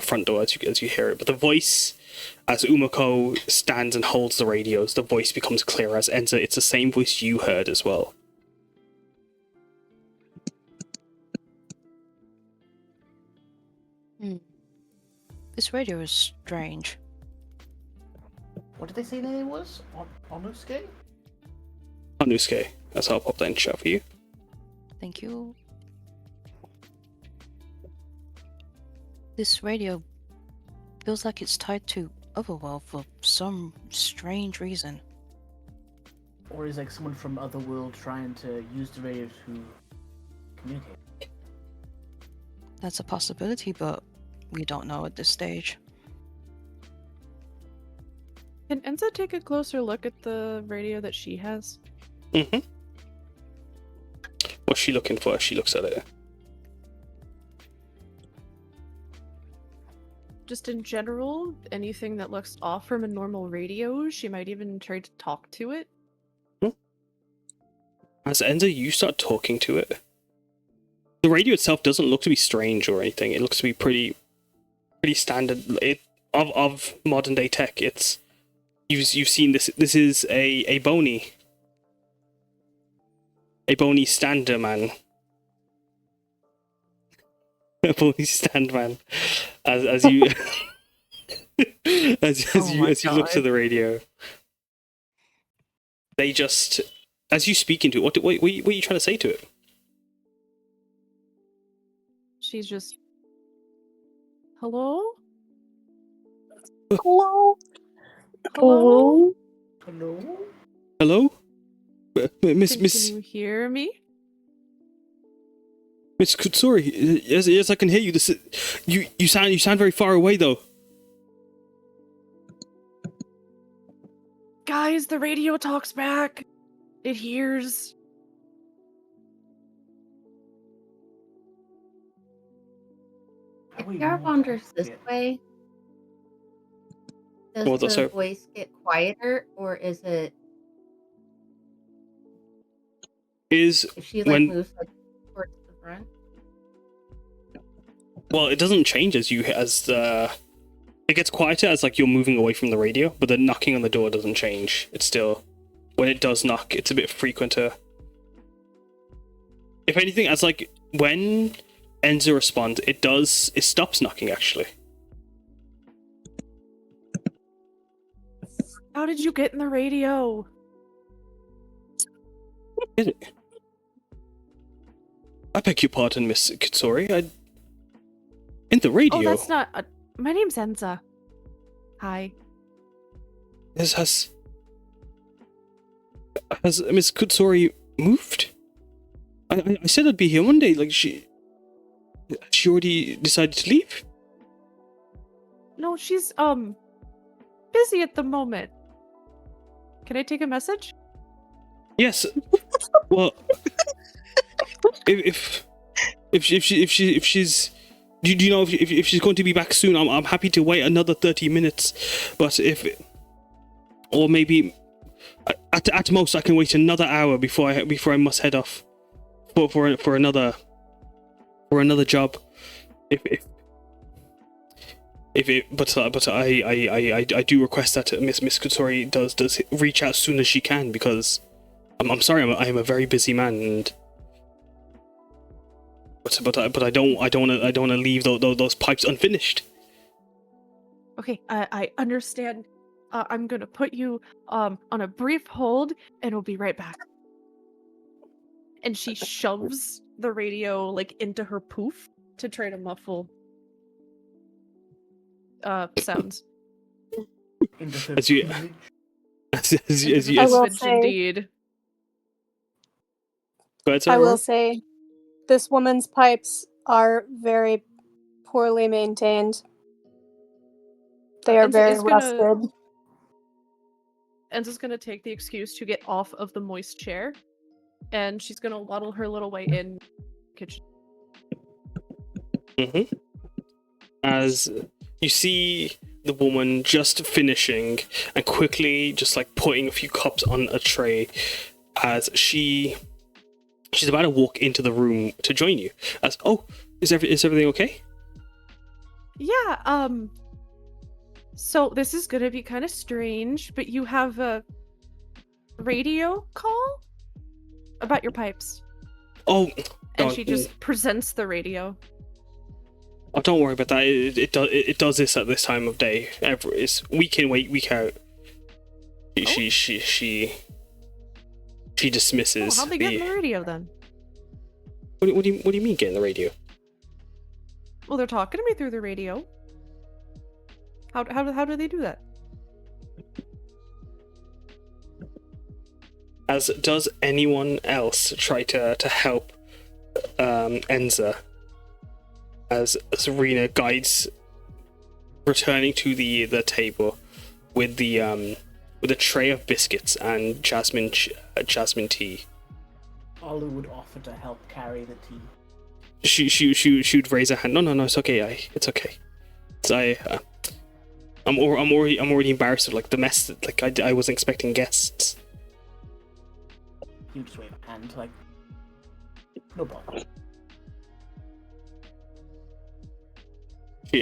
[SPEAKER 2] front door as you hear it, but the voice, as Umeko stands and holds the radios, the voice becomes clearer as Enza. It's the same voice you heard as well.
[SPEAKER 5] This radio is strange.
[SPEAKER 4] What did they say their name was? Onusuke?
[SPEAKER 2] Hanusuke. That's how I'll pop that in chat for you.
[SPEAKER 5] Thank you. This radio feels like it's tied to Otherworld for some strange reason.
[SPEAKER 4] Or is like someone from Otherworld trying to use the radio to communicate?
[SPEAKER 5] That's a possibility, but we don't know at this stage.
[SPEAKER 6] Can Enza take a closer look at the radio that she has?
[SPEAKER 2] Mm-hmm. What's she looking for as she looks at it?
[SPEAKER 6] Just in general, anything that looks off from a normal radio, she might even try to talk to it.
[SPEAKER 2] As Enza, you start talking to it. The radio itself doesn't look to be strange or anything. It looks to be pretty standard. Of modern day tech. It's you've seen this. This is a bony stander man. A bony stand man. As you as you look to the radio. They just, as you speak into it, what are you trying to say to it?
[SPEAKER 6] She's just, hello?
[SPEAKER 7] Hello?
[SPEAKER 6] Hello?
[SPEAKER 4] Hello?
[SPEAKER 2] Hello? Miss
[SPEAKER 6] Can you hear me?
[SPEAKER 2] Miss Kutsori, yes, I can hear you. You sound very far away though.
[SPEAKER 6] Guys, the radio talks back. It hears.
[SPEAKER 1] If Piyar wanders this way, does the voice get quieter, or is it?
[SPEAKER 2] If
[SPEAKER 1] she moves towards the front?
[SPEAKER 2] Well, it doesn't change as it gets quieter as you're moving away from the radio, but the knocking on the door doesn't change. It's still, when it does knock, it's a bit frequenter. If anything, as when Enza responds, it stops knocking actually.
[SPEAKER 6] How did you get in the radio?
[SPEAKER 2] Did it? I beg your pardon, Miss Kutsori. In the radio.
[SPEAKER 6] Oh, that's not. My name's Enza. Hi.
[SPEAKER 2] Has Miss Kutsori moved? I said I'd be here Monday. She already decided to leave?
[SPEAKER 6] No, she's busy at the moment. Can I take a message?
[SPEAKER 2] Yes. Well, if she's, do you know if she's going to be back soon? I'm happy to wait another 30 minutes, but or maybe at most I can wait another hour before I must head off for another job. But I do request that Miss Kutsori does reach out as soon as she can, because I'm sorry, I am a very busy man, and but I don't want to leave those pipes unfinished.
[SPEAKER 6] Okay, I understand. I'm gonna put you on a brief hold, and we'll be right back. And she shoves the radio into her poof to try to muffle sounds.
[SPEAKER 2] As you, as you,
[SPEAKER 8] I
[SPEAKER 2] as,
[SPEAKER 8] will
[SPEAKER 6] Vintage
[SPEAKER 8] say-
[SPEAKER 6] indeed.
[SPEAKER 2] go ahead,
[SPEAKER 8] I
[SPEAKER 2] sorry,
[SPEAKER 8] will
[SPEAKER 2] Aurora.
[SPEAKER 8] say, this woman's pipes are very poorly maintained. They are
[SPEAKER 6] Enza
[SPEAKER 8] very
[SPEAKER 6] is gonna-
[SPEAKER 8] rusted.
[SPEAKER 6] Enza's gonna take the excuse to get off of the moist chair, and she's gonna waddle her little way in kitchen.
[SPEAKER 2] As you see the woman just finishing and quickly just like putting a few cups on a tray as she's about to walk into the room to join you. As is everything okay?
[SPEAKER 6] Yeah, so this is gonna be kind of strange, but you have a radio call about your pipes.
[SPEAKER 2] Oh,
[SPEAKER 6] And she just presents the radio.
[SPEAKER 2] Oh, don't worry about that. It does this at this time of day. It's week in, week out. She dismisses.
[SPEAKER 6] How'd they get in the radio then?
[SPEAKER 2] What do you mean get in the radio?
[SPEAKER 6] Well, they're talking to me through the radio. How do they do that?
[SPEAKER 2] As does anyone else try to help Enza? As Reena guides, returning to the table with a tray of biscuits and jasmine tea.
[SPEAKER 4] Olu would offer to help carry the tea.
[SPEAKER 2] She'd raise her hand. No, it's okay. It's okay. I'm already embarrassed of like the mess. Like I wasn't expecting guests.
[SPEAKER 4] You just wave a hand like, no problem.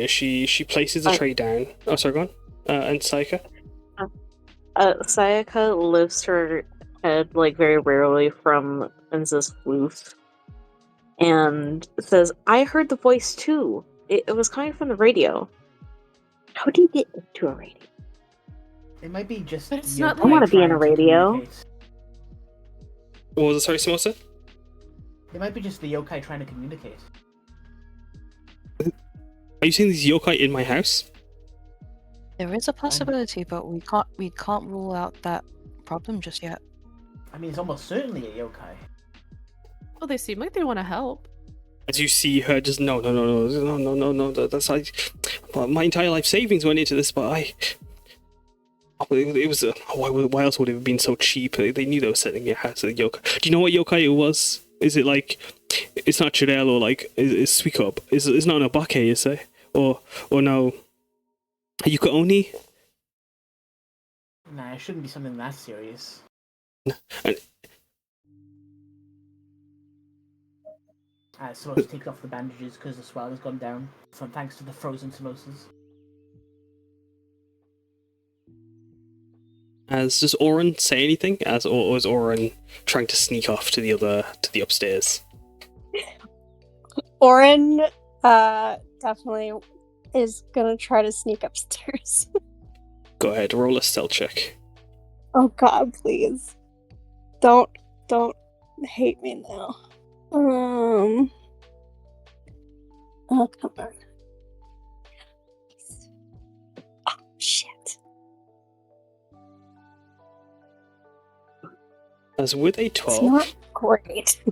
[SPEAKER 2] She places the tray down. Oh, sorry, go on. And Sayaka?
[SPEAKER 7] Sayaka lifts her head, like, very rarely from Enza's floof and says, I heard the voice too. It was coming from the radio. How do you get into a radio?
[SPEAKER 4] It might be just.
[SPEAKER 6] But it's
[SPEAKER 4] yokai
[SPEAKER 6] not
[SPEAKER 7] I wanna be in a
[SPEAKER 4] trying to
[SPEAKER 7] radio.
[SPEAKER 4] communicate.
[SPEAKER 2] What was it? Sorry, Samosa?
[SPEAKER 4] It might be just the yokai trying to communicate.
[SPEAKER 2] Are you seeing these yokai in my house?
[SPEAKER 5] There is a possibility, but we can't rule out that problem just yet.
[SPEAKER 4] I mean, it's almost certainly a yokai.
[SPEAKER 6] Well, they seem like they want to help.
[SPEAKER 2] As you see her just no, that's like my entire life savings went into this, but it was why else would it have been so cheap? They knew they were setting your house at yokai. Do you know what yokai it was? Is it like it's not Chidel or like it's Suikop? It's not an Obake, is it? Or no Yuka Oni?
[SPEAKER 4] Nah, it shouldn't be something that serious.
[SPEAKER 2] And
[SPEAKER 4] Samosa takes off the bandages because the swell has gone down, thanks to the frozen samosas.
[SPEAKER 2] does Oryn say anything? Or is Oryn trying to sneak off to the upstairs?
[SPEAKER 8] Oryn definitely is gonna try to sneak upstairs.
[SPEAKER 2] Go ahead, roll a stealth check.
[SPEAKER 8] Oh god, please. Don't hate me now. Oh, come on. Oh, shit.
[SPEAKER 2] As with a
[SPEAKER 8] It's
[SPEAKER 2] 12,
[SPEAKER 8] not great.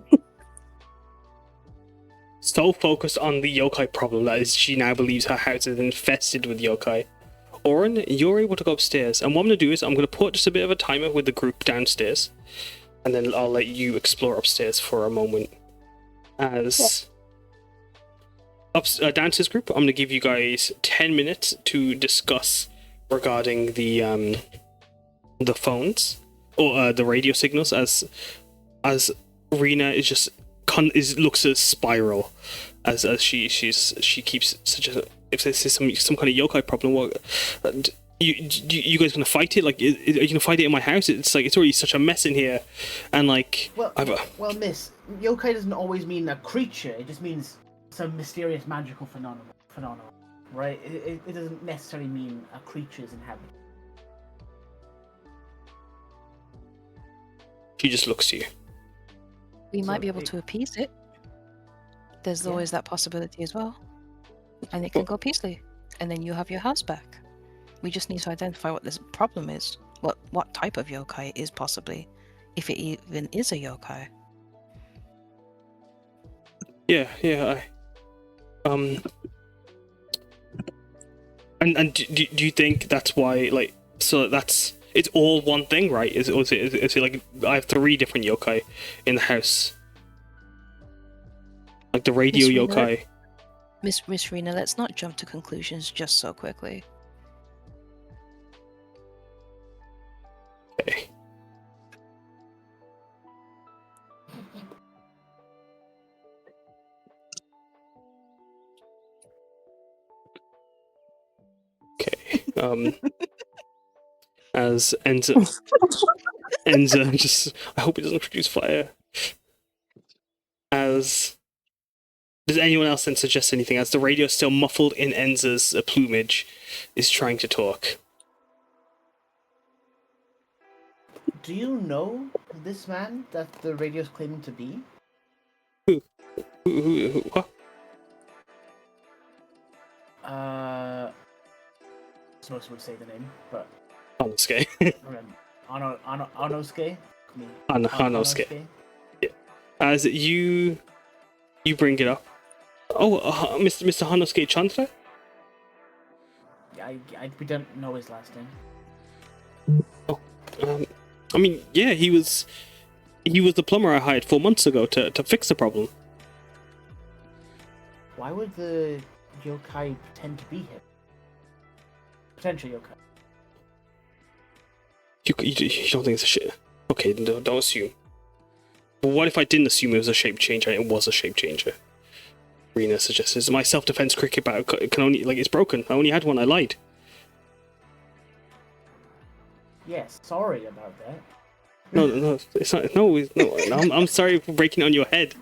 [SPEAKER 2] so focused on the yokai problem that is she now believes her house is infested with yokai. Oryn, you're able to go upstairs, and what I'm going to do is I'm going to put just a bit of a timer with the group downstairs, and then I'll let you explore upstairs for a moment. As downstairs group, I'm going to give you guys 10 minutes to discuss regarding the phones or the radio signals, as Reena is just looks at spiral as she keeps such a, if this is some kind of yokai problem, what you guys gonna fight it? Like, are you gonna fight it in my house? It's like it's already such a mess in here, and like
[SPEAKER 4] Well, miss, yokai doesn't always mean a creature. It just means some mysterious magical phenomenon, right? It doesn't necessarily mean a creature's inhabitant.
[SPEAKER 2] she just looks to you.
[SPEAKER 5] We
[SPEAKER 4] So
[SPEAKER 5] might be able
[SPEAKER 4] it-
[SPEAKER 5] to appease it. There's
[SPEAKER 4] Yeah.
[SPEAKER 5] always that possibility as well. And it can go peacefully. and then you have your house back. We just need to identify what this problem is. What type of yokai it is, possibly, if it even is a yokai.
[SPEAKER 2] Yeah. And do you think that's why, like, so that's it's all one thing, right? Is it like I have 3 different yokai in the house, like the radio
[SPEAKER 5] Miss Reena?
[SPEAKER 2] yokai.
[SPEAKER 5] Miss Reena, let's not jump to conclusions just so quickly.
[SPEAKER 2] Okay. As Enza just, I hope it doesn't produce fire. Does anyone else then suggest anything? As the radio, still muffled in Enza's plumage, is trying to talk.
[SPEAKER 4] Do you know this man that the radio's claiming to be?
[SPEAKER 2] Who what?
[SPEAKER 4] Samosa would say the name, but
[SPEAKER 2] Hanosuke.
[SPEAKER 4] Anosuke?
[SPEAKER 2] Hanosuke. Yeah. As you bring it up. Oh, Mr. Hanosuke Chandra?
[SPEAKER 4] We don't know his last name.
[SPEAKER 2] Oh, I mean, yeah, he was the plumber I hired 4 months ago to fix the problem.
[SPEAKER 4] Why would the yokai pretend to be him? Potential yokai.
[SPEAKER 2] You don't think it's a shit? Okay, don't assume. But what if I didn't assume it was a shape changer and it was a shape changer? Reena suggests, my self-defense cricket bat can only, like, it's broken. I only had one, I lied.
[SPEAKER 4] Yes, sorry about that.
[SPEAKER 2] No, it's not. No. I'm sorry for breaking it on your head.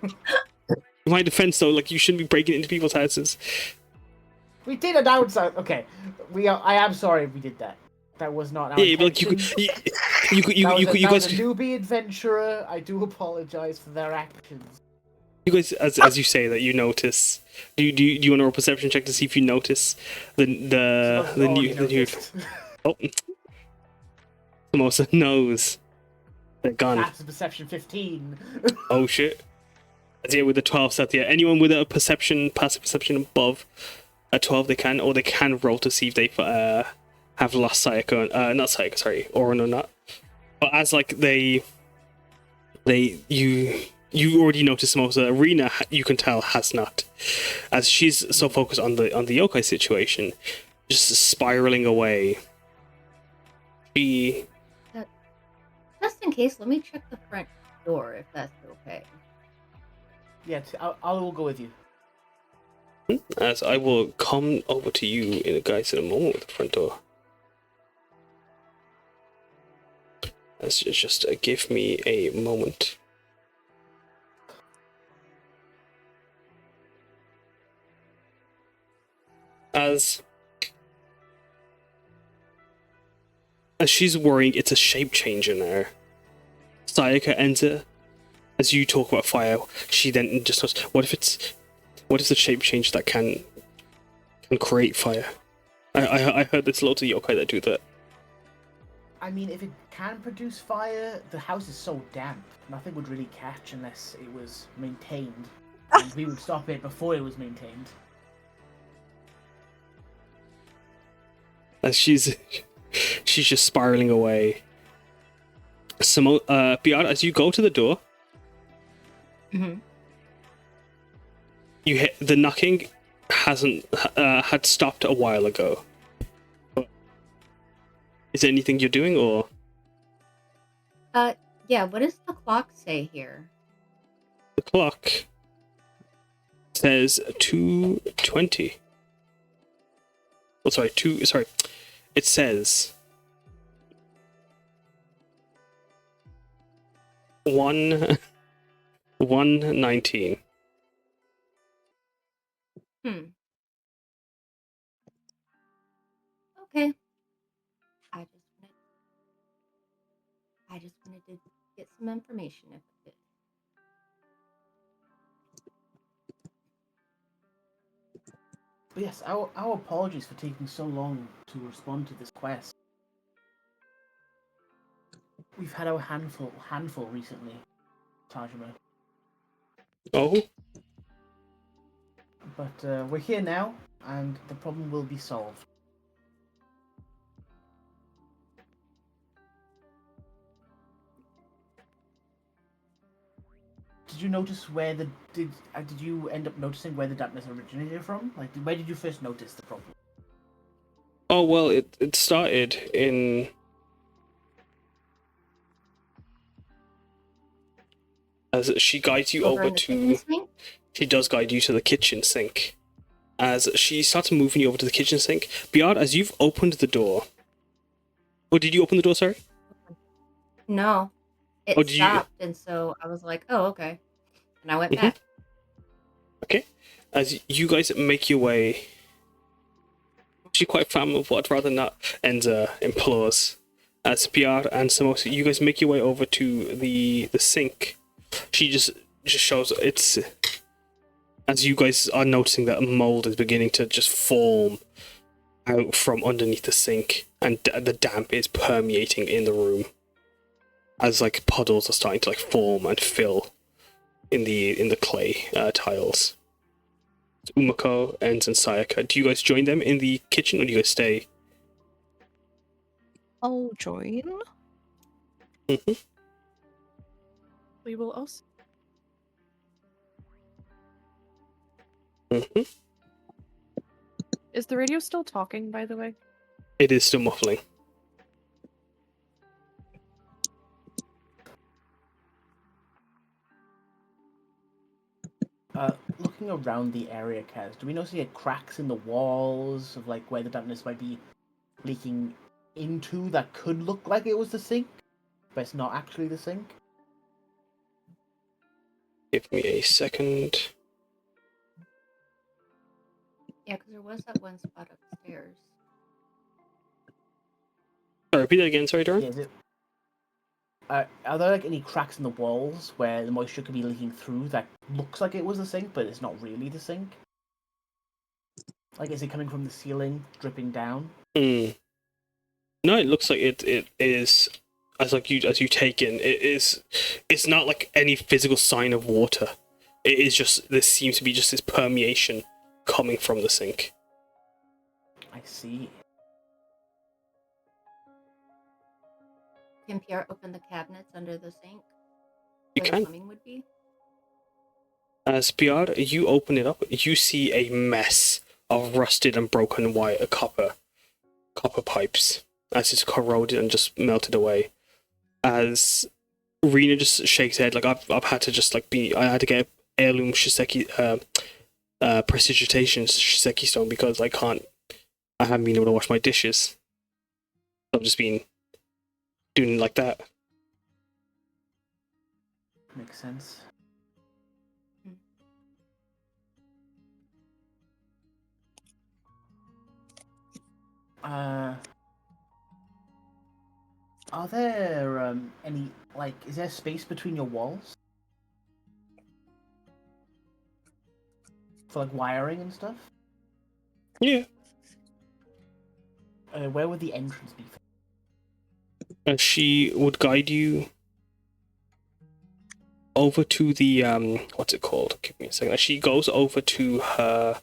[SPEAKER 2] In my defense, though, like, you shouldn't be breaking into people's houses.
[SPEAKER 4] We did announce that. Okay, I am sorry we did that. That was not our intention.
[SPEAKER 2] But you
[SPEAKER 4] that
[SPEAKER 2] guys,
[SPEAKER 4] was a newbie adventurer. I do apologize for their actions.
[SPEAKER 2] you guys, as you say that you notice. Do you want to roll a perception check to see if you notice the new? Oh, Samosa knows. They're gone.
[SPEAKER 4] That's a perception 15.
[SPEAKER 2] Oh shit. Yeah, with the 12 set, yeah. Anyone with a passive perception above a 12, they can roll to see if they have lost Sayaka, not Sayaka, sorry, Oryn or not. But as like you already noticed Samosa. Reena, you can tell, has not, as she's so focused on the yokai situation, just spiraling away.
[SPEAKER 1] Just in case, let me check the front door if that's okay.
[SPEAKER 4] Yeah, I will go with you.
[SPEAKER 2] As I will come over to you guys in a moment with the front door. As just give me a moment. As she's worrying, it's a shape changer now. Sayaka Enza, as you talk about fire, she then just goes, what if the shape change that can create fire? I heard there's lots of yokai that do that.
[SPEAKER 4] I mean, if it can produce fire, the house is so damp. Nothing would really catch unless it was maintained. And we would stop it before it was maintained.
[SPEAKER 2] As she's just spiraling away. Piyar, as you go to the door,
[SPEAKER 1] Mm-hmm.
[SPEAKER 2] you hit the knocking had stopped a while ago. Is there anything you're doing, or?
[SPEAKER 1] Yeah, what does the clock say here?
[SPEAKER 2] The clock says 2:20. Oh, sorry, it says 1:19.
[SPEAKER 1] Okay. I just wanted to get some information if I could.
[SPEAKER 4] But yes, our apologies for taking so long to respond to this quest. We've had our handful recently, Tajima.
[SPEAKER 2] Oh,
[SPEAKER 4] But we're here now, and the problem will be solved. Did you notice where did you end up noticing where the dampness originated from? Like, where did you first notice the problem?
[SPEAKER 2] oh well, it started in. As she guides you
[SPEAKER 1] Over
[SPEAKER 2] over
[SPEAKER 1] in the kitchen
[SPEAKER 2] to.
[SPEAKER 1] sink?
[SPEAKER 2] She does guide you to the kitchen sink. As she starts moving you over to the kitchen sink, Piyar, as you've opened the door. Oh, did you open the door? Sorry.
[SPEAKER 1] No. It
[SPEAKER 2] Oh, did you?
[SPEAKER 1] stopped, and so I was like, oh, okay. And I went
[SPEAKER 2] Mhm.
[SPEAKER 1] back.
[SPEAKER 2] Okay. As you guys make your way. She's quite familiar with what rather not Enza implores. As Piyar and Samosa, you guys make your way over to the sink. She just shows it's. As you guys are noticing that a mold is beginning to just form out from underneath the sink, and the damp is permeating in the room. As like puddles are starting to like form and fill in the clay tiles. Umeko, Enza, and Sayaka. Do you guys join them in the kitchen, or do you guys stay?
[SPEAKER 5] I'll join.
[SPEAKER 2] Mm-hmm.
[SPEAKER 6] We will also.
[SPEAKER 2] Mm-hmm.
[SPEAKER 6] Is the radio still talking, by the way?
[SPEAKER 2] It is still muffling.
[SPEAKER 4] Looking around the area, Kaz, do we notice any cracks in the walls of like where the dampness might be leaking into that could look like it was the sink, but it's not actually the sink?
[SPEAKER 2] Give me a second.
[SPEAKER 1] Yeah, because there was that one spot upstairs.
[SPEAKER 2] Sorry, repeat that again. Sorry, Darren.
[SPEAKER 4] Yeah, are there like any cracks in the walls where the moisture could be leaking through that looks like it was the sink, but it's not really the sink? Like, is it coming from the ceiling, dripping down?
[SPEAKER 2] No, it looks like it is as you take in. It's not like any physical sign of water. It is just there seems to be just this permeation coming from the sink.
[SPEAKER 4] I see.
[SPEAKER 1] Can Piyar open the cabinets under the sink?
[SPEAKER 2] You
[SPEAKER 1] where
[SPEAKER 2] can.
[SPEAKER 1] the plumbing would be?
[SPEAKER 2] As Piyar, you open it up, you see a mess of rusted and broken wire copper pipes as it's corroded and just melted away. As Reena just shakes her head, like I've had to just like I had to get heirloom Shiseki prestigitation Shiseki stone because I haven't been able to wash my dishes. I've just been doing like that.
[SPEAKER 4] Makes sense. Are there any like? Is there space between your walls for like wiring and stuff?
[SPEAKER 2] Yeah.
[SPEAKER 4] Where would the entrance be?
[SPEAKER 2] She would guide you over to the what's it called? Give me a second. She goes over to the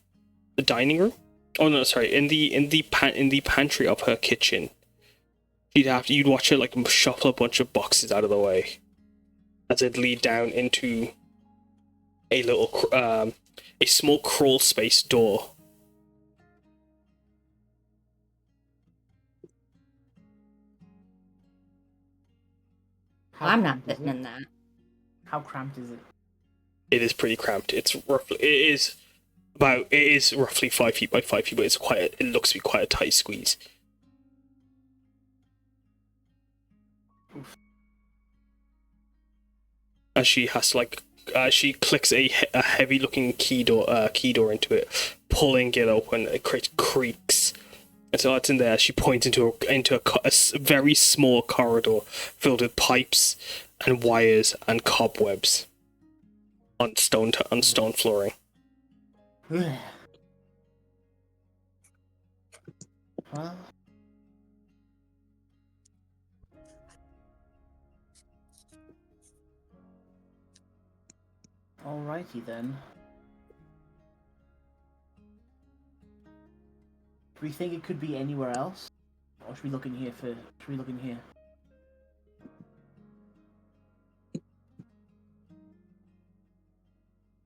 [SPEAKER 2] dining room. Oh no, sorry. In the pantry of her kitchen. You'd watch her like shuffle a bunch of boxes out of the way as it lead down into a little a small crawl space door.
[SPEAKER 1] I'm not fitting in that.
[SPEAKER 4] How cramped is it?
[SPEAKER 2] It is pretty cramped. It is roughly 5 feet by 5 feet, but it looks to be quite a tight squeeze. As she has to she clicks a heavy looking key door into it, pulling it open. It creates creaks. And so it's in there. She points into a very small corridor filled with pipes and wires and cobwebs on stone flooring.
[SPEAKER 4] Well. Alrighty then. Do we think it could be anywhere else? Or should we look in here for... Should we look in here?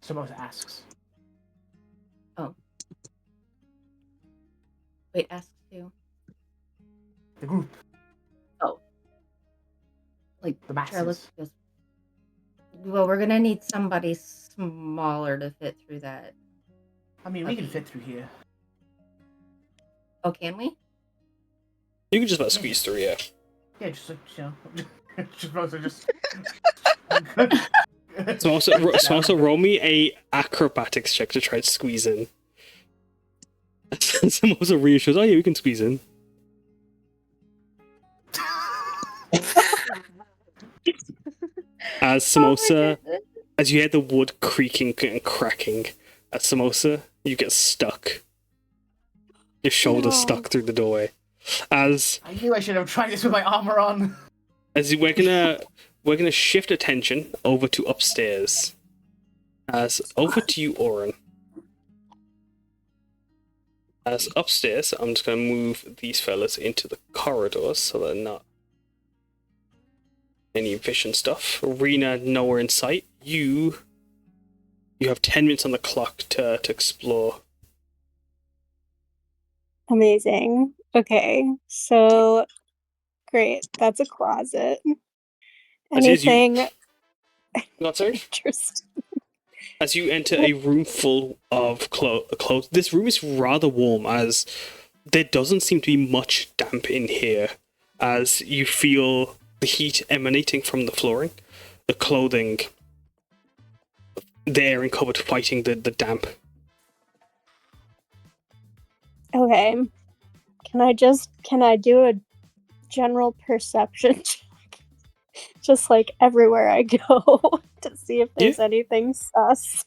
[SPEAKER 4] Samosa asks.
[SPEAKER 1] Oh. Wait, ask who?
[SPEAKER 4] The group.
[SPEAKER 1] Oh. Like,
[SPEAKER 4] The masses.
[SPEAKER 1] Charlotte goes, well, we're gonna need somebody smaller to fit through that.
[SPEAKER 4] I mean, we can fit through here.
[SPEAKER 1] Oh, can we?
[SPEAKER 2] You can just about squeeze through, yeah.
[SPEAKER 4] Yeah, just like, you know... just...
[SPEAKER 2] So roll me a acrobatics check to try to squeeze in. Samosa reassures, oh yeah, we can squeeze in. As Samosa, as you hear the wood creaking and cracking, as Samosa, you get stuck. Your shoulder's stuck through the doorway. As
[SPEAKER 4] I knew I should have tried this with my armor on.
[SPEAKER 2] As we're gonna shift attention over to upstairs. As over to you, Oryn. As upstairs, I'm just gonna move these fellas into the corridors so they're not any vision stuff. Reena, nowhere in sight. You have 10 minutes on the clock to explore.
[SPEAKER 8] Amazing. Okay, so great. That's a closet. Anything
[SPEAKER 2] Not sorry?
[SPEAKER 8] interesting?
[SPEAKER 2] As you enter a room full of clothes, this room is rather warm as there doesn't seem to be much damp in here. As you feel the heat emanating from the flooring, the clothing, the air covered fighting the damp.
[SPEAKER 8] Okay. Can I do a general perception check? Just like everywhere I go to see if there's anything sus.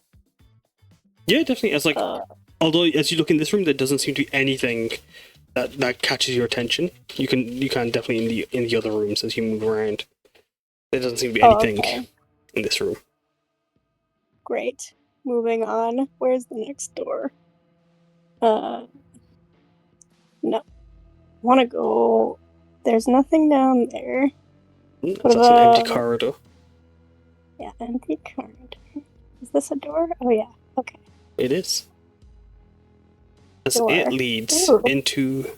[SPEAKER 2] Yeah, definitely. As like, although as you look in this room, there doesn't seem to be anything that catches your attention. You can definitely in the other rooms as you move around. There doesn't seem to be anything in this room.
[SPEAKER 8] Great. Moving on. Where's the next door? No. Want to go? There's nothing down there.
[SPEAKER 2] That's an empty corridor.
[SPEAKER 8] Yeah, empty corridor. Is this a door? Oh yeah. Okay.
[SPEAKER 2] It is. As
[SPEAKER 8] Door.
[SPEAKER 2] it leads into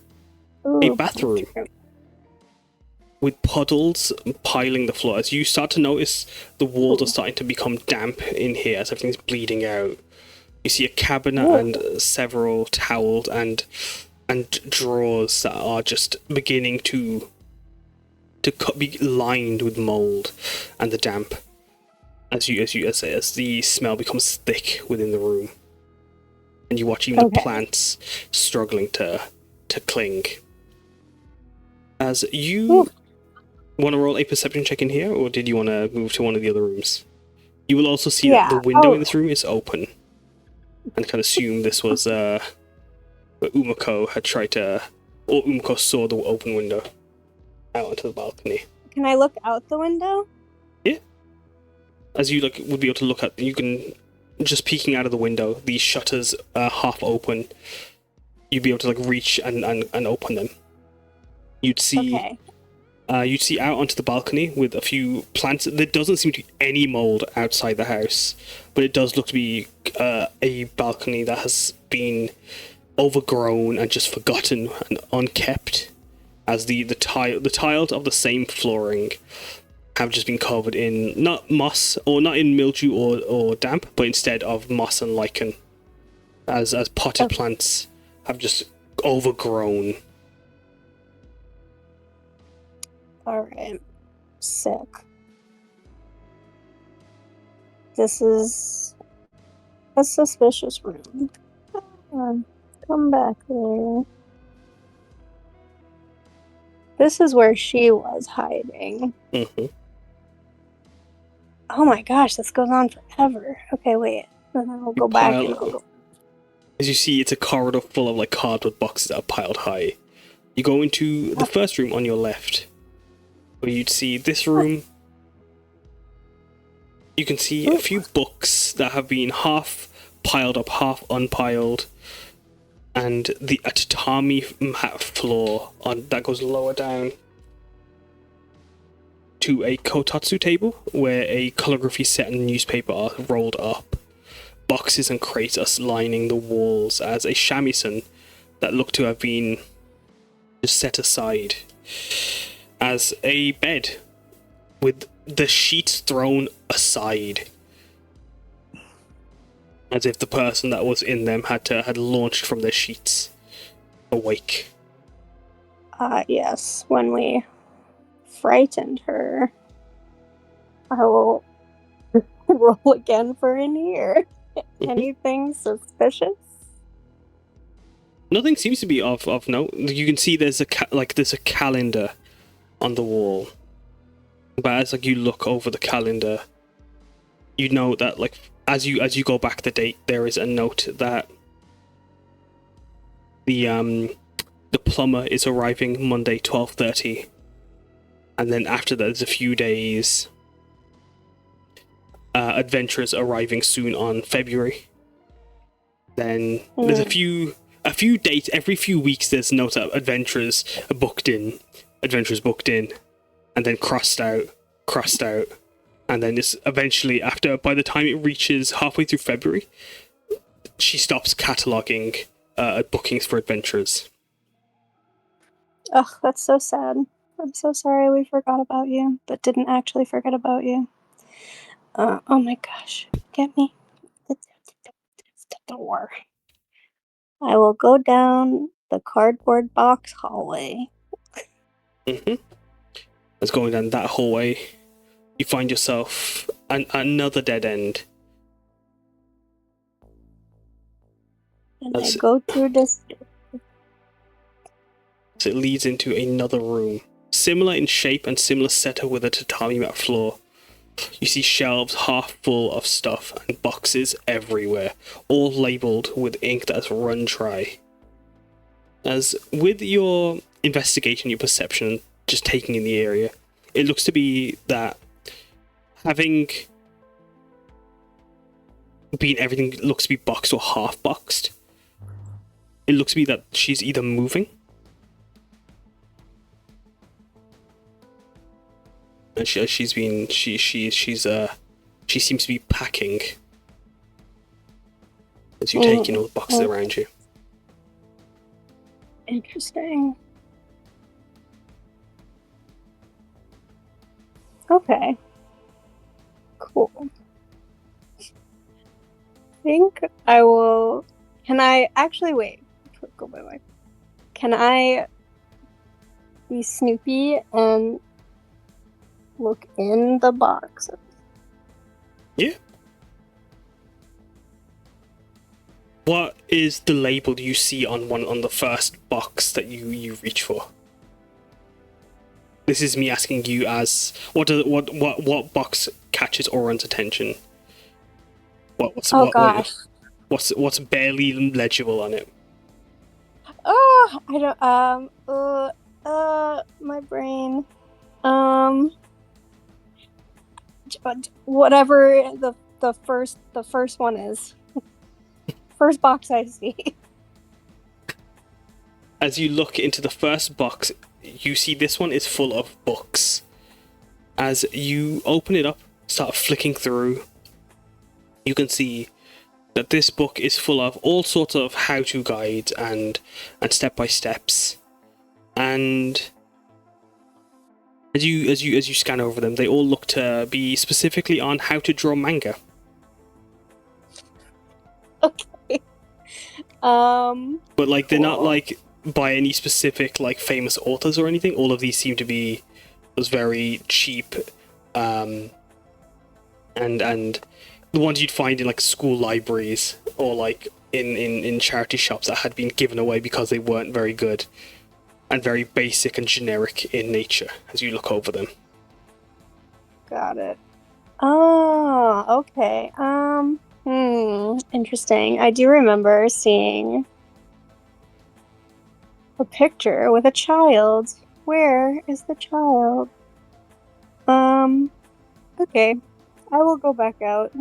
[SPEAKER 8] Ooh,
[SPEAKER 2] a bathroom with puddles piling the floor. As you start to notice the walls are starting to become damp in here as everything's bleeding out. You see a cabinet and several towels and drawers that are just beginning to be lined with mold and the damp as the smell becomes thick within the room, and you watch even the plants struggling to cling. As you want to roll a perception check in here, or did you want to move to one of the other rooms? You will also see that the window in this room is open, and can assume this was where Umeko had tried to, or Umeko saw the open window out onto the balcony.
[SPEAKER 8] Can I look out the window?
[SPEAKER 2] Yeah. As you would be able to look at, you can just peeking out of the window. These shutters are half open. You'd be able to reach and open them. You'd see. You'd see out onto the balcony with a few plants. There doesn't seem to be any mold outside the house, but it does look to be a balcony that has been overgrown and just forgotten and unkept. As the tiles of the same flooring have just been covered in not moss or not in mildew or damp, but instead of moss and lichen, as potted plants have just overgrown.
[SPEAKER 8] Alright. Sick. This is a suspicious room. Come back there. This is where she was hiding.
[SPEAKER 2] Mm-hmm.
[SPEAKER 8] Oh my gosh, this goes on forever. Okay, wait. And then I'll go back and I'll go.
[SPEAKER 2] As you see, it's a corridor full of cardboard boxes that are piled high. You go into the first room on your left, where you'd see this room. You can see a few books that have been half piled up, half unpiled, and a tatami mat floor that goes lower down to a kotatsu table where a calligraphy set and newspaper are rolled up. Boxes and crates are lining the walls as a shamisen that look to have been just set aside as a bed with the sheets thrown aside, as if the person that was in them had launched from their sheets awake.
[SPEAKER 8] Yes, when we frightened her, I will roll again for an ear. Anything suspicious?
[SPEAKER 2] Nothing seems to be of note. You can see there's a calendar on the wall, but as you look over the calendar, you know that as you go back the date, there is a note that the plumber is arriving Monday 12:30, and then after that there's a few days. Adventurers arriving soon on February. Then there's a few dates every few weeks. There's a note that adventurers booked in, and then crossed out, and then it's eventually by the time it reaches halfway through February, she stops cataloging bookings for adventurers.
[SPEAKER 8] Ugh, that's so sad. I'm so sorry we forgot about you, but didn't actually forget about you. Oh my gosh. Get me the door. I will go down the cardboard box hallway.
[SPEAKER 2] As going down that hallway, you find yourself another dead end.
[SPEAKER 8] And I go through this.
[SPEAKER 2] So it leads into another room, similar in shape and similar setup with a tatami mat floor. You see shelves half full of stuff and boxes everywhere, all labelled with ink that has run dry. As with your investigation, your perception, just taking in the area, it looks to be that having been everything looks to be boxed or half boxed. It looks to be that she's either moving, and she seems to be packing as you take in all the boxes around you.
[SPEAKER 8] Interesting. Okay. Cool. I think I will. Can I actually wait? Go by way. Can I be snoopy and look in the boxes?
[SPEAKER 2] Yeah. What is the label you see on the first box that you reach for? This is me asking you as what box catches Oryn's attention? What's barely legible on it?
[SPEAKER 8] Oh, I don't. My brain. Whatever the first one is. First box I see.
[SPEAKER 2] As you look into the first box, you see this one is full of books. As you open it up, start flicking through, you can see that this book is full of all sorts of how-to guides and step-by-steps. And as you scan over them, they all look to be specifically on how to draw manga.
[SPEAKER 8] Okay.
[SPEAKER 2] But they're not by any specific famous authors or anything. All of these seem to be those very cheap, and the ones you'd find in school libraries or in charity shops that had been given away because they weren't very good and very basic and generic in nature. As you look over them,
[SPEAKER 8] got it. Oh, okay. Interesting. I do remember seeing a picture with a child. Where is the child? Okay. I will go back out.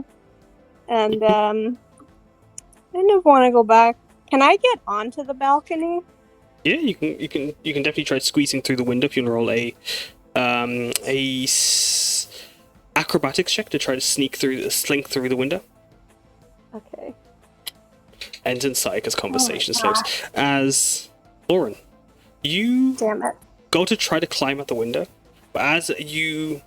[SPEAKER 8] And kind of want to go back. Can I get onto the balcony?
[SPEAKER 2] Yeah, you can definitely try squeezing through the window if you roll acrobatics check to try to slink through the window.
[SPEAKER 8] Okay.
[SPEAKER 2] Ends in Sayaka's conversation starts as Oryn, you
[SPEAKER 8] Damn it.
[SPEAKER 2] go to try to climb out the window, but as you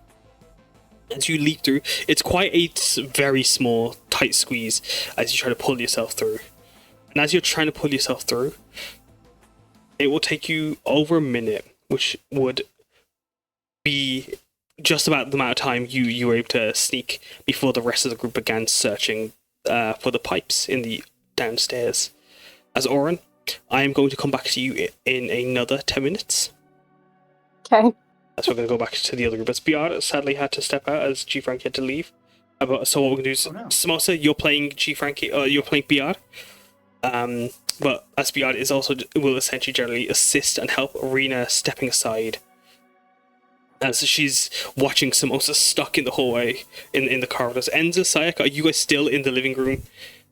[SPEAKER 2] leap through, it's quite a very small, tight squeeze as you try to pull yourself through. And as you're trying to pull yourself through, it will take you over a minute, which would be just about the amount of time you were able to sneak before the rest of the group began searching for the pipes in the downstairs. As Oryn, I am going to come back to you in another 10 minutes.
[SPEAKER 8] Okay.
[SPEAKER 2] So we're going to go back to the other group. As Piyar sadly had to step out as G. Frankie had to leave. So what we're going to do is, Samosa, you're playing G. Frankie, you're playing Piyar. But as Piyar is also will essentially generally assist and help Reena stepping aside as she's watching Samosa stuck in the hallway in the corridors. Enza, Sayaka, are you guys still in the living room,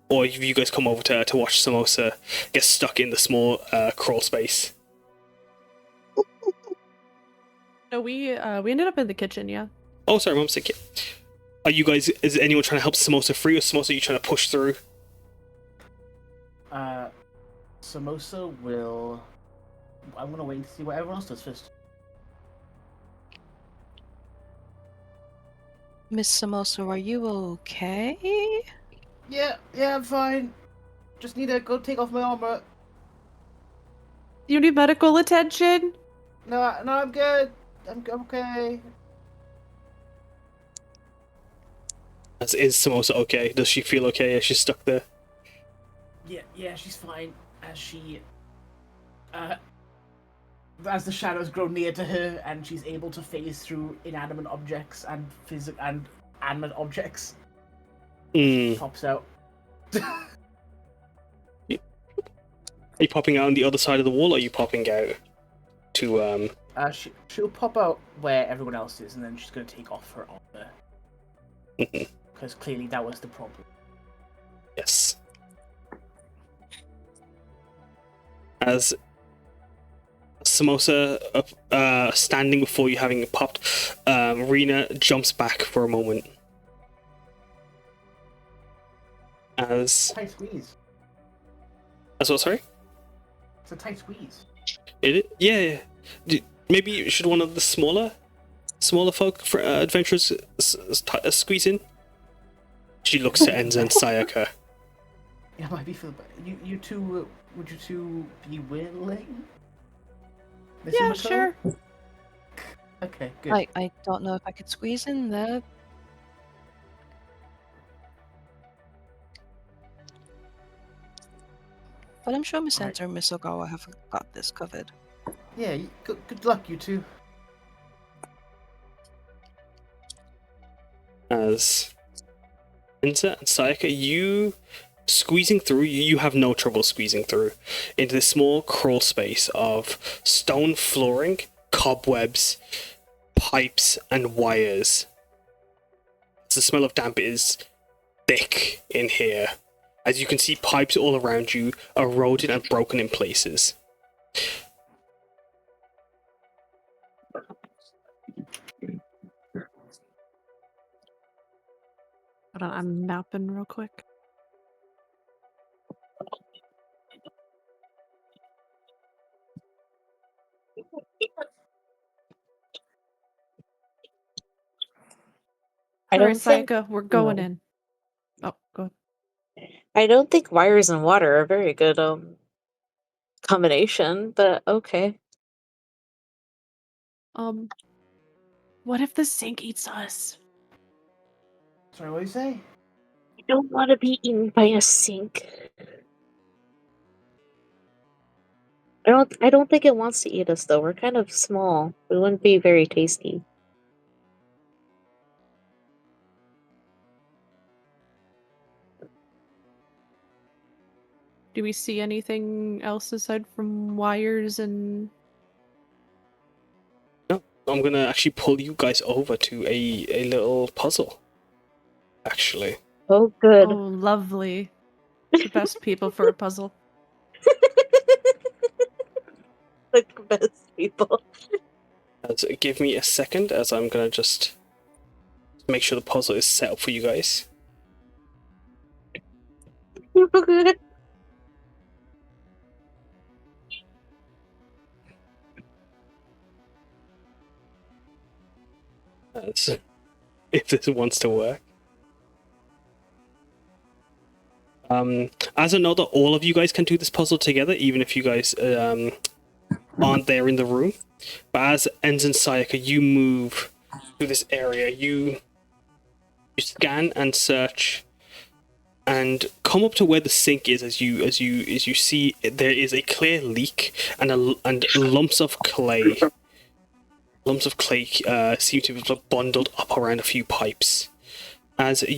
[SPEAKER 2] or have you guys come over to watch Samosa get stuck in the small crawl space?
[SPEAKER 6] No, we ended up in the kitchen, yeah.
[SPEAKER 2] Oh, sorry, Mum's sick. Are you guys? Is anyone trying to help Samosa free, or Samosa, are you trying to push through?
[SPEAKER 4] Samosa will. I'm gonna wait to see what everyone else does first.
[SPEAKER 5] Miss Samosa, are you okay?
[SPEAKER 4] Yeah, I'm fine. Just need to go take off my armor.
[SPEAKER 6] You need medical attention?
[SPEAKER 4] No, I'm good. I'm okay.
[SPEAKER 2] Is Samosa okay? Does she feel okay as she's stuck there?
[SPEAKER 4] Yeah, she's fine. As the shadows grow near to her, and she's able to phase through inanimate objects and animate objects. Pops out.
[SPEAKER 2] Are you popping out on the other side of the wall, or are you popping out to
[SPEAKER 4] She'll pop out where everyone else is, and then she's gonna take off her armor. Because clearly that was the problem.
[SPEAKER 2] Yes. As Samosa standing before you, having popped, Reena jumps back for a moment. As
[SPEAKER 4] tight squeeze.
[SPEAKER 2] As what? Sorry.
[SPEAKER 4] It's a tight squeeze.
[SPEAKER 2] Yeah. Maybe should one of the smaller folk for adventurers squeeze in? She looks to Enza and Sayaka.
[SPEAKER 4] Yeah, might be for you two. Would you two be willing?
[SPEAKER 6] Yeah, sure.
[SPEAKER 4] Okay, good.
[SPEAKER 5] I don't know if I could squeeze in there. But I'm sure Miss Enza and Miss Ogawa have got this covered.
[SPEAKER 4] Yeah, good luck, you two.
[SPEAKER 2] As Enza and Sayaka, you squeezing through, you have no trouble squeezing through into this small crawl space of stone flooring, cobwebs, pipes, and wires. The smell of damp is thick in here, as you can see pipes all around you eroded and broken in places.
[SPEAKER 6] Hold on, I'm mapping real quick.
[SPEAKER 7] I don't think
[SPEAKER 6] Sayaka, we're going in. Oh, go ahead.
[SPEAKER 7] I don't think wires and water are a very good combination, but okay.
[SPEAKER 6] What if the sink eats us?
[SPEAKER 4] Sorry, what do you say?
[SPEAKER 7] I don't want to be eaten by a sink. I don't think it wants to eat us though. We're kind of small. We wouldn't be very tasty.
[SPEAKER 6] Do we see anything else aside from wires and...
[SPEAKER 2] No, I'm gonna actually pull you guys over to a little puzzle. Actually.
[SPEAKER 7] Oh, good.
[SPEAKER 6] Oh, lovely. The best people for a puzzle.
[SPEAKER 7] The best people.
[SPEAKER 2] So give me a second, as I'm gonna just make sure the puzzle is set up for you guys.
[SPEAKER 7] Good.
[SPEAKER 2] If this wants to work. As a note, that all of you guys can do this puzzle together, even if you guys aren't there in the room. But as Enza and Sayaka, you move through this area. You scan and search, and come up to where the sink is. As you see, there is a clear leak, and lumps of clay. Lumps of clay seem to be bundled up around a few pipes. But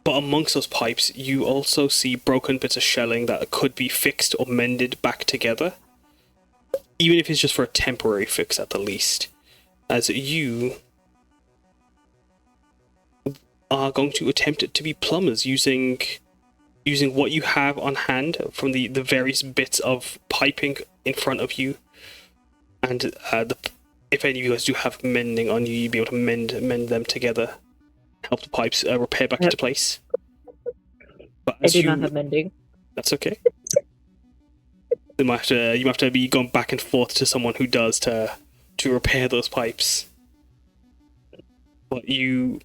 [SPEAKER 2] amongst those pipes, you also see broken bits of shelling that could be fixed or mended back together. Even if it's just for a temporary fix at the least. As you are going to attempt to be plumbers using what you have on hand from the various bits of piping in front of you. And if any of you guys do have mending on you, you'd be able to mend them together. Help the pipes repair back into place. But
[SPEAKER 7] I do not have mending.
[SPEAKER 2] That's okay. You might have to be going back and forth to someone who does to repair those pipes. But you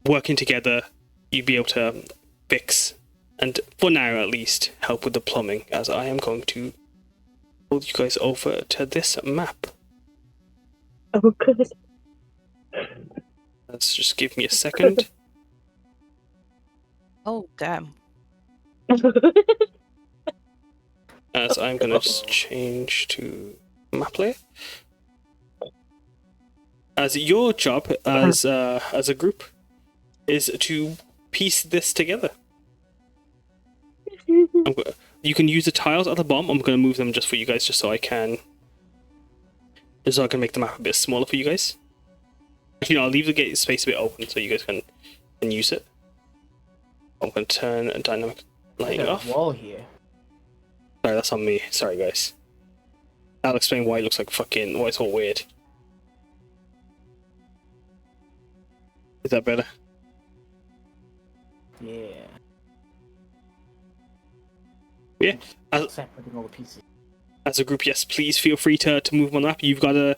[SPEAKER 2] working together, you'd be able to fix, and for now at least, help with the plumbing. As I am going to pull you guys over to this map.
[SPEAKER 7] Oh, good.
[SPEAKER 2] Let's just give me a second.
[SPEAKER 5] Oh, damn.
[SPEAKER 2] As I'm gonna just change to map layer. As your job as a group is to piece this together. You can use the tiles at the bottom. I'm gonna move them just for you guys, just so I can make the map a bit smaller for you guys. Actually, no, I'll leave the gate space a bit open so you guys can use it. I'm going to turn dynamic lighting off.
[SPEAKER 4] Wall here.
[SPEAKER 2] Sorry, that's on me. Sorry, guys. I'll explain why it looks like why it's all weird. Is that better?
[SPEAKER 4] Yeah.
[SPEAKER 2] Yeah.
[SPEAKER 4] Separating all the pieces.
[SPEAKER 2] As a group, yes, please feel free to move on the map. You've got to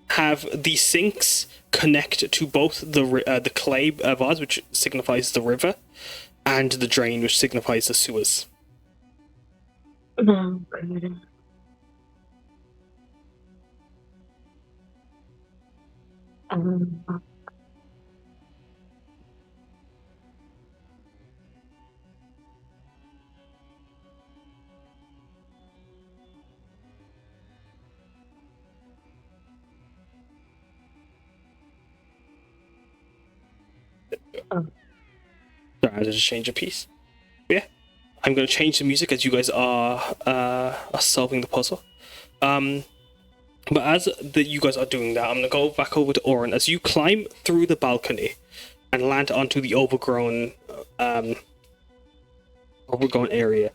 [SPEAKER 2] have the sinks connect to both the clay vase, which signifies the river, and the drain, which signifies the sewers.
[SPEAKER 7] Oh, good.
[SPEAKER 2] Sorry, I had to just change a piece. But yeah, I'm going to change the music as you guys are solving the puzzle. But as you guys are doing that, I'm going to go back over to Oryn. As you climb through the balcony and land onto the overgrown area,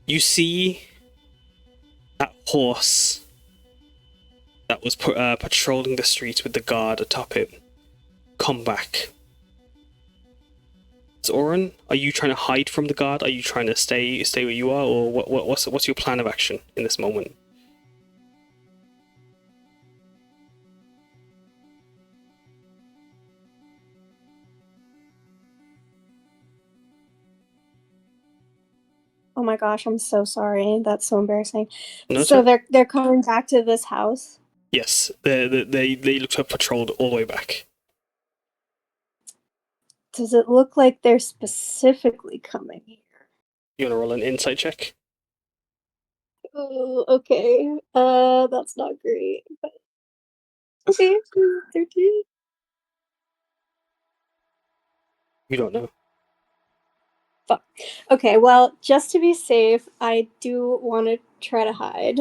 [SPEAKER 2] you see that horse that was patrolling the streets with the guard atop it come back. So Oryn, are you trying to hide from the guard? Are you trying to stay where you are, or what's your plan of action in this moment?
[SPEAKER 8] Oh my gosh, I'm so sorry. That's so embarrassing.
[SPEAKER 2] No,
[SPEAKER 8] so they're coming back to this house?
[SPEAKER 2] Yes, they look to have patrolled all the way back.
[SPEAKER 8] Does it look like they're specifically coming here?
[SPEAKER 2] You want to roll an insight check?
[SPEAKER 8] Oh, okay. That's not great. But... Okay, 13.
[SPEAKER 2] You don't know.
[SPEAKER 8] Fuck. Okay, well, just to be safe, I do want to try to hide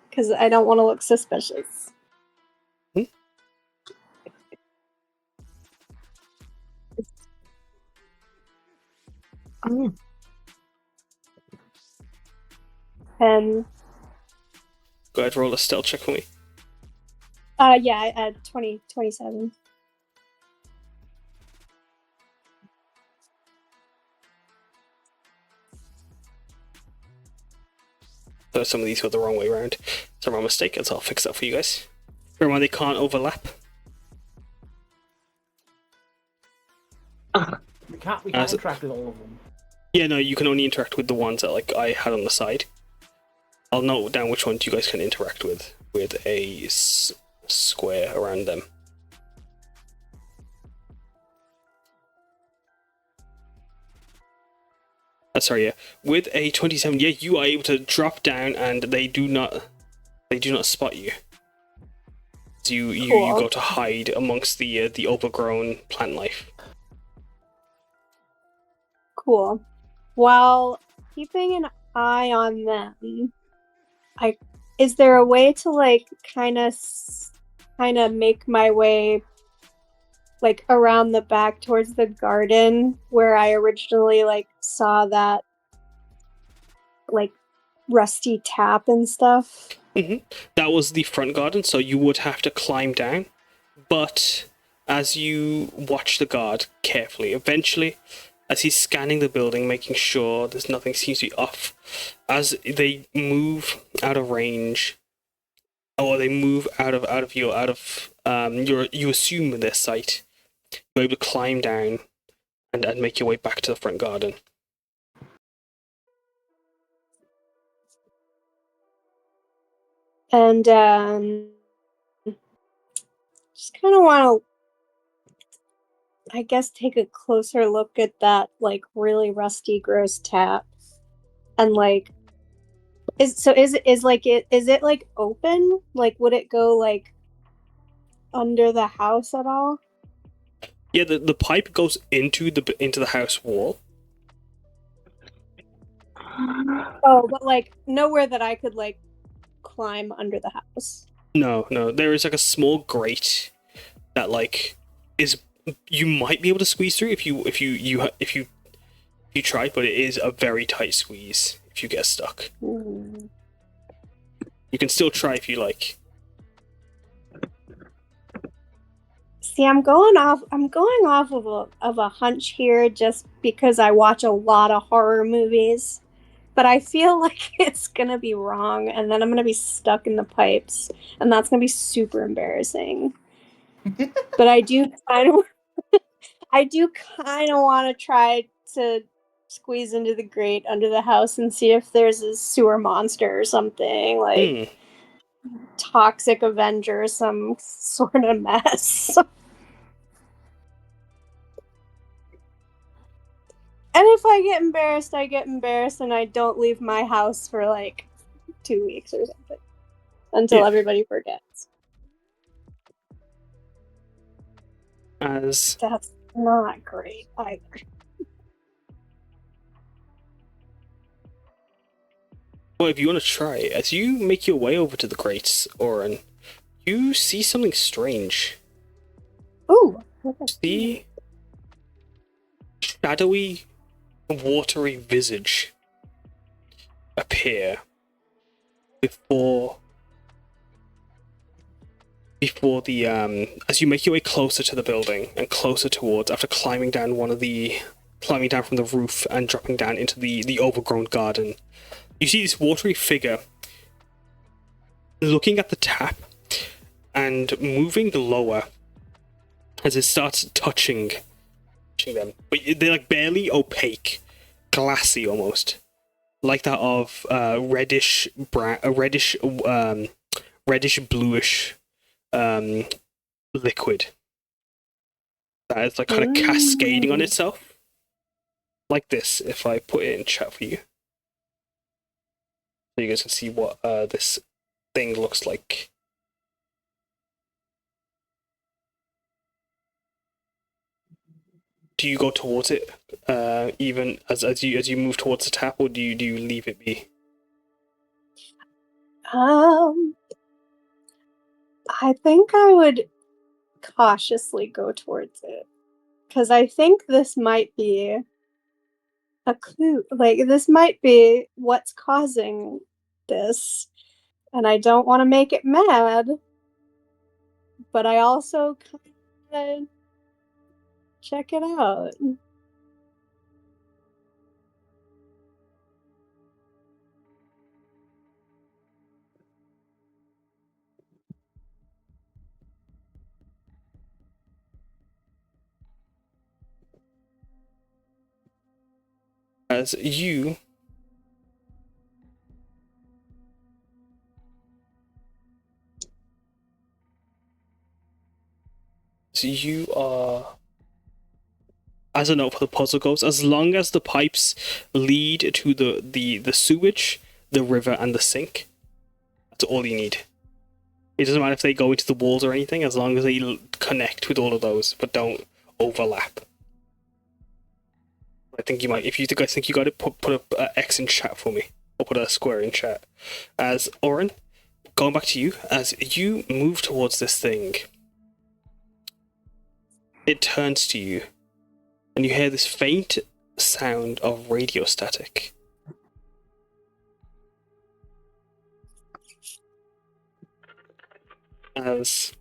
[SPEAKER 8] because I don't want to look suspicious. And
[SPEAKER 2] Go ahead, roll a stealth check for me.
[SPEAKER 8] yeah, I had 27.
[SPEAKER 2] So some of these go the wrong way around. It's a wrong mistake, so I'll fix that for you guys. Remember, they can't overlap.
[SPEAKER 4] We can't
[SPEAKER 2] As-
[SPEAKER 4] interact with all of them.
[SPEAKER 2] Yeah, no, you can only interact with the ones that like I had on the side. I'll note down which ones you guys can interact with a square around them. Sorry, yeah. With a 27, yeah, you are able to drop down, and they do not spot you. So you go to hide amongst the overgrown plant life.
[SPEAKER 8] Cool. While keeping an eye on them, is there a way to like kind of make my way like around the back towards the garden where I originally like saw that like rusty tap and stuff?
[SPEAKER 2] That was the front garden, so you would have to climb down. But as you watch the guard carefully, eventually, as he's scanning the building, making sure there's nothing seems to be off, as they move out of range, or they move you assume their sight, you're able to climb down and make your way back to the front garden.
[SPEAKER 8] And just kind of want to, I guess, take a closer look at that like really rusty, gross tap, and like, is it like open? Like, would it go like under the house at all?
[SPEAKER 2] Yeah, the pipe goes into the house wall.
[SPEAKER 8] Oh, but like nowhere that I could like climb under the house.
[SPEAKER 2] No, there is like a small grate that like is you might be able to squeeze through if you try, but it is a very tight squeeze if you get stuck.
[SPEAKER 8] Ooh.
[SPEAKER 2] You can still try if you like.
[SPEAKER 8] See, I'm going off of a hunch here just because I watch a lot of horror movies. But I feel like it's gonna be wrong, and then I'm gonna be stuck in the pipes, and that's gonna be super embarrassing. But I do kind of want to try to squeeze into the grate under the house and see if there's a sewer monster or something, like Toxic Avenger, some sort of mess. And if I get embarrassed, and I don't leave my house for like 2 weeks or something until everybody forgets.
[SPEAKER 2] As
[SPEAKER 8] That's not great either.
[SPEAKER 2] well, if you want to try, as you make your way over to the grates, Oryn, you see something strange.
[SPEAKER 8] Ooh,
[SPEAKER 2] See shadowy, watery visage appear before the as you make your way closer to the building and closer towards, after climbing down from the roof and dropping down into the overgrown garden, you see this watery figure looking at the tap and moving lower as it starts touching them, but they're like barely opaque, glassy almost, like that of reddish bluish liquid that is like kind of cascading on itself, like this. If I put it in chat for you, so you guys can see what this thing looks like. do you go towards it, even as you move towards the tap, or do you leave it be?
[SPEAKER 8] I think I would cautiously go towards it. Because I think this might be a clue. Like, this might be what's causing this. And I don't want to make it mad. But I also kind of check it out.
[SPEAKER 2] As you are, as a note for the puzzle goes, as long as the pipes lead to the sewage, the river, and the sink, that's all you need. It doesn't matter if they go into the walls or anything, as long as they connect with all of those, but don't overlap. I think you might, if you guys think you got it, put a X in chat for me, or put a square in chat. As Oryn, going back to you, as you move towards this thing, it turns to you, and you hear this faint sound of radio static. As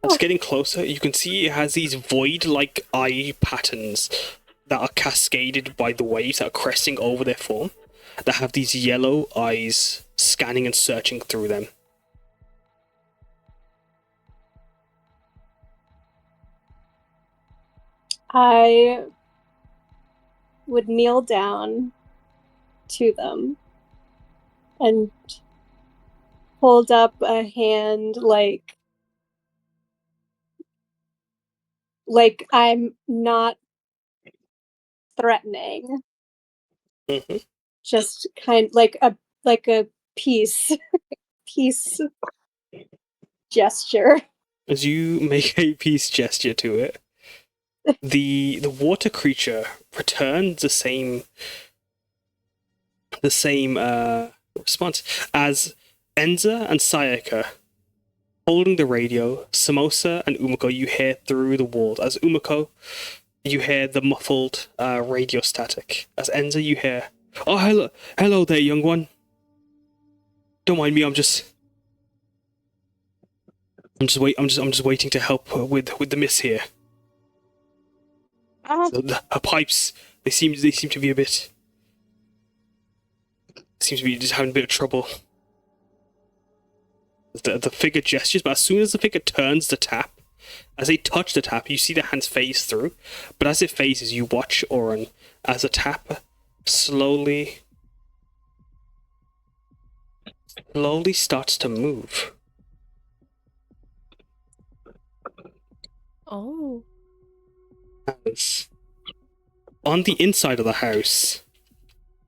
[SPEAKER 2] it's getting closer, you can see it has these void-like eye patterns that are cascaded by the waves that are cresting over their form, that have these yellow eyes scanning and searching through them.
[SPEAKER 8] I would kneel down to them and hold up a hand like I'm not threatening.
[SPEAKER 2] Mm-hmm.
[SPEAKER 8] Just kind like a peace gesture.
[SPEAKER 2] As you make a peace gesture to it, the water creature returns the same response as Enza and Sayaka holding the radio. Samosa and Umeko, you hear through the walls. As Umeko, you hear the muffled radio static. As Enza, you hear, "Oh, hello there, young one. Don't mind me. I'm just waiting to help with the miss here." So her pipes, they seem to be just having a bit of trouble. The figure gestures, but as soon as the figure turns the tap, as they touch the tap, you see the hands phase through. But as it phases, you watch Oryn as the tap slowly starts to move.
[SPEAKER 6] Oh.
[SPEAKER 2] As on the inside of the house,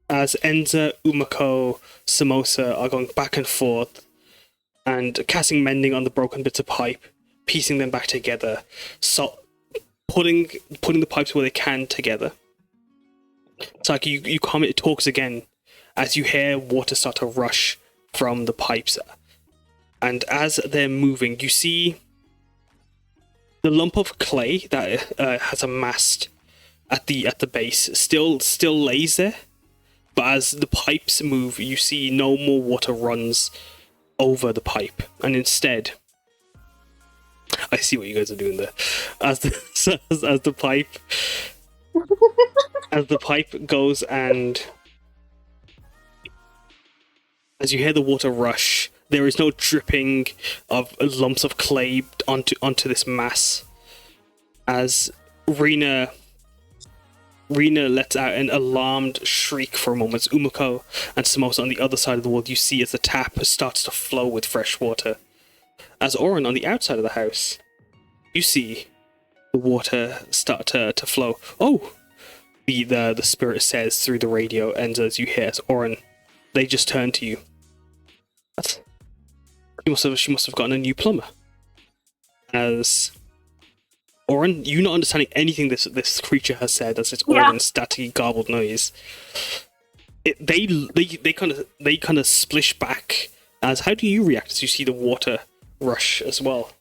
[SPEAKER 2] as Enza, Umeko, Samosa are going back and forth and casting mending on the broken bits of pipe, piecing them back together, so putting the pipes where they can together. It's like you comment, it talks again as you hear water start to rush from the pipes, and as they're moving, you see the lump of clay that has amassed at the base still lays there, but as the pipes move, you see no more water runs over the pipe, and instead, I see what you guys are doing there. As the pipe goes, and as you hear the water rush, there is no dripping of lumps of clay onto this mass. As Reena lets out an alarmed shriek for a moment. Umeko and Samosa on the other side of the wall, you see as the tap starts to flow with fresh water. As Oryn on the outside of the house, you see the water start to flow. Oh! The spirit says through the radio, and as you hear, as Oryn, they just turn to you. She must have gotten a new plumber. As Oryn, you not understanding anything this creature has said as its
[SPEAKER 8] Yeah.
[SPEAKER 2] Oryn static garbled noise. They kind of splish back. As how do you react as you see the water rush as well?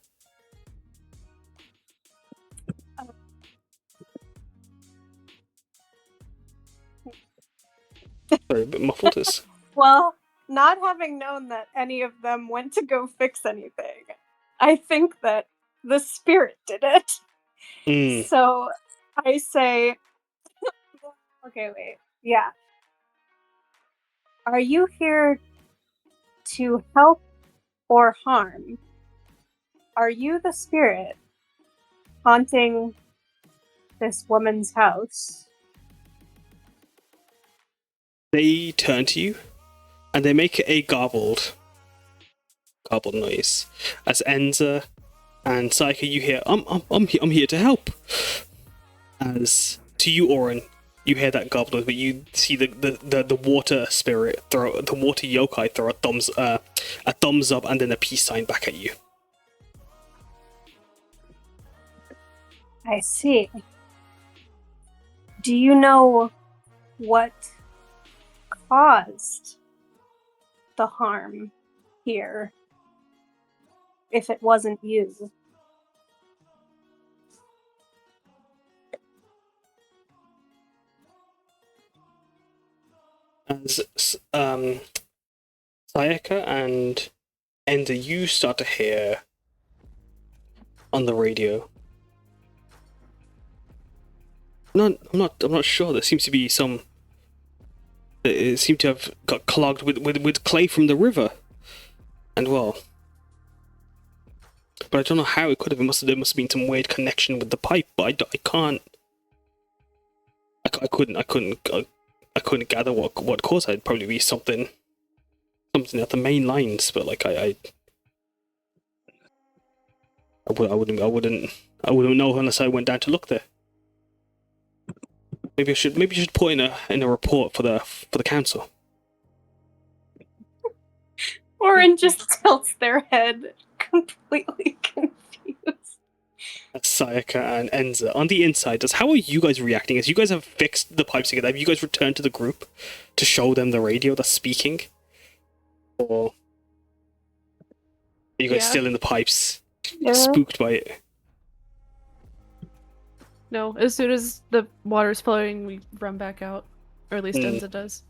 [SPEAKER 2] Sorry, a bit muffled. Is
[SPEAKER 3] Well, not having known that any of them went to go fix anything, I think that the spirit did it. So I say, okay, wait. Yeah. Are you here to help or harm? Are you the spirit haunting this woman's house?
[SPEAKER 2] They turn to you, and they make a garbled noise. As Enza and Sayaka, you hear, I'm here to help. As to you, Oryn, you hear that garbled noise, but you see the water spirit the water yokai throw a thumbs up and then a peace sign back at you.
[SPEAKER 8] I see. Do you know what caused the harm here? If it wasn't you.
[SPEAKER 2] As Sayaka and Enza, you start to hear on the radio. I'm not sure. There seems to be some. It seemed to have got clogged with clay from the river, and well. But I don't know how it could have. There must have been some weird connection with the pipe. But I can't. I couldn't gather what caused it. It'd probably be something at the main lines. But like I wouldn't know unless I went down to look there. Maybe you should put in a report for the council.
[SPEAKER 3] Oryn just tilts their head, completely confused.
[SPEAKER 2] That's Sayaka and Enza. On the inside, how are you guys reacting? As you guys have fixed the pipes together, have you guys returned to the group to show them the radio that's speaking? Or are you guys still in the pipes, spooked by it?
[SPEAKER 6] No, as soon as the water's flowing, we run back out. Or at least Enza does.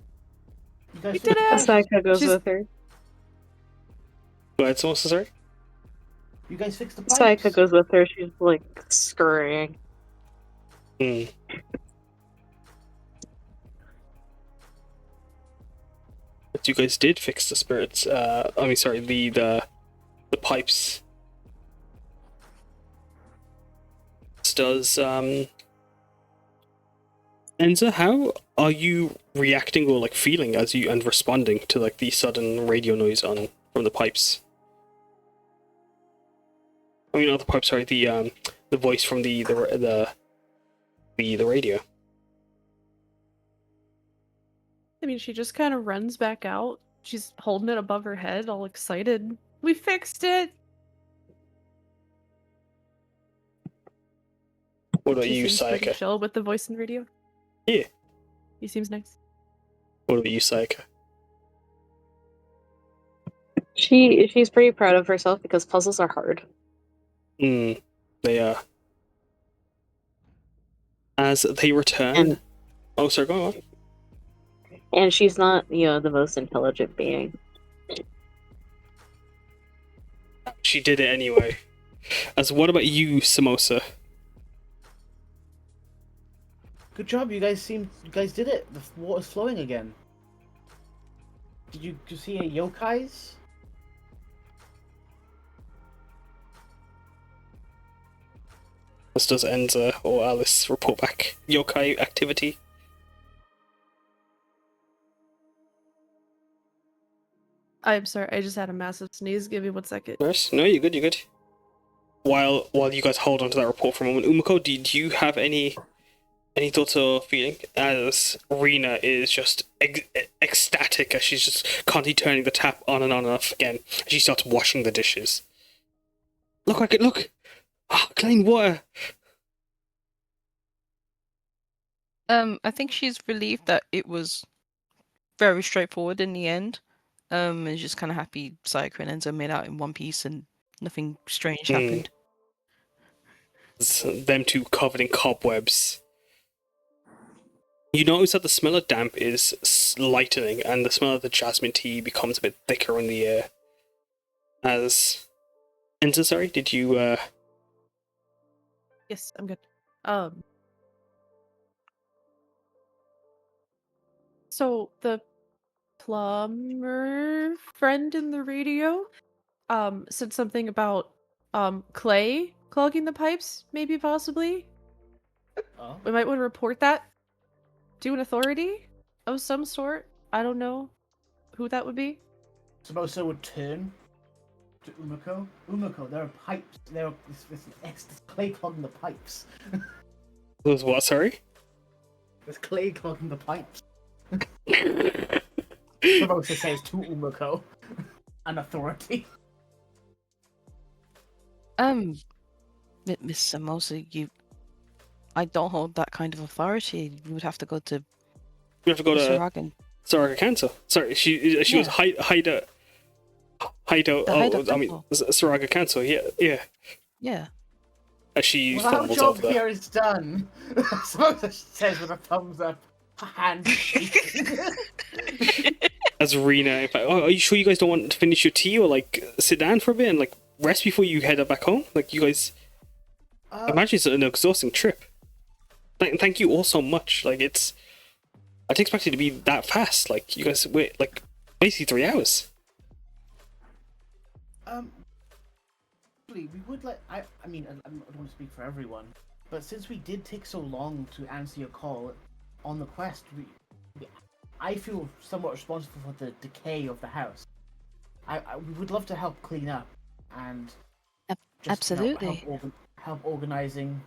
[SPEAKER 4] You guys
[SPEAKER 6] We did it!
[SPEAKER 7] Sayaka goes
[SPEAKER 6] She's-
[SPEAKER 7] with her.
[SPEAKER 2] Go ahead, Samosa, sorry.
[SPEAKER 4] You guys fixed the pipes.
[SPEAKER 7] Sayaka goes with her. She's like scurrying.
[SPEAKER 2] But you guys did fix the spirits. The pipes. Does Enza, how are you reacting or like feeling as you and responding to like the sudden radio noise from the pipes? I mean, not the pipes. Sorry, the voice from the radio.
[SPEAKER 6] I mean, she just kind of runs back out. She's holding it above her head, all excited. We fixed it!
[SPEAKER 2] What about
[SPEAKER 6] She
[SPEAKER 2] you,
[SPEAKER 6] seems pretty
[SPEAKER 2] Sayaka?
[SPEAKER 6] chill with the voice in the radio.
[SPEAKER 2] Yeah.
[SPEAKER 6] He seems nice.
[SPEAKER 2] What about you, Sayaka?
[SPEAKER 7] She's pretty proud of herself because puzzles are hard.
[SPEAKER 2] They are. As they return.
[SPEAKER 7] And-
[SPEAKER 2] Oh, sorry, go on.
[SPEAKER 7] And she's not, the most intelligent being.
[SPEAKER 2] She did it anyway. As what about you, Samosa?
[SPEAKER 4] Good job, you guys did it. The water's flowing again. Did you see any yokais?
[SPEAKER 2] As does Enza or Alice report back yokai activity?
[SPEAKER 6] I'm sorry, I just had a massive sneeze. Give me 1 second.
[SPEAKER 2] Yes? No, you're good. While you guys hold on to that report for a moment, Umeko, do you have any thoughts or feeling? As Reena is just ecstatic as she's just constantly turning the tap on and off again. As she starts washing the dishes. Look! Ah, clean water!
[SPEAKER 5] I think she's relieved that it was very straightforward in the end. And just kind of happy Sayaka and Enza made out in one piece and nothing strange happened.
[SPEAKER 2] Them two covered in cobwebs. You notice that the smell of damp is lightening, and the smell of the jasmine tea becomes a bit thicker in the air. As Enza, sorry, did you?
[SPEAKER 6] Yes, I'm good. So the plumber friend in the radio said something about clay clogging the pipes, maybe possibly.
[SPEAKER 4] Oh.
[SPEAKER 6] We might want to report that to an authority of some sort. I don't know who that would be.
[SPEAKER 4] Samosa would turn to Umeko. Umeko, there are pipes. There are this clay clogging the pipes.
[SPEAKER 2] Was what? Sorry.
[SPEAKER 4] There's clay clogging the pipes. Samosa says to Umeko, an authority.
[SPEAKER 5] Miss Samosa, I don't hold that kind of authority. You would have to go to.
[SPEAKER 2] You have to go to
[SPEAKER 5] Sarcastic.
[SPEAKER 2] Saraka Council. Sorry, she was hideout. I mean, Saraka Council. Yeah.
[SPEAKER 5] Yeah.
[SPEAKER 2] As she
[SPEAKER 4] Well, our
[SPEAKER 2] fumbles
[SPEAKER 4] job
[SPEAKER 2] over there.
[SPEAKER 4] here is done. Samosa says with a thumbs up, hand shaking.
[SPEAKER 2] As Reena, in fact, are you sure you guys don't want to finish your tea or like sit down for a bit and like rest before you head back home? Like you guys, I imagine it's an exhausting trip. Thank you all so much. Like I didn't expect it to be that fast. Like you guys wait like basically 3 hours.
[SPEAKER 4] We would like. I mean, I don't want to speak for everyone, but since we did take so long to answer your call on the quest, I feel somewhat responsible for the decay of the house. We would love to help clean up and just,
[SPEAKER 5] absolutely
[SPEAKER 4] help organizing.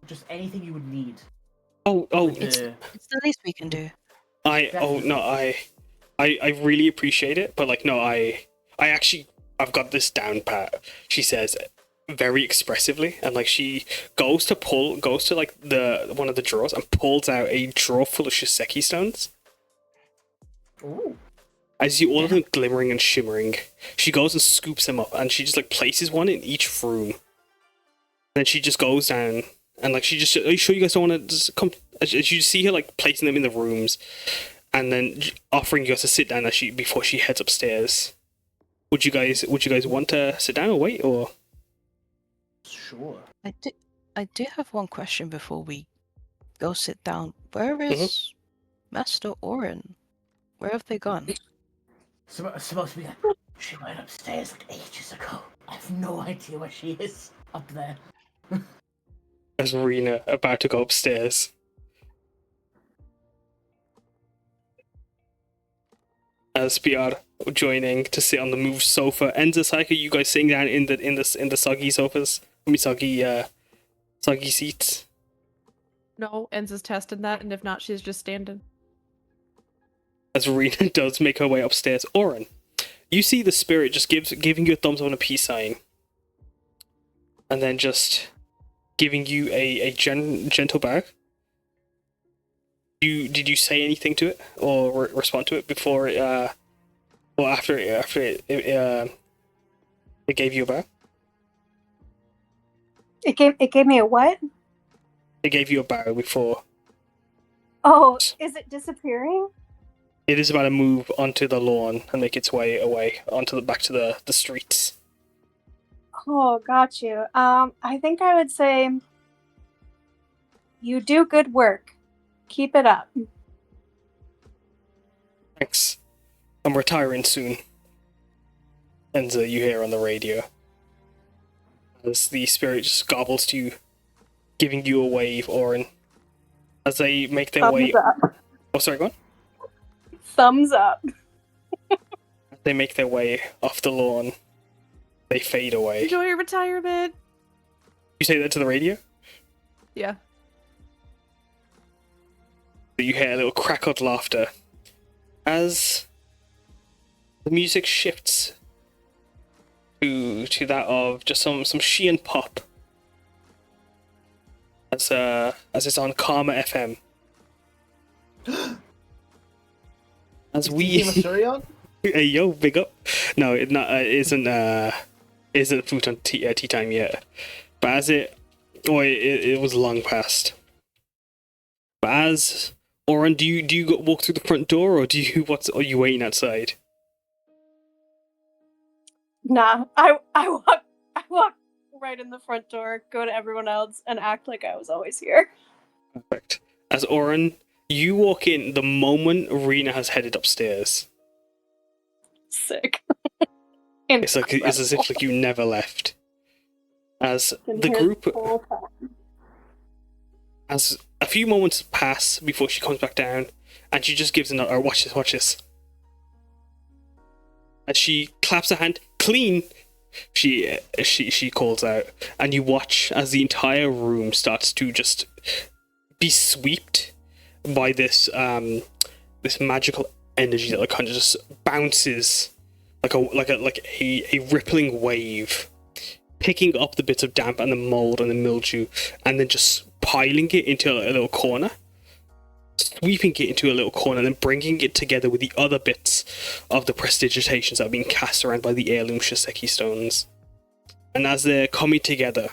[SPEAKER 4] Just anything you would need.
[SPEAKER 5] It's the least we can do.
[SPEAKER 2] I really appreciate it, but like no, I've got this down pat. She says very expressively, and like she goes to like one of the drawers and pulls out a drawer full of Shiseki stones.
[SPEAKER 4] Ooh.
[SPEAKER 2] As you all of them glimmering and shimmering, she goes and scoops them up, and she just like places one in each room. And then she just goes down, and like are you sure you guys don't want to just come? As you see her like placing them in the rooms, and then offering you guys to sit down before she heads upstairs. Would you guys want to sit down or wait or?
[SPEAKER 4] Sure.
[SPEAKER 5] I do have one question before we go sit down. Where is Master Oryn? Where have they gone?
[SPEAKER 4] Supposed to be like, she went upstairs like ages ago. I have no idea where she is up there.
[SPEAKER 2] As Reena about to go upstairs. As Piyar joining to sit on the moved sofa. Enza, Sayaka, you guys sitting down in the soggy sofas? Soggy seats.
[SPEAKER 6] No, Enza's testing that, and if not, she's just standing.
[SPEAKER 2] As Reena does make her way upstairs. Oryn, you see the spirit just giving you a thumbs up and a peace sign. And then just giving you a gentle bow. Did you say anything to it or respond to it before after it gave you a bow?
[SPEAKER 8] It gave me a what?
[SPEAKER 2] It gave you a bow before.
[SPEAKER 8] Oh, is it disappearing?
[SPEAKER 2] It is about to move onto the lawn and make its way away back to the streets.
[SPEAKER 8] Oh, got you. I think I would say you do good work. Keep it up.
[SPEAKER 2] Thanks. I'm retiring soon. Enza, you hear on the radio. As the spirit just gobbles to you, giving you a wave, Oryn. As they make their way...
[SPEAKER 8] Up.
[SPEAKER 2] Oh, sorry, go on.
[SPEAKER 8] Thumbs up.
[SPEAKER 2] As they make their way off the lawn, they fade away.
[SPEAKER 6] Enjoy your retirement.
[SPEAKER 2] You say that to the radio?
[SPEAKER 6] Yeah.
[SPEAKER 2] You hear a little crackled laughter as the music shifts to that of just some Sheehan pop. as it's on Karma FM. As we hey yo, big up. No, it not isn't food on tea time yet. But as it was long past. But as Oryn, do you walk through the front door, or are you waiting outside?
[SPEAKER 3] Nah, I walk right in the front door, go to everyone else, and act like I was always here.
[SPEAKER 2] Perfect. As Oryn, you walk in the moment Reena has headed upstairs.
[SPEAKER 3] Sick.
[SPEAKER 2] It's as if like you never left. As the group, as a few moments pass before she comes back down, and she just gives another. Watch this. As she claps her hand, clean. She calls out, and you watch as the entire room starts to just be swept by this magical energy that like kind of just bounces like a rippling wave, picking up the bits of damp and the mold and the mildew, and then just piling it into a little corner, sweeping it into a little corner, and then bringing it together with the other bits of the prestigitations that are being cast around by the heirloom Shiseki stones. And as they're coming together,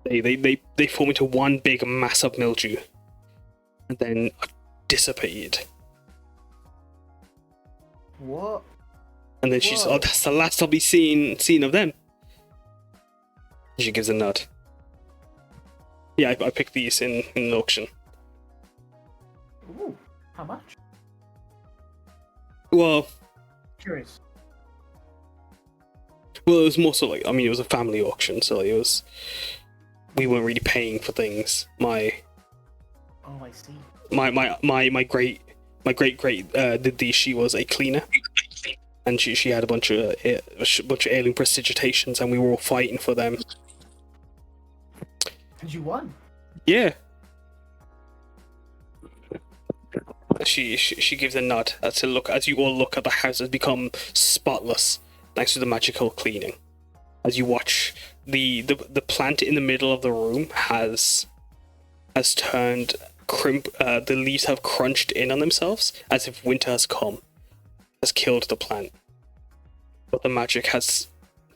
[SPEAKER 2] they form into one big mass of mildew, and then are dissipated.
[SPEAKER 4] What?
[SPEAKER 2] And then she's, that's the last I'll be seen of them. She gives a nod. Yeah, I picked these in an auction.
[SPEAKER 4] Ooh, how much?
[SPEAKER 2] Well,
[SPEAKER 4] Curious.
[SPEAKER 2] it was more so like, I mean, it was a family auction, so it was, we weren't really paying for things.
[SPEAKER 4] Oh, I see.
[SPEAKER 2] My great did these. She was a cleaner, and she had a bunch of heirloom prestigitations, and we were all fighting for them.
[SPEAKER 4] And you won.
[SPEAKER 2] Yeah. She gives a nod as you all look at the house has become spotless thanks to the magical cleaning. As you watch the plant in the middle of the room has turned the leaves have crunched in on themselves as if winter has come, has killed the plant. But the magic has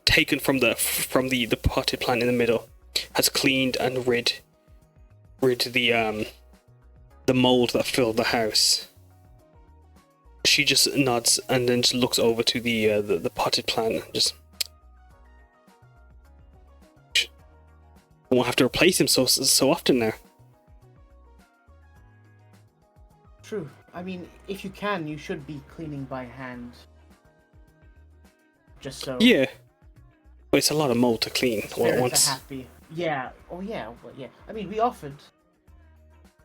[SPEAKER 2] taken from the potted plant in the middle, has cleaned and rid the mold that filled the house. She just nods and then just looks over to the potted plant and just, I won't have to replace him so often now.
[SPEAKER 4] True. I mean, if you can, you should be cleaning by hand. Just so.
[SPEAKER 2] Yeah. But it's a lot of mold to clean all at once.
[SPEAKER 4] Happy. Yeah. Oh yeah. Well, yeah. I mean, we offered.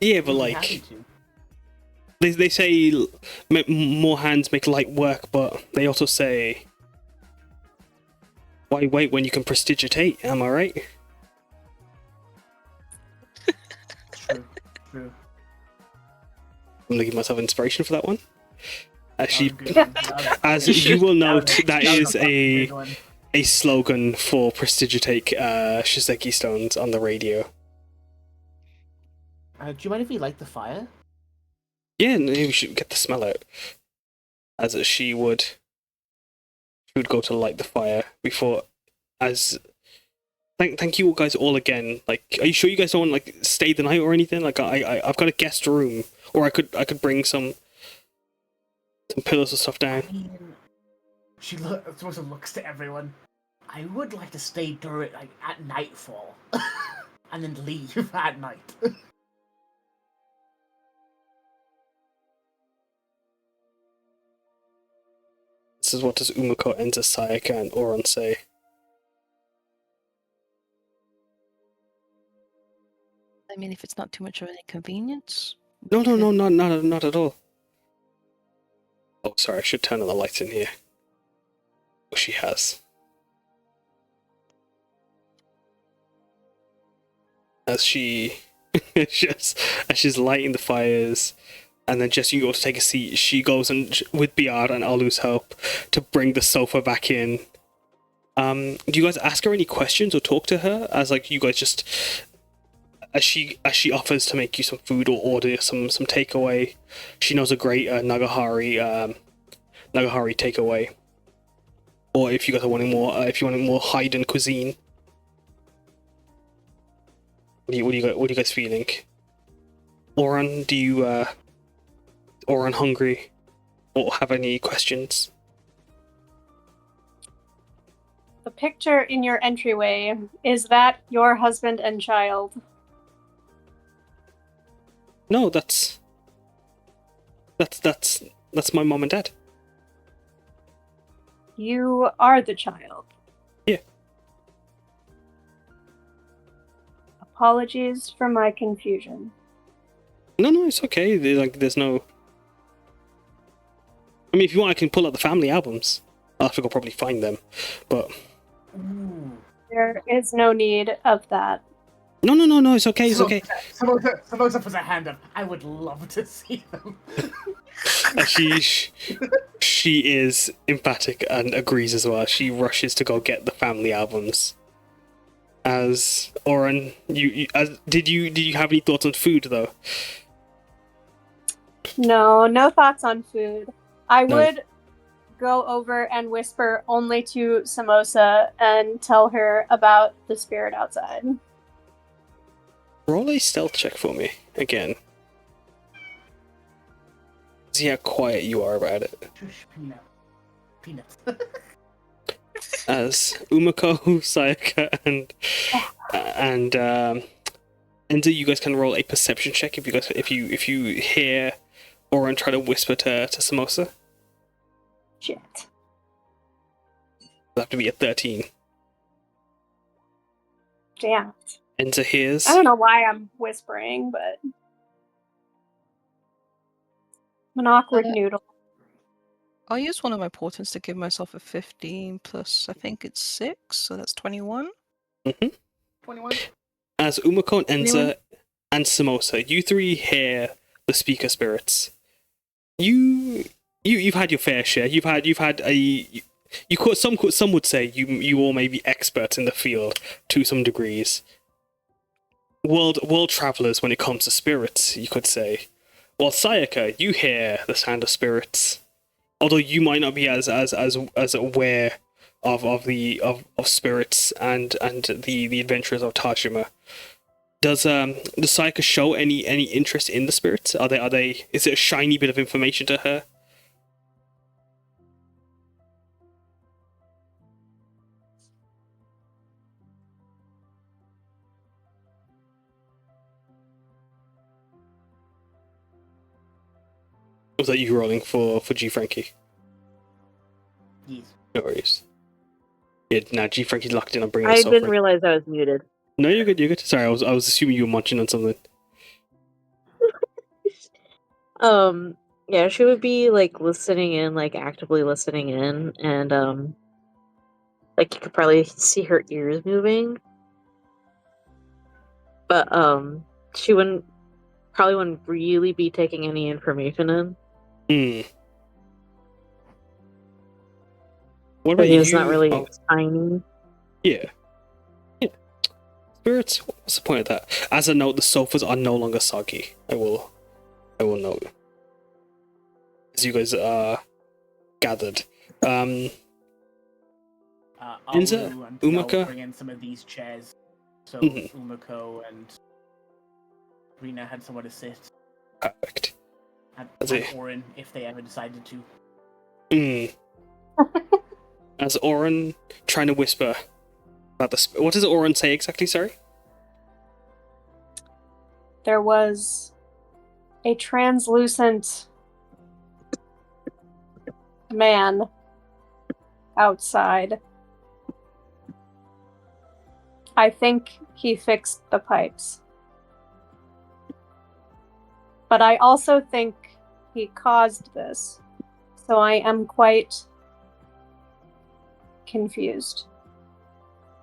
[SPEAKER 2] Yeah, but like, they say more hands make light work, but they also say, why wait when you can prestigitate? Am I right?
[SPEAKER 4] True.
[SPEAKER 2] I'm gonna give myself inspiration for that one. As you will note, that is a slogan for prestigitate Shiseki stones on the radio.
[SPEAKER 4] Do you mind if we light the fire?
[SPEAKER 2] Yeah, maybe we should get the smell out. As she would go to light the fire before. As thank you guys all again. Like, are you sure you guys don't want like stay the night or anything? Like, I've got a guest room, or I could bring some pillows and stuff down.
[SPEAKER 4] I mean, Samosa looks to everyone. I would like to stay during like at nightfall, and then leave at night.
[SPEAKER 2] This is what does Umeko, Enza, Sayaka, and Oryn say.
[SPEAKER 5] I mean, if it's not too much of an inconvenience.
[SPEAKER 2] No, not at all. Oh, sorry, I should turn on the lights in here. Oh, she has. As she's lighting the fires, and then just you go to take a seat, she goes and with Piyar and Alu's help to bring the sofa back in. Do you guys ask her any questions or talk to her as like you guys just as she offers to make you some food or order some takeaway? She knows a great Nagahari takeaway. Or if you guys are wanting more, if you want more hidden cuisine, what are you guys feeling? Oryn, Oryn hungry, or have any questions?
[SPEAKER 3] The picture in your entryway, is that your husband and child?
[SPEAKER 2] No, that's my mom and dad.
[SPEAKER 3] You are the child.
[SPEAKER 2] Yeah.
[SPEAKER 3] Apologies for my confusion.
[SPEAKER 2] No, it's okay. There's no. I mean, if you want, I can pull out the family albums. I'll have to go probably find them, but.
[SPEAKER 4] Ooh.
[SPEAKER 3] There is no need of that.
[SPEAKER 2] No, it's okay, it's okay.
[SPEAKER 4] Samosa puts a hand up. I would love to see them.
[SPEAKER 2] She is emphatic and agrees as well. She rushes to go get the family albums. As Oryn, did you have any thoughts on food though?
[SPEAKER 3] No thoughts on food. I would go over and whisper only to Samosa and tell her about the spirit outside.
[SPEAKER 2] Roll a stealth check for me again. See how quiet you are about it.
[SPEAKER 4] Peanuts.
[SPEAKER 2] As Umeko, Sayaka, and Enza, you guys can roll a perception check if you hear Oryn try to whisper to Samosa.
[SPEAKER 3] Shit.
[SPEAKER 2] It'll have to be a 13.
[SPEAKER 3] Damn it.
[SPEAKER 2] Enza hears.
[SPEAKER 3] I don't know why I'm whispering, but I'm an awkward noodle.
[SPEAKER 5] I'll use one of my portents to give myself a 15 plus, I think it's 6, so that's 21.
[SPEAKER 4] 21.
[SPEAKER 2] As Umeko and Enza and Samosa, you three hear the speaker spirits. You've had your fair share. You've had some would say you all may be experts in the field to some degrees. World travelers when it comes to spirits, you could say. Well, Sayaka, you hear the sound of spirits, although you might not be as aware of spirits and the adventures of Tajima. Does Sayaka show any interest in the spirits? Are they? Is it a shiny bit of information to her? Was that you rolling for G Frankie?
[SPEAKER 4] Yes.
[SPEAKER 2] No worries. Yeah, now G Frankie's locked in. I'm bringing.
[SPEAKER 7] I didn't realize I was muted.
[SPEAKER 2] No, you're good. You're good. Sorry, I was assuming you were munching on something.
[SPEAKER 7] Yeah, she would be like listening in, like actively listening in, and like you could probably see her ears moving. But she probably wouldn't really be taking any information in.
[SPEAKER 2] What about
[SPEAKER 7] It's
[SPEAKER 2] you?
[SPEAKER 7] not really tiny.
[SPEAKER 2] Yeah. Spirits. What's the point of that? As a note, the sofas are no longer soggy. I will note. As you guys are gathered. Enza, Umeko,
[SPEAKER 4] bring in some of these chairs, so Umeko and Reena had somewhere to sit.
[SPEAKER 2] Perfect.
[SPEAKER 4] And
[SPEAKER 2] That's it.
[SPEAKER 4] Oryn, if they ever decided to.
[SPEAKER 2] As Oryn trying to whisper about the. What does Oryn say exactly? Sorry.
[SPEAKER 3] There was a translucent man outside. I think he fixed the pipes. But I also think he caused this. So I am quite confused.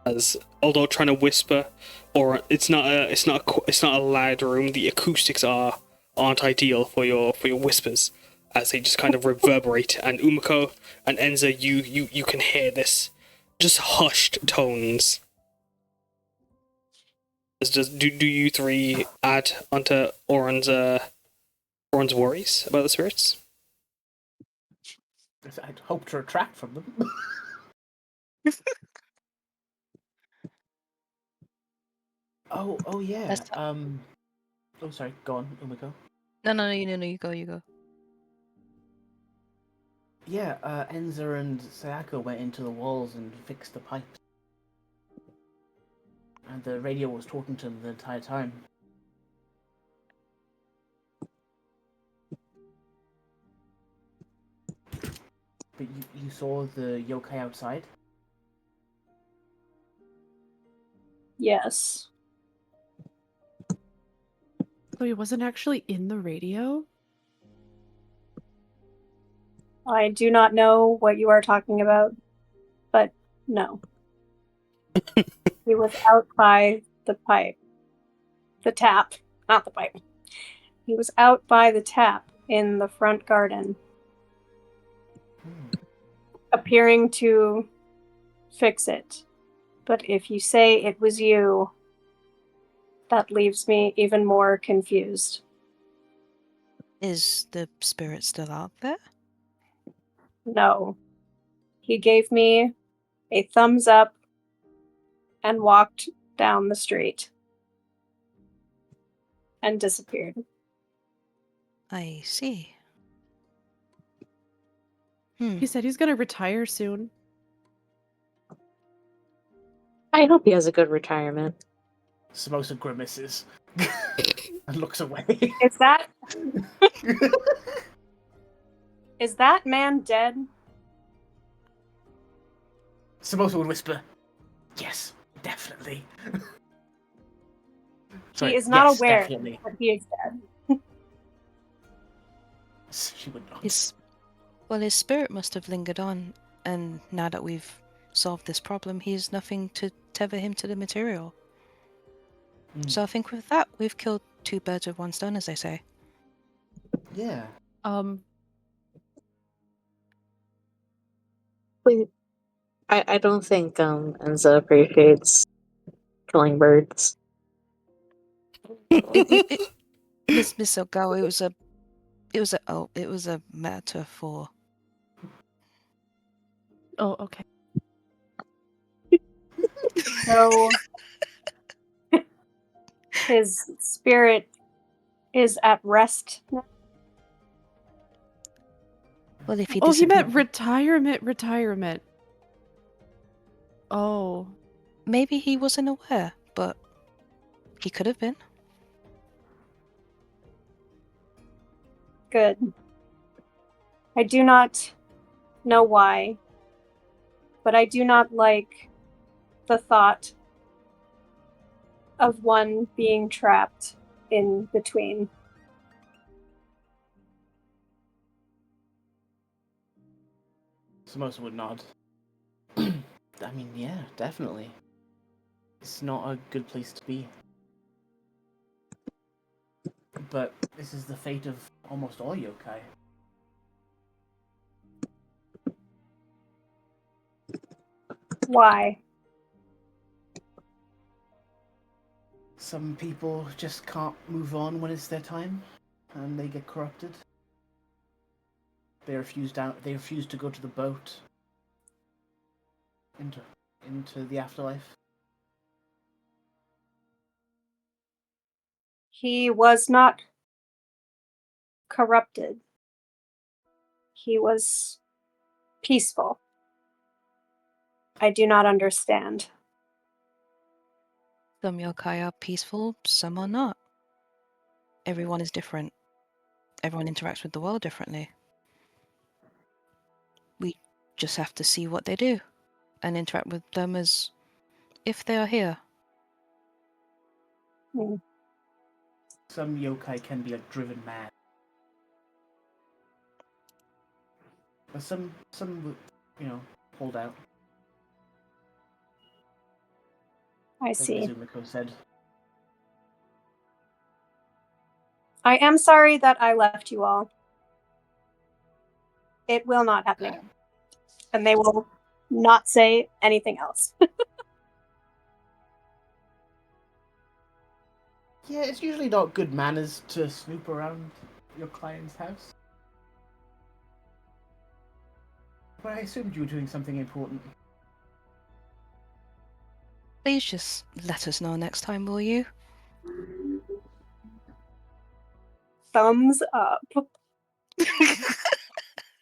[SPEAKER 2] As although trying to whisper, or it's not a loud room. The acoustics aren't ideal for your whispers, as they just kind of reverberate. And Umeko and Enza, you can hear this just hushed tones. It's just do you three add onto Oryn's worries about the spirits?
[SPEAKER 4] I'd hope to retract from them. Oh yeah.
[SPEAKER 5] That's-
[SPEAKER 4] Oh, sorry. Go on, Umeko.
[SPEAKER 5] No, you go.
[SPEAKER 4] Yeah, Enza and Sayaka went into the walls and fixed the pipes. And the radio was talking to them the entire time. But you saw the yokai outside?
[SPEAKER 8] Yes.
[SPEAKER 6] So he wasn't actually in the radio?
[SPEAKER 8] I do not know what you are talking about, but no. He was out by the pipe. The tap, not the pipe. He was out by the tap in the front garden, appearing to fix it. But if you say it was you, that leaves me even more confused.
[SPEAKER 5] Is the spirit still out there?
[SPEAKER 8] No. He gave me a thumbs up and walked down the street and disappeared.
[SPEAKER 5] I see.
[SPEAKER 6] He said he's gonna retire soon.
[SPEAKER 7] I hope he has a good retirement.
[SPEAKER 4] Samosa grimaces and looks away.
[SPEAKER 8] Is that man dead?
[SPEAKER 4] Samosa would whisper, "Yes, definitely." Sorry,
[SPEAKER 8] He is not
[SPEAKER 4] yes,
[SPEAKER 8] aware
[SPEAKER 4] definitely.
[SPEAKER 8] that he is dead.
[SPEAKER 4] She would not.
[SPEAKER 5] His spirit must have lingered on, and now that we've solved this problem, he has nothing to tether him to the material. So I think with that, we've killed two birds with one stone, as they say.
[SPEAKER 4] Yeah.
[SPEAKER 7] Wait, I don't think Enza appreciates killing birds.
[SPEAKER 5] Miss Ogawa, it was a metaphor.
[SPEAKER 6] Oh, okay.
[SPEAKER 8] So his spirit is at rest now.
[SPEAKER 5] Well, if he
[SPEAKER 6] Oh, he
[SPEAKER 5] disappeared,
[SPEAKER 6] meant retirement. Oh.
[SPEAKER 5] maybe he wasn't aware, but he could have been.
[SPEAKER 8] Good. I do not know why, but I do not like the thought of one being trapped in between.
[SPEAKER 4] Samosa would nod. I mean, yeah, definitely. It's not a good place to be. But this is the fate of almost all yokai.
[SPEAKER 8] Why?
[SPEAKER 4] Some people just can't move on when it's their time, and they get corrupted. They refuse to go to the boat into the afterlife.
[SPEAKER 8] He was not corrupted. He was peaceful. I do not understand.
[SPEAKER 5] Some yokai are peaceful, some are not. Everyone is different. Everyone interacts with the world differently. We just have to see what they do and interact with them as if they are here.
[SPEAKER 4] Some yokai can be like driven mad. But some hold out.
[SPEAKER 8] I
[SPEAKER 4] Like
[SPEAKER 8] see.
[SPEAKER 4] Umeko said.
[SPEAKER 8] I am sorry that I left you all. It will not happen again. And they will not say anything else.
[SPEAKER 4] Yeah, it's usually not good manners to snoop around your client's house. But I assumed you were doing something important.
[SPEAKER 5] Please just let us know next time, will you?
[SPEAKER 8] Thumbs up.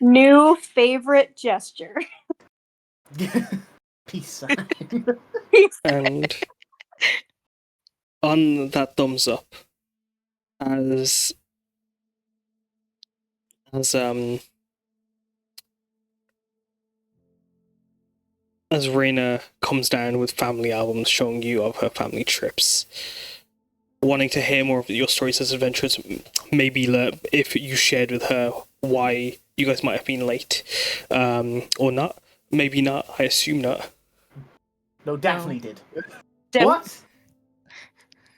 [SPEAKER 8] New favorite gesture.
[SPEAKER 4] Peace sign.
[SPEAKER 2] And on that thumbs up, as Reena comes down with family albums showing you of her family trips, wanting to hear more of your stories as adventures, maybe if you shared with her why you guys might have been late, or not. Maybe not. I assume not.
[SPEAKER 4] No, definitely did.
[SPEAKER 5] Def-
[SPEAKER 4] What?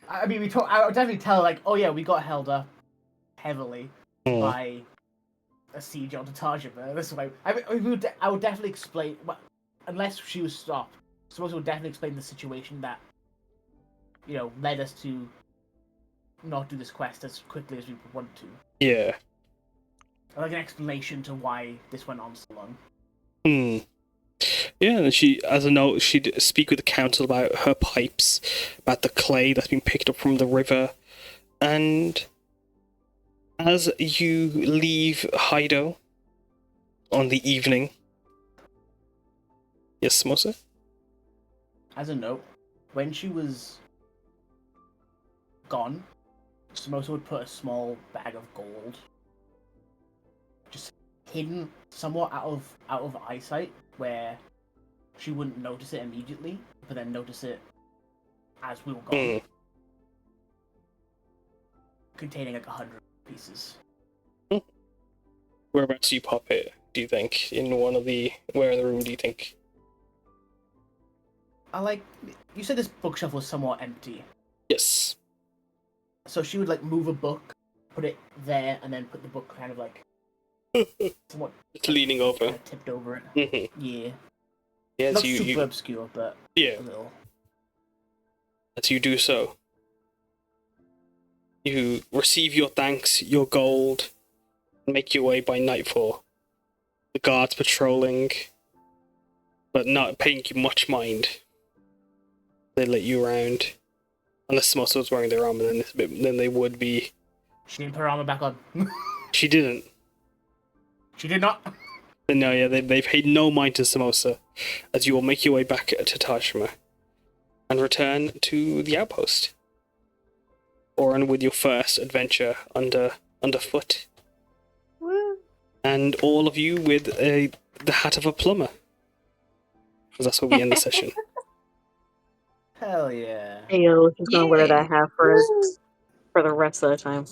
[SPEAKER 4] I mean, I would definitely tell her, like, oh yeah, we got held up heavily by a siege on Tajima. This way, I would definitely explain. Well, unless she was stopped, Samosa would definitely explain the situation that, led us to not do this quest as quickly as we wanted to.
[SPEAKER 2] Yeah.
[SPEAKER 4] Like an explanation to why this went on so long.
[SPEAKER 2] Yeah, and she, as a note, she'd speak with the council about her pipes, about the clay that's been picked up from the river, and as you leave Haido on the evening... Yes, Samosa?
[SPEAKER 4] As a note, when she was gone, Samosa would put a small bag of gold just hidden somewhat out of eyesight, where she wouldn't notice it immediately, but then notice it as we were gone. Containing like 100 pieces.
[SPEAKER 2] Whereabouts do you pop it, do you think? Where in the room do you think?
[SPEAKER 4] You said this bookshelf was somewhat empty.
[SPEAKER 2] Yes.
[SPEAKER 4] So she would move a book, put it there, and then put the book kind of somewhat
[SPEAKER 2] leaning over.
[SPEAKER 4] kind of tipped over it. Yeah.
[SPEAKER 2] Yeah,
[SPEAKER 4] Not super obscure, but
[SPEAKER 2] a
[SPEAKER 4] little.
[SPEAKER 2] As you do so, you receive your thanks, your gold, and make your way by nightfall. The guards patrolling, but not paying you much mind. They let you around. Unless Samosa was wearing their armor, then they would be.
[SPEAKER 4] She didn't put her armor back on.
[SPEAKER 2] She didn't.
[SPEAKER 4] She did not.
[SPEAKER 2] No, yeah, they paid no mind to Samosa, as you will make your way back to Tajima and return to the outpost. Oryn with your first adventure underfoot.
[SPEAKER 8] Woo.
[SPEAKER 2] And all of you with the hat of a plumber. Because that's where we end the session.
[SPEAKER 4] Hell yeah.
[SPEAKER 7] Ayo, she's gonna wear
[SPEAKER 5] Yay.
[SPEAKER 7] that hat for the rest of the time.